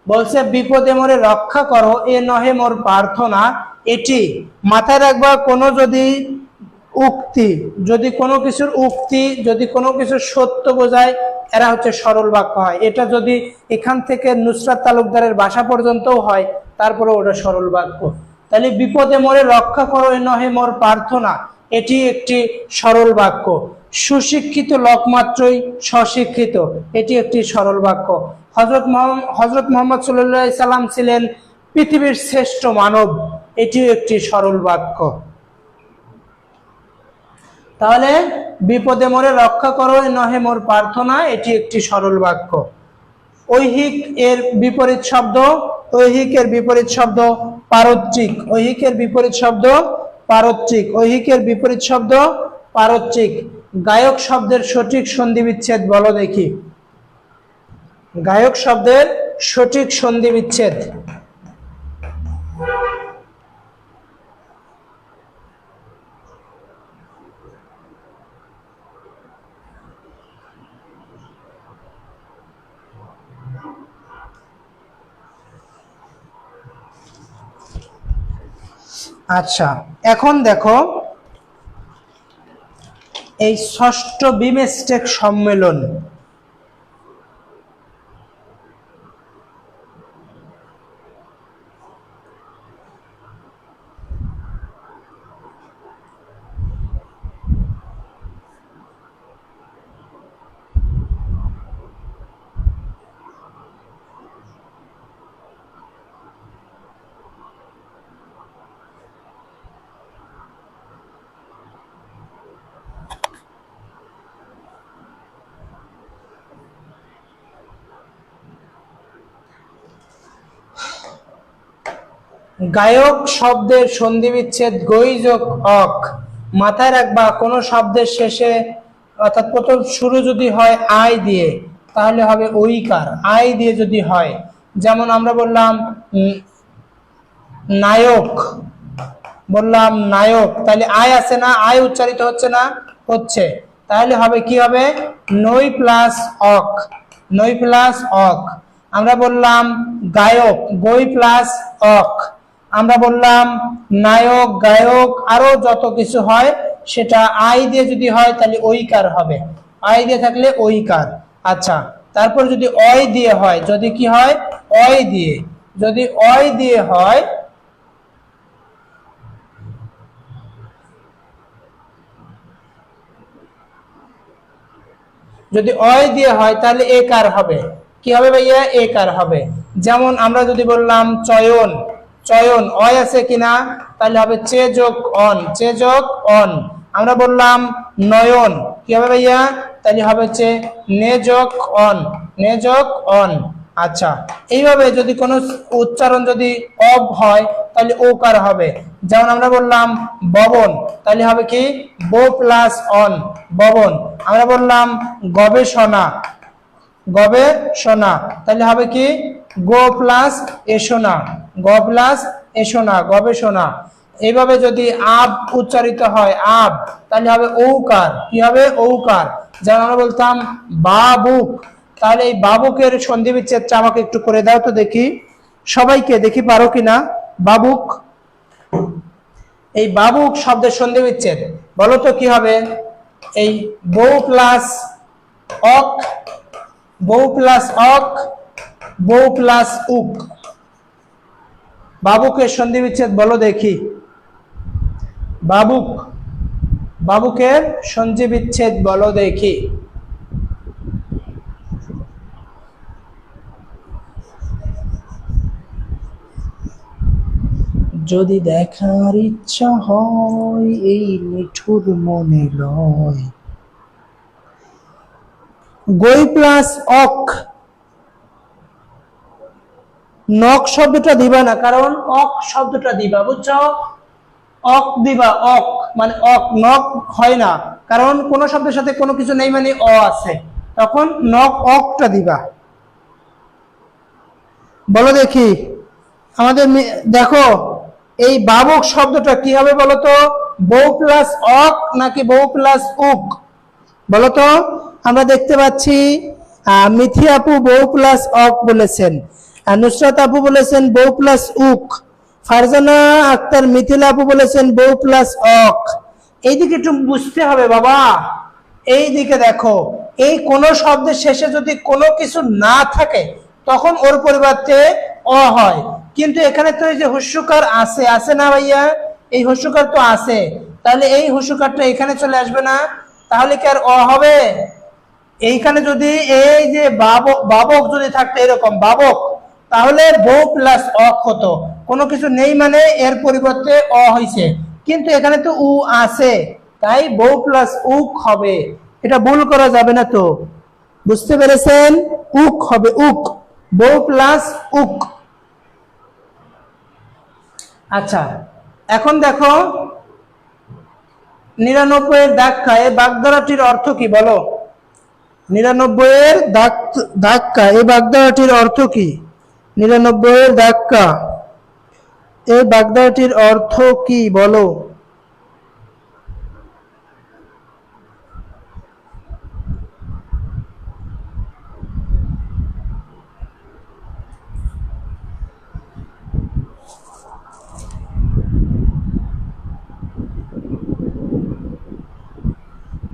A: বলছে বিপদে মোরে রক্ষা করো এ নহে মোর প্রার্থনা, এটি মাথায় রাখবা। কোনো যদি উক্তি, যদি কোনো কিছুর উক্তি, যদি কোনো কিছুর সত্য বোঝায়, এরা হচ্ছে সরল বাক্য হয়। এটা যদি এখান থেকে নুসরাত তালুকদারের বাসা পর্যন্তও হয়, তারপরে ওটা সরল বাক্য। তাহলে বিপদে মোরে রক্ষা করো এ নহে মোর প্রার্থনা, এটি একটি সরল বাক্য। সুশিক্ষিত লোক মাত্রই স্বশিক্ষিত, এটি একটি সরল বাক্য। হযরত মুহাম্মদ সাল্লাল্লাহু আলাইহি সাল্লাম ছিলেন পৃথিবীর শ্রেষ্ঠ মানব, এটিও একটি সরল বাক্য। তাহলে বিপদে মোরে রক্ষা করো নহে মোর প্রার্থনা, এটি একটি সরল বাক্য। ঐহিক এর বিপরীত শব্দ, ঐহিকের বিপরীত শব্দ পারত্রিক, ঐহিকের বিপরীত শব্দ পারত্রিক, ঐহিকের বিপরীত শব্দ পারত্রিক। গায়ক শব্দের সঠিক সন্ধি বিচ্ছেদ বলো দেখি, গায়ক শব্দের সঠিক সন্ধি বিচ্ছেদ। আচ্ছা, এখন দেখো এই ষষ্ঠ বিমস্টেক সম্মেলন, গায়ক শব্দের সন্ধি বিচ্ছেদ গৈ যোগ অক। মাথায় রাখবা, কোন শব্দের শেষে অর্থাৎ প্রথম শুরু যদি হয় আই দিয়ে, তাহলে হবে ঐকার। আই দিয়ে যদি হয়, যেমন আমরা বললাম নায়ক, বললাম নায়ক, তাহলে আয় আছে না, আয় উচ্চারিত হচ্ছে না, হচ্ছে, তাহলে হবে কি হবে? নই প্লাস অক, নই প্লাস অক। আমরা বললাম গায়ক, গই প্লাস অক। আমরা বললাম নায়ক, গায়ক, আরো যত কিছু হয় সেটা আই দিয়ে যদি হয় তাহলে ঐকার হবে, আই দিয়ে থাকলে ঐকার। আচ্ছা, তারপর যদি অয় দিয়ে হয়, যদি কি হয়? অয় দিয়ে, যদি অয় দিয়ে হয়, যদি অয় দিয়ে হয় তাহলে একার হবে। কি হবে ভাইয়া? একার হবে। যেমন আমরা যদি বললাম চয়ন, চয়ন অয় আছে কিনা, তাহলে হবে চে যোগ অন, চে যোগ অন। আমরা বললাম নয়ন, কি হবে ভাইয়া, তাহলে হবে হচ্ছে নে যোগ অন, নে যোগ অন। আচ্ছা, এইভাবে যদি কোনো উচ্চারণ যদি অব হয় তাহলে ওকার হবে। যেমন আমরা বললাম ববন, তাহলে হবে কি বো প্লাস অন, ববন। আমরা বললাম গবেষণা, গবেষণা, তাহলে হবে কি গো প্লাস এসোনা, গ প্লাস এসোনা, গবেষণা। এইভাবে যদি আব উচ্চারিত হয় আব, তাহলে হবে ঔকার, কি হবে ঔকার। যেমন আমরা বলতাম বাবুক, তাহলে এই বাবুকের সন্ধি বিচ্ছেদটা আমাকে একটু করে দাও তো দেখি, সবাইকে দেখি পারো কিনা। বাবুক, এই বাবুক শব্দের সন্ধি বিচ্ছেদ বলো তো কি হবে। এই বউ প্লাস অক, বউ প্লাস অক, বউ প্লাস উক, বাবুকের সন্ধি বিচ্ছেদ বলো দেখি। বাবুক, বাবুকের সন্ধি বিচ্ছেদ বলো দেখি। যদি দেখার ইচ্ছা হয় এই মিঠুর মনে লয়, গই প্লাস অক, নক শব্দটা দিবা না, কারণ অক শব্দটা দিবা, বুঝছো, অক দিবা, অক মানে অক, নক হয় না, কারণ কোন শব্দের সাথে কোনো কিছু নেই মানে অ আছে, তখন নক অকটা দিবা। বলো দেখি আমাদের, দেখো এই বাবুক শব্দটা কি হবে বলতো, বউ প্লাস অক নাকি বউ প্লাস উক বলতো। আমরা দেখতে পাচ্ছি মিথি আপু বউ প্লাস অক বলেছেন, নুসরাত আপু বলেছেন বউ প্লাস উক, ফারজানা আক্তার মিথিলা আপু বলেছেন বউ প্লাস অক। এইদিকে একটু বুঝতে হবে বাবা, এই দিকে দেখো, এই কোন শব্দের শেষে যদি কোনো কিছু না থাকে তখন ওর পরিবর্তে অ হয়, কিন্তু এখানে তো এই যে হস্যকার আছে, আছে না ভাইয়া, এই হস্যকার তো আছে, তাহলে এই হস্যকারটা এখানে চলে আসবে না, তাহলে কি আর অ হবে। এইখানে যদি এই যে বাবক, বাবক যদি থাকতো এরকম বাবক, তাহলে বউ প্লাস অক হতো, কোনো কিছু নেই মানে এর পরিবর্তে অ হইছে, কিন্তু এখানে তো উ আছে, তাই বউ প্লাস উক হবে, এটা ভুল করা যাবে না তো, বুঝতে পেরেছেন, উক হবে উক, বউ প্লাস উক। আচ্ছা, এখন দেখো 99 এর ধাক্কা, এই বাগধারাটির অর্থ কি বলো। 99 এর ধাক্কা, এই বাগধারাটির অর্থ কি। 99 এর ধাক্কা, এই বাগধারাটির অর্থ কি বলো।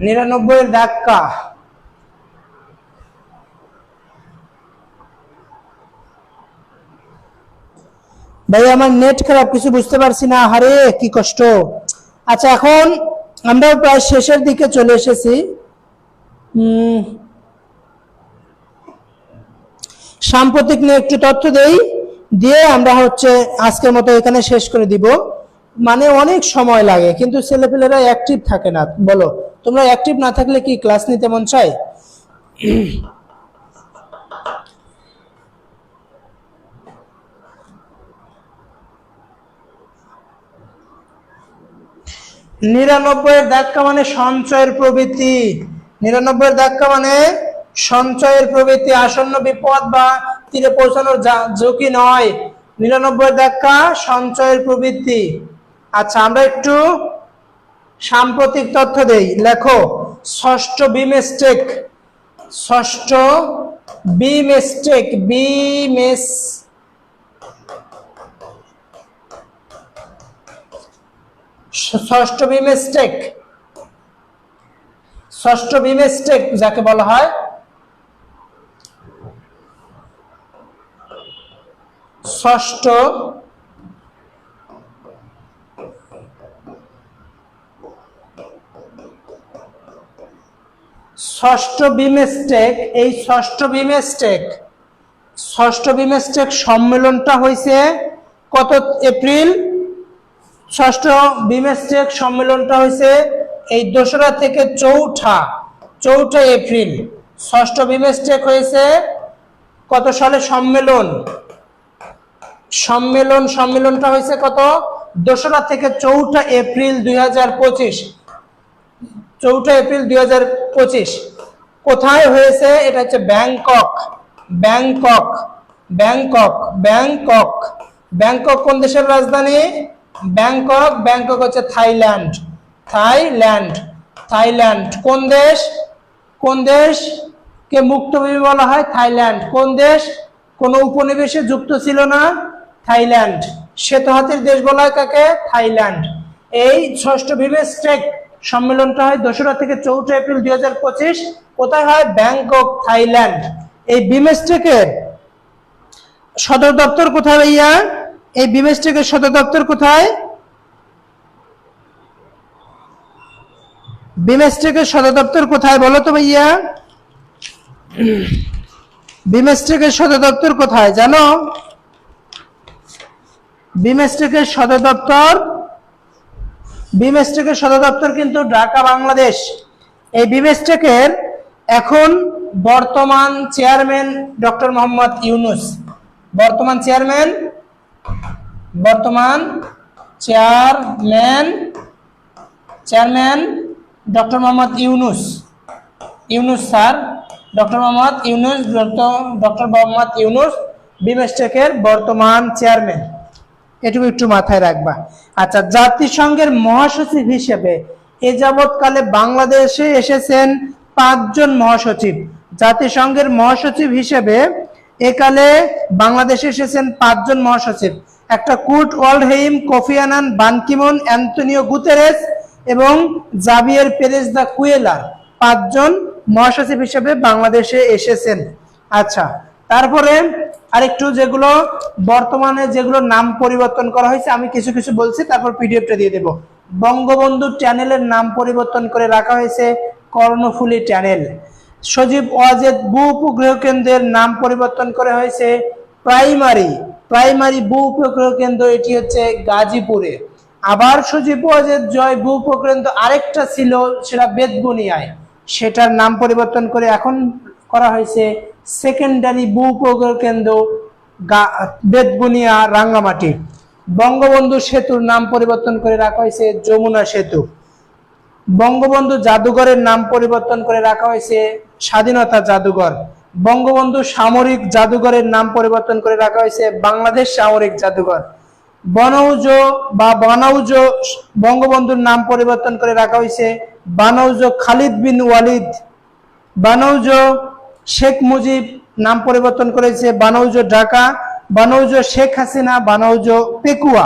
A: নিরানব্বই এর ধাক্কা, ভাই আমার নেট খারাপ, কিছু বুঝতে পারছি না, আরে কি কষ্ট। আচ্ছা, এখন আমরা প্রায় শেষের দিকে চলে এসেছি। সাম্প্রতিক নিয়ে একটু তথ্য দেই, দিয়ে আমরা হচ্ছে আজকের মতো এখানে শেষ করে দিব। মানে অনেক সময় লাগে, কিন্তু ছেলেপেলেরা অ্যাক্টিভ থাকে না। বলো, তোমরা অ্যাক্টিভ না থাকলে কি ক্লাস নিতে মন চায়। 99 এর ধাক্কা মানে সঞ্চয়ের প্রবৃত্তি, 99 এর ধাক্কা মানে সঞ্চয়ের প্রবৃত্তি, আসন্ন বিপদ বা তীরে পৌঁছানোর ঝুঁকি নয়, 99 এর ধাক্কা সঞ্চয়ের প্রবৃত্তি। আচ্ছা, আমরা একটু সাম্প্রতিক তথ্য দেই, লেখো ষষ্ঠ বিমস্টেক, ষষ্ঠ বিমস্টেক, ষষ্ঠ বিমস্টেক, ষষ্ঠ বিমস্টেক যাকে বলা হয়, ষষ্ঠ ষষ্ঠ বিমস্টেক, এই ষষ্ঠ বিমস্টেক সম্মেলনটা হয়েছে কত এপ্রিল? ষষ্ঠ বিমস্টেক সম্মেলনটা হয়েছে এই 2রা থেকে 4ঠা এপ্রিল। ষষ্ঠ বিমস্টেক হয়েছে কত সালে? সম্মেলনটা হয়েছে কত? 2রা থেকে 4ঠা এপ্রিল 2025। 4ঠা এপ্রিল 2025। কোথায় হয়েছে? এটা হচ্ছে ব্যাংকক কোন দেশের রাজধানী? ব্যাংকক হচ্ছে থাইল্যান্ড। কোন দেশ কে মুক্তভূমি বলা হয়? থাইল্যান্ড। কোন দেশ কোন উপনিবেশে যুক্ত ছিল না? থাইল্যান্ড। শ্বেতহাতির দেশ বলা হয় কাকে? থাইল্যান্ড। এই ষষ্ঠ বিমস্টেক সম্মেলনটা হয় 2রা থেকে 4ঠা এপ্রিল 2025। কোথায় হয়? Bangkok, Thailand. এই বিমস্টেকের সদর দপ্তর কোথায় ভাইয়া? এই বিমস্টেকের সদর দপ্তর কোথায়? বিমস্টেকের সদর দপ্তর কোথায় বলো তো ভাইয়া? বিমস্টেকের সদর দপ্তর কোথায় জানো? বিমস্টেকের সদর দপ্তর কিন্তু ঢাকা, বাংলাদেশ। এই বিমস্টেকের এখন বর্তমান চেয়ারম্যান ডক্টর মোহাম্মদ ইউনূস। বর্তমান chairman doctor Mohammad Yunus sir. Doctor Mohammad Yunus বিমস্টেকের বর্তমান চেয়ারম্যান। এটুকু একটু মাথায় রাখবা। আচ্ছা, জাতিসংঘের মহাসচিব হিসেবে এ যাবৎকালে বাংলাদেশে এসেছেন 5 জন মহাসচিব। জাতিসংঘের মহাসচিব হিসেবে একালে বাংলাদেশে এসেছেন 5 জন মহাসচিব। একটা কুর্ট ওয়াল্ডহেইম, কোফি আনান, বান কি মুন, অ্যান্টোনিও গুতেরেস এবং জাভিয়ের পেরেজ দা কুয়েলার 5 জন মহাসচিব হিসেবে বাংলাদেশে এসেছেন। আচ্ছা, তারপরে আরেকটু যেগুলো বর্তমানে যেগুলো নাম পরিবর্তন করা হয়েছে আমি কিছু বলছি, তারপর পিডিএফটা দিয়ে দেব। বঙ্গবন্ধু চ্যানেলের নাম পরিবর্তন করে রাখা হয়েছে কর্ণফুলী চ্যানেল। সজীব ওয়াজেদ ভূ উপগ্রহ কেন্দ্রের নাম পরিবর্তন করা হয়েছে প্রাইমারি ভূ উপগ্রহ কেন্দ্র, এটি হচ্ছে গাজীপুরে। আবার সজীব ওয়াজেদ জয় ভূ উপগ্রহ কেন্দ্র আরেকটা ছিল, সেটা বেতবুনিয়ায়, সেটার নাম পরিবর্তন করে এখন করা হয়েছে সেকেন্ডারি ভূ উপগ্রহ কেন্দ্র বেতবুনিয়া, রাঙ্গামাটি। বঙ্গবন্ধু সেতুর নাম পরিবর্তন করে রাখা হয়েছে যমুনা সেতু। বঙ্গবন্ধু জাদুঘরের নাম পরিবর্তন করে রাখা হয়েছে স্বাধীনতা জাদুঘর। বঙ্গবন্ধু সামরিক জাদুঘরের নাম পরিবর্তন করে রাখা হয়েছে বাংলাদেশ সামরিক জাদুঘর। বনৌজ বঙ্গবন্ধুর নাম পরিবর্তন করে রাখা হয়েছে বানৌজ খালিদ বিন ওয়ালিদ। বানৌজ শেখ মুজিব নাম পরিবর্তন করেছে বানৌজ ঢাকা। বানৌজ শেখ হাসিনা, বানৌজ পেকুয়া।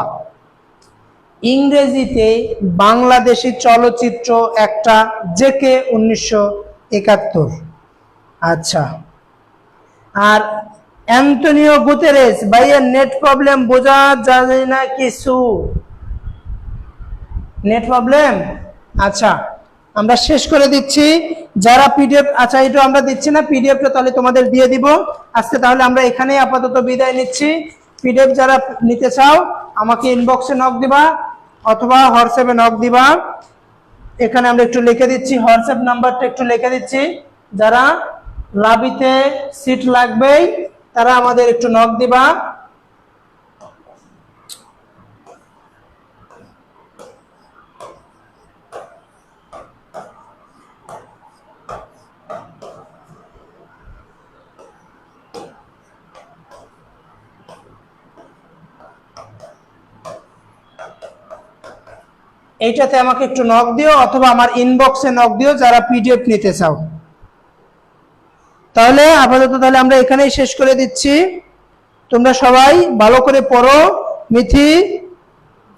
A: ইংরেজিতে বাংলাদেশি চলচ্চিত্র একটা, জেকে 1971। আচ্ছা, আর অ্যান্টোনিও গুতেরেস, ভাইয়ের নেট প্রবলেম, বোঝা যায় না কিছু, নেট প্রবলেম। আচ্ছা, আমরা শেষ করে দিচ্ছি। যারা পিডিএফ, আচ্ছা এটা আমরা দিচ্ছি না পিডিএফটা, তাহলে তোমাদের দিয়ে দিব আজকে। তাহলে আমরা এখানেই আপাতত বিদায় নিচ্ছি। পিডিএফ যারা নিতে চাও আমাকে ইনবক্সে নক দিবা অথবা হোয়াটসঅ্যাপে নক দিবা। এখানে আমরা একটু লিখে দিচ্ছি, হোয়াটসঅ্যাপ নাম্বারটা একটু লিখে দিচ্ছি। যারা লাবিতে সিট লাগবেই তারা আমাদের একটু নক দিবা। এইটাতে আমাকে একটু নক দিও অথবা আমার ইনবক্সে নক দিও যারা পিডিএফ নিতে চাও। তাহলে আপাতত তাহলে আমরা এখানেই শেষ করে দিচ্ছি। তোমরা সবাই ভালো করে পড়ো, মিথি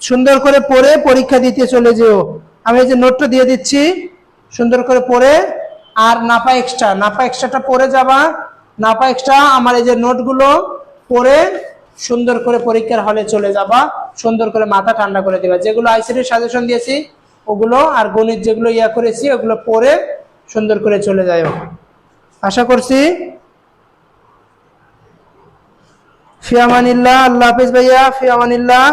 A: সুন্দর করে পড়ে পরীক্ষা দিতে চলে যেও। আমি এই যে নোটটা দিয়ে দিচ্ছি, সুন্দর করে পড়ে, আর নাপা এক্সট্রাটা পড়ে যাবা। নাপা এক্সট্রা আমার এই যে নোটগুলো পড়ে সুন্দর করে পরীক্ষার হলে চলে যাবা, সুন্দর করে মাথা ঠান্ডা করে দিবা। যেগুলো আইসিটির সাজেশন দিয়েছি ওগুলো আর গণিত যেগুলো করেছি ওগুলো পড়ে সুন্দর করে চলে যাও। আশা করছি ফি আমানিল্লাহ। আল্লাহ হাফেজ ভাইয়া, ফি আমানিল্লাহ।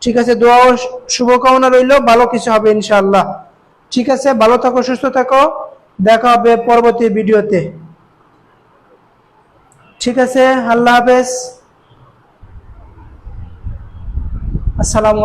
A: ঠিক আছে, দোয়া ও শুভকামনা রইল, ভালো কিছু হবে ইনশাআল্লাহ। ঠিক আছে, ভালো থাকো, সুস্থ থাকো, দেখা হবে পরবর্তী ভিডিওতে। ঠিক আছে, আল্লাহ হাফেজ, আসসালামু